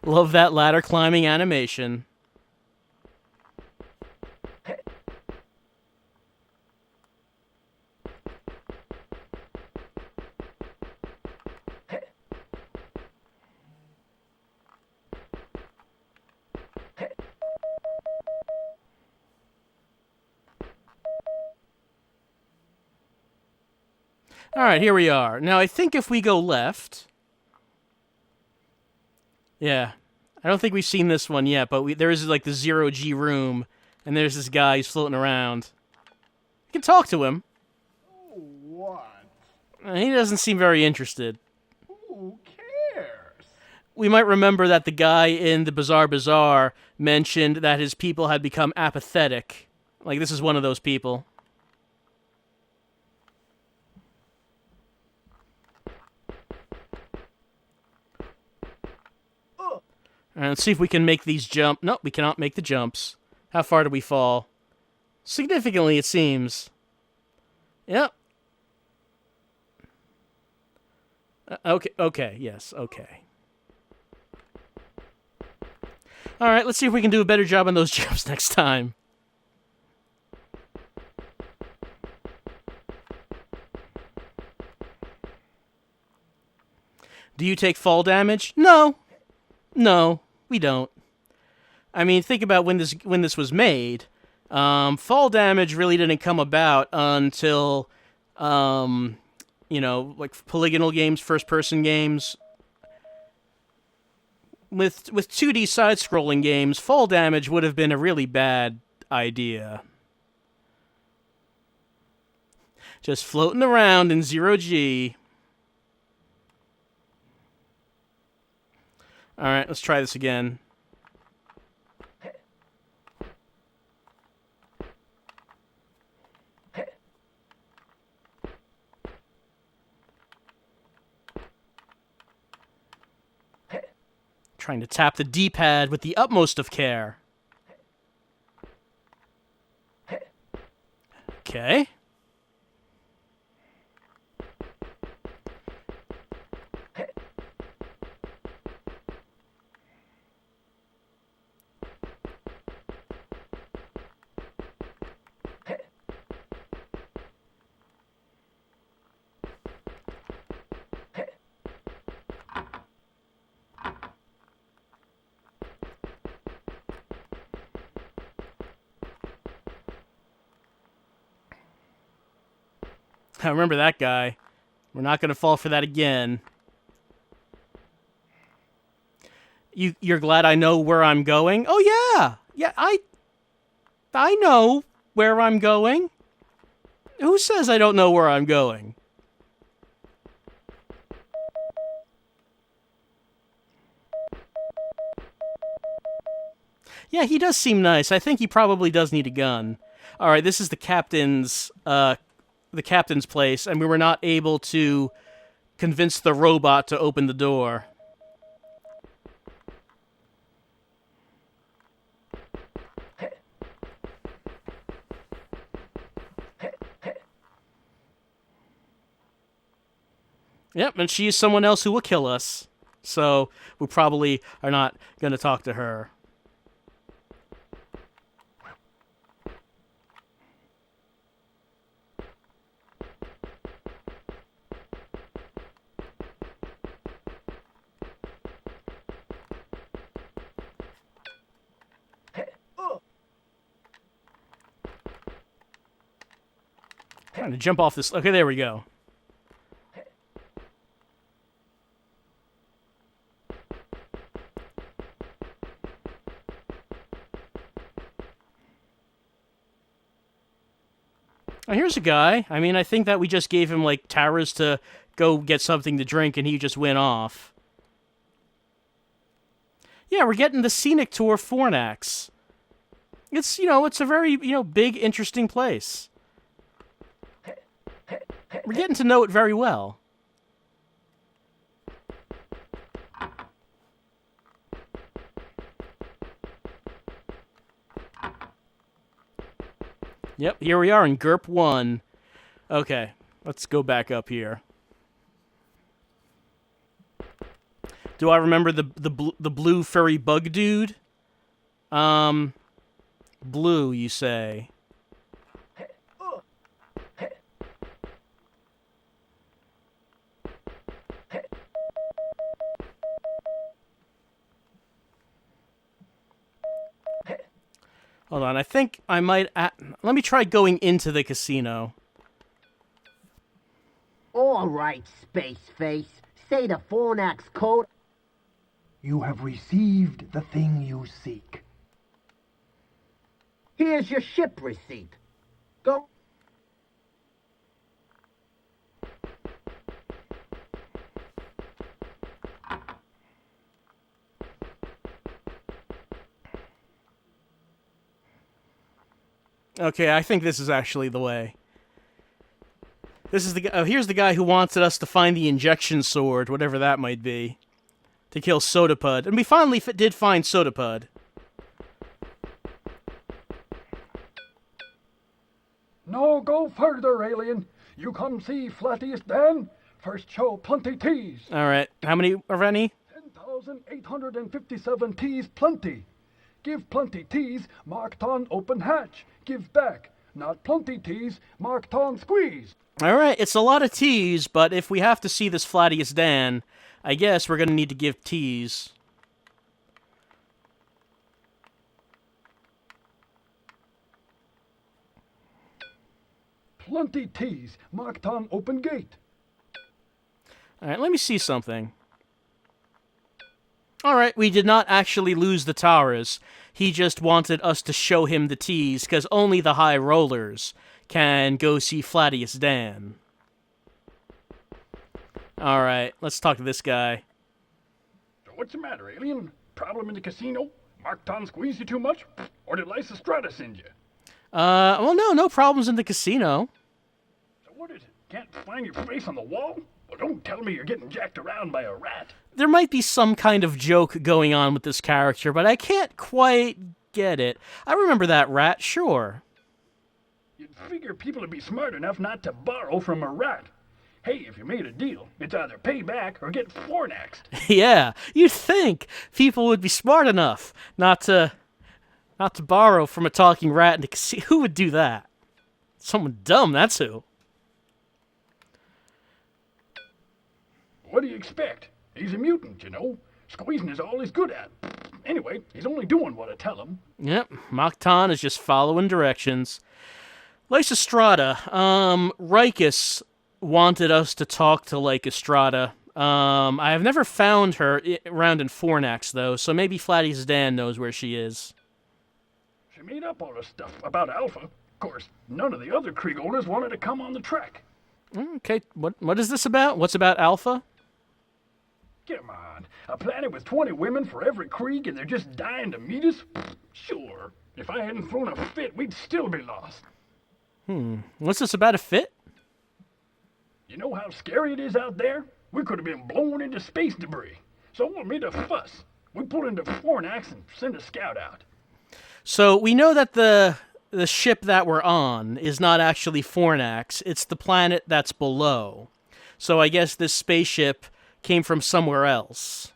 Love that ladder climbing animation. All right, here we are. Now, I think if we go left... Yeah. I don't think we've seen this one yet, but there is, like, the zero-G room, and there's this guy who's floating around. You can talk to him. What? He doesn't seem very interested. Who cares? We might remember that the guy in the Bizarre Bazaar mentioned that his people had become apathetic. Like, this is one of those people. And let's see if we can make these jump. Nope, we cannot make the jumps. How far do we fall? Significantly, it seems. Yep. Okay, yes, okay. Alright, let's see if we can do a better job on those jumps next time. Do you take fall damage? No. No, we don't. I mean, think about when this was made. Fall damage really didn't come about until, you know, like polygonal games, first-person games. With 2D side-scrolling games, fall damage would have been a really bad idea. Just floating around in zero-G. Alright, let's try this again. Trying to tap the D-pad with the utmost of care. Okay. I remember that guy. We're not going to fall for that again. You're glad I know where I'm going? Oh, yeah. Yeah, I know where I'm going. Who says I don't know where I'm going? Yeah, he does seem nice. I think he probably does need a gun. All right, this is the captain's place, and we were not able to convince the robot to open the door. Yep, and she is someone else who will kill us. So we probably are not going to talk to her. Trying to jump off this. Okay, there we go. Oh, here's a guy. I mean, I think that we just gave him, like, towers to go get something to drink, and he just went off. Yeah, we're getting the scenic tour Fornax. It's, you know, it's a very, you know, big, interesting place. We're getting to know it very well. Yep, here we are in GURP 1. Okay, let's go back up here. Do I remember the blue furry bug dude? Blue, you say? Hold on, I think I might... Let me try going into the casino. All right, Space Face. Say the Fornax code. You have received the thing you seek. Here's your ship receipt. Go. Okay, I think this is actually the way. This is the here's the guy who wanted us to find the injection sword, whatever that might be, to kill Sodapud. And we finally did find Sodapud. No, go further, alien. You come see Flattiest Dan. First show plenty teas. Alright, how many are any? 10,857 teas plenty. Give plenty teas, marked on open hatch. Give back. Not plenty teas, marked on squeeze. Alright, it's a lot of teas, but if we have to see this Flattiest Dan, I guess we're gonna need to give teas. Plenty teas, marked on open gate. Alright, let me see something. Alright, we did not actually lose the Tauras. He just wanted us to show him the teas, because only the high rollers can go see Flattiest Dan. Alright, let's talk to this guy. What's the matter, alien? Problem in the casino? Marked on squeeze you too much? Or did Lysistrata send you? Well, no problems in the casino. So what is it? Can't find your face on the wall? Well, don't tell me you're getting jacked around by a rat. There might be some kind of joke going on with this character, but I can't quite get it. I remember that rat, sure. You'd figure people would be smart enough not to borrow from a rat. Hey, if you made a deal, it's either pay back or get fornaxed. Yeah, you'd think people would be smart enough not to borrow from a talking rat in the casino. Who would do that? Someone dumb, that's who. What do you expect? He's a mutant, you know. Squeezing is all he's good at. Anyway, he's only doing what I tell him. Yep, Mactan is just following directions. Lysistrata, Rikus wanted us to talk to Lysistrata. I have never found her around in Fornax, though, so maybe Flattiest Dan knows where she is. She made up all this stuff about Alpha. Of course, none of the other Krieg owners wanted to come on the trek. Okay, what is this about? What's about Alpha? Come on, a planet with 20 women for every Krieg and they're just dying to meet us? Sure, if I hadn't thrown a fit, we'd still be lost. What's this about a fit? You know how scary it is out there? We could have been blown into space debris. So what made a fuss? We pull into Fornax and send a scout out. So we know that the ship that we're on is not actually Fornax. It's the planet that's below. So I guess this spaceship came from somewhere else.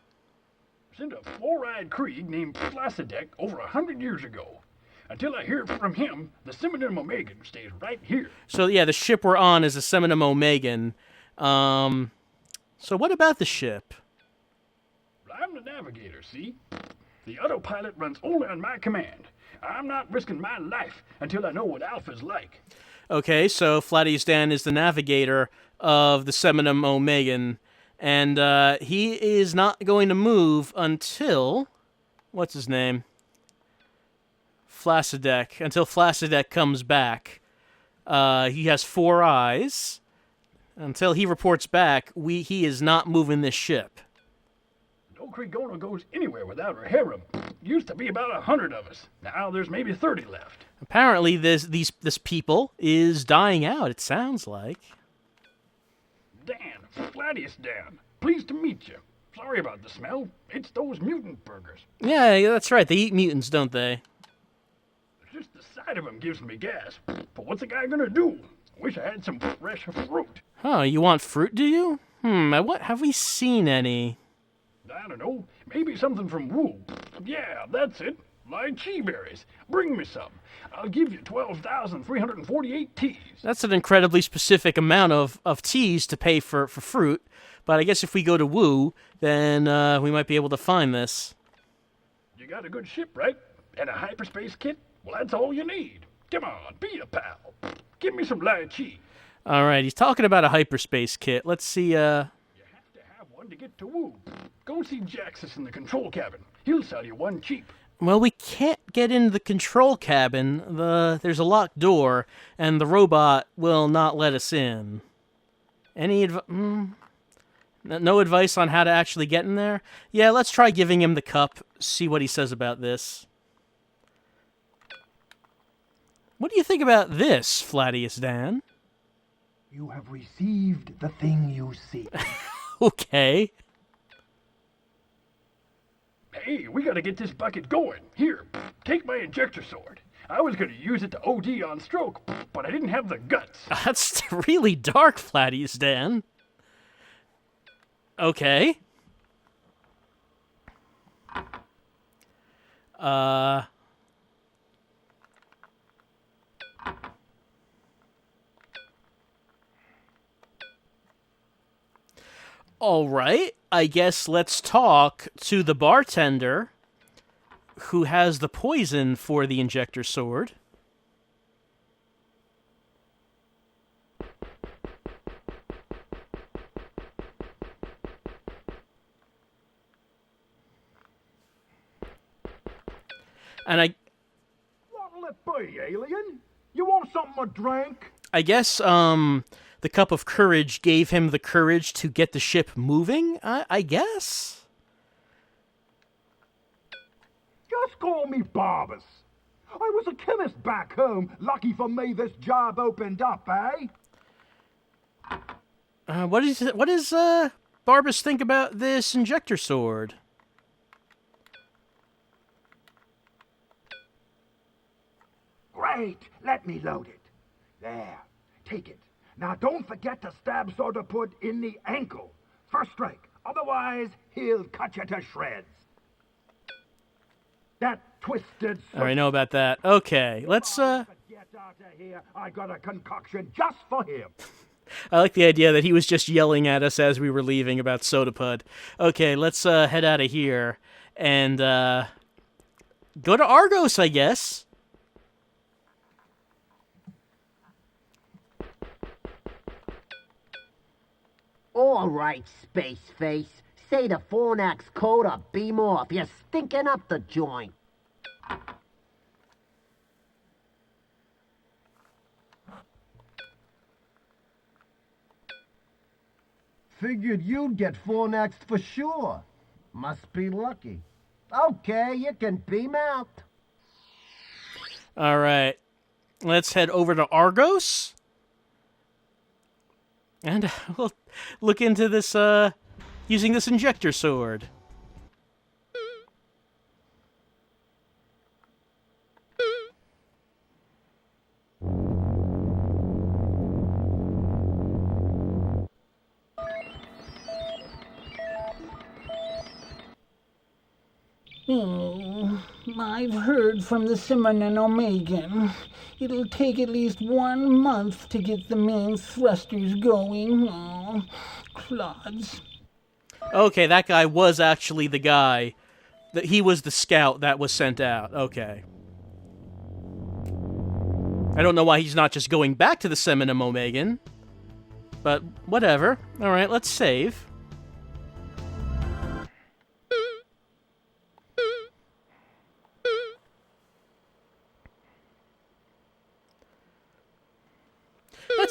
Sent a four-eyed Krieg named Placidek over 100 years ago. Until I hear from him, the Seminum Omegan stays right here. So yeah, the ship we're on is a Seminum Omegan. So what about the ship? I'm the navigator, see? The autopilot runs only on my command. I'm not risking my life until I know what Alpha's like. Okay, so Flattiest Dan is the navigator of the Seminum Omegan, and he is not going to move until... What's his name? Flacidek. Until Flacidek comes back. He has 4 eyes. Until he reports back, he is not moving this ship. No Kriegona goes anywhere without her harem. Used to be about 100 of us. Now there's maybe 30 left. Apparently, this people is dying out, it sounds like. Dan, Flattiest Dan. Pleased to meet you. Sorry about the smell. It's those mutant burgers. Yeah, that's right. They eat mutants, don't they? Just the sight of them gives me gas. But what's a guy gonna do? Wish I had some fresh fruit. Huh, you want fruit, do you? What have we seen any? I don't know. Maybe something from Wu. Yeah, that's it. Lychee berries. Bring me some. I'll give you 12,348 teas. That's an incredibly specific amount of teas to pay for fruit. But I guess if we go to Wu, then we might be able to find this. You got a good ship, right? And a hyperspace kit? Well, that's all you need. Come on, be a pal. Give me some lychee. All right, he's talking about a hyperspace kit. Let's see, Have one to get to Woo. Go see Jaxus in the control cabin. He'll sell you one cheap. Well, we can't get into the control cabin. There's a locked door, and the robot will not let us in. Any no advice on how to actually get in there? Yeah, let's try giving him the cup, see what he says about this. What do you think about this, Flatius Dan? You have received the thing you seek. Okay. Hey, we gotta get this bucket going. Here, take my injector sword. I was gonna use it to OD on stroke, but I didn't have the guts. That's really dark, Flatius Dan. Okay. All right, I guess let's talk to the bartender who has the poison for the injector sword. And What'll it be, alien? You want something to drink? I guess, the cup of courage gave him the courage to get the ship moving, I guess? Just call me Barbas. I was a chemist back home. Lucky for me this job opened up, eh? What does Barbas think about this injector sword? Great. Let me load it. There. Take it. Now don't forget to stab Soda-Put in the ankle. First strike. Otherwise, he'll cut you to shreds. That twisted... I already know about that. Okay, let's, Get out of here. I got a concoction just for him. I like the idea that he was just yelling at us as we were leaving about Sodapud. Okay, let's head out of here and go to Argos, I guess. All right, Space Face. Say the Fornax code or beam off. You're stinking up the joint. Figured you'd get Fornaxed for sure. Must be lucky. Okay, you can beam out. All right, let's head over to Argos. And we'll look into this, using this injector sword. Oh, I've heard from the Simon Omegan. It'll take at least 1 month to get the main thrusters going. Oh, clods. Okay, that guy was actually the guy. He was the scout that was sent out. Okay. I don't know why he's not just going back to the Seminum Omegan. But whatever. Alright, let's save.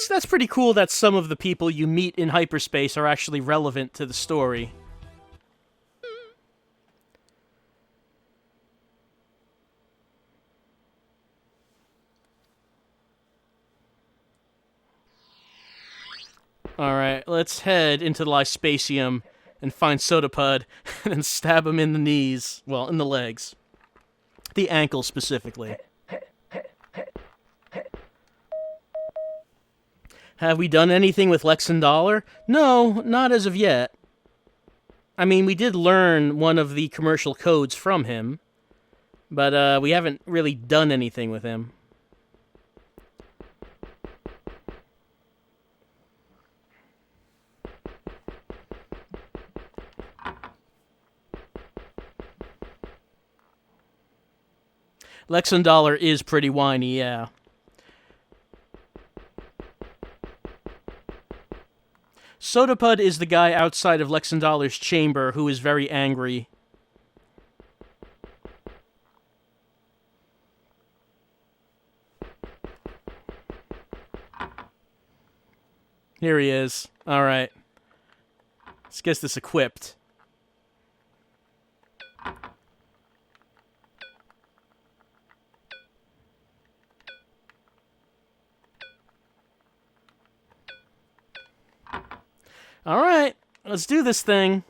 That's pretty cool that some of the people you meet in hyperspace are actually relevant to the story. Alright, let's head into the Lyspatium and find Sodapud and then stab him in the knees. Well, in the legs. The ankle specifically. Have we done anything with Lexendollar? No, not as of yet. I mean, we did learn one of the commercial codes from him, but we haven't really done anything with him. Lexendollar is pretty whiny, yeah. Sodapud is the guy outside of Lexendoller's chamber who is very angry. Here he is. All right. Let's get this equipped. All right, let's do this thing.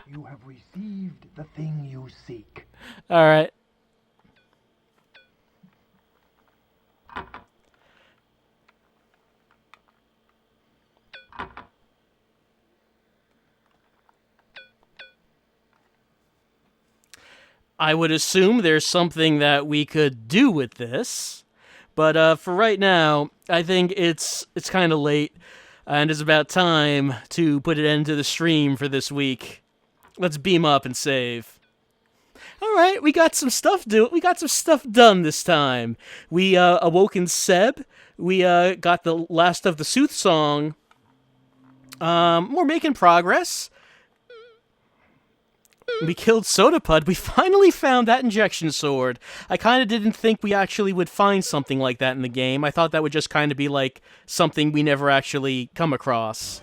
You have received the thing you seek. All right. I would assume there's something that we could do with this, but for right now, I think it's kind of late, and it's about time to put an end to the stream for this week. Let's beam up and save. All right, we got some stuff done this time. We awoken Seb. We got the last of the Sooth song. We're making progress. We killed Sodapud. We finally found that injection sword. I kind of didn't think we actually would find something like that in the game. I thought that would just kind of be like something we never actually come across.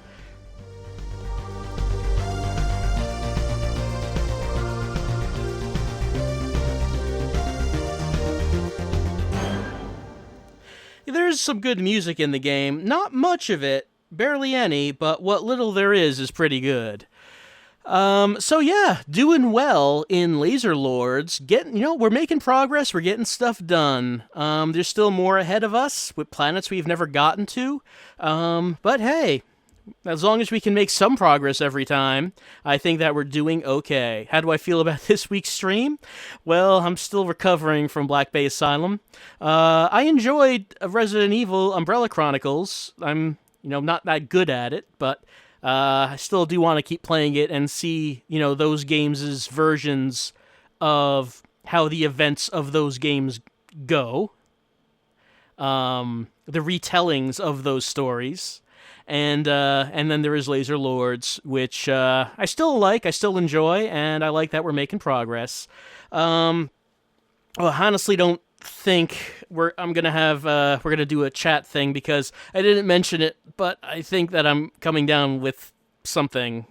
There's some good music in the game. Not much of it, barely any, but what little there is pretty good. So yeah, doing well in Laser Lords. We're making progress. We're getting stuff done. There's still more ahead of us with planets we've never gotten to. But hey, as long as we can make some progress every time, I think that we're doing okay. How do I feel about this week's stream? Well, I'm still recovering from Blackbay Asylum. I enjoyed Resident Evil Umbrella Chronicles. I'm, not that good at it, but I still do want to keep playing it and see, those games' versions of how the events of those games go. The retellings of those stories. And then there is Laser Lords, which I still like, I still enjoy, and I like that we're making progress. I honestly don't think we're gonna do a chat thing because I didn't mention it, but I think that I'm coming down with something,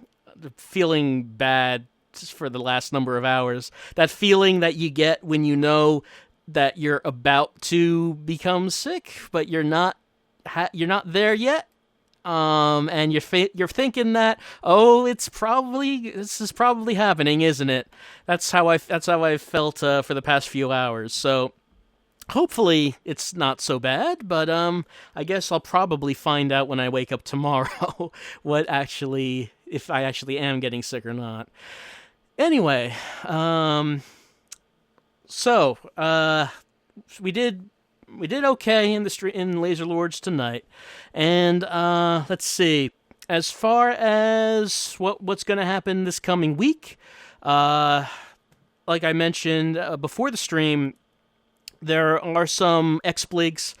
feeling bad just for the last number of hours. That feeling that you get when you know that you're about to become sick, but you're not there yet. And you're thinking that, this is probably happening, isn't it? That's how I felt for the past few hours. So hopefully it's not so bad, but I guess I'll probably find out when I wake up tomorrow if I actually am getting sick or not. Anyway, so we did okay in Laser Lords tonight, and let's see. As far as what's going to happen this coming week, like I mentioned before the stream, there are some X-Bligs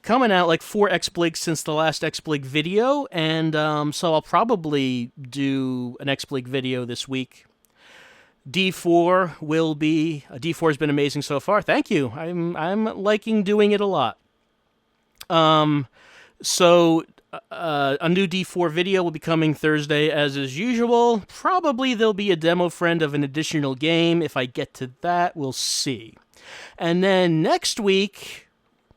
coming out, like 4 X-Bligs since the last X-Blig video, and so I'll probably do an X-Blig video this week. D4 has been amazing so far. Thank you. I'm liking doing it a lot. So a new D4 video will be coming Thursday as is usual. Probably there'll be a demo friend of an additional game. If I get to that, we'll see. And then next week,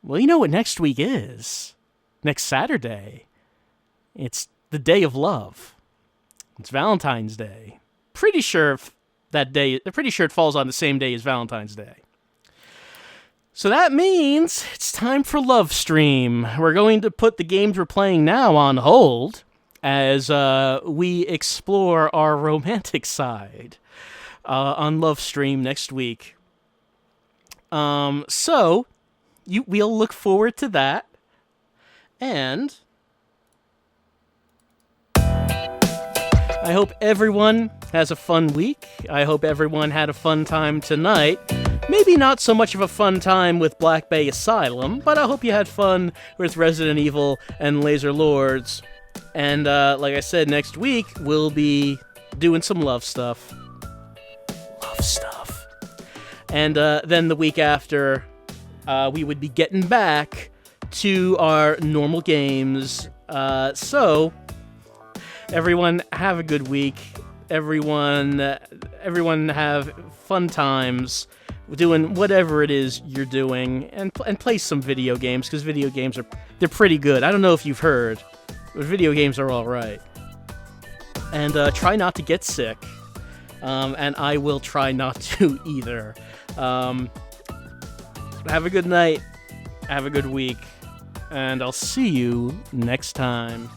well, you know what next week is? Next Saturday. It's the Day of Love. It's Valentine's Day. Pretty sure it falls on the same day as Valentine's Day. So that means it's time for Love Stream. We're going to put the games we're playing now on hold as we explore our romantic side on Love Stream next week. So we'll look forward to that. And I hope everyone has a fun week. I hope everyone had a fun time tonight. Maybe not so much of a fun time with Blackbay Asylum, but I hope you had fun with Resident Evil and Laser Lords. And like I said, next week we'll be doing some love stuff. Love stuff. And then the week after, we would be getting back to our normal games. So, everyone have a good week. Everyone have fun times doing whatever it is you're doing, and play some video games, because video games they're pretty good. I don't know if you've heard, but video games are all right. And try not to get sick. And I will try not to either. Have a good night. Have a good week. And I'll see you next time.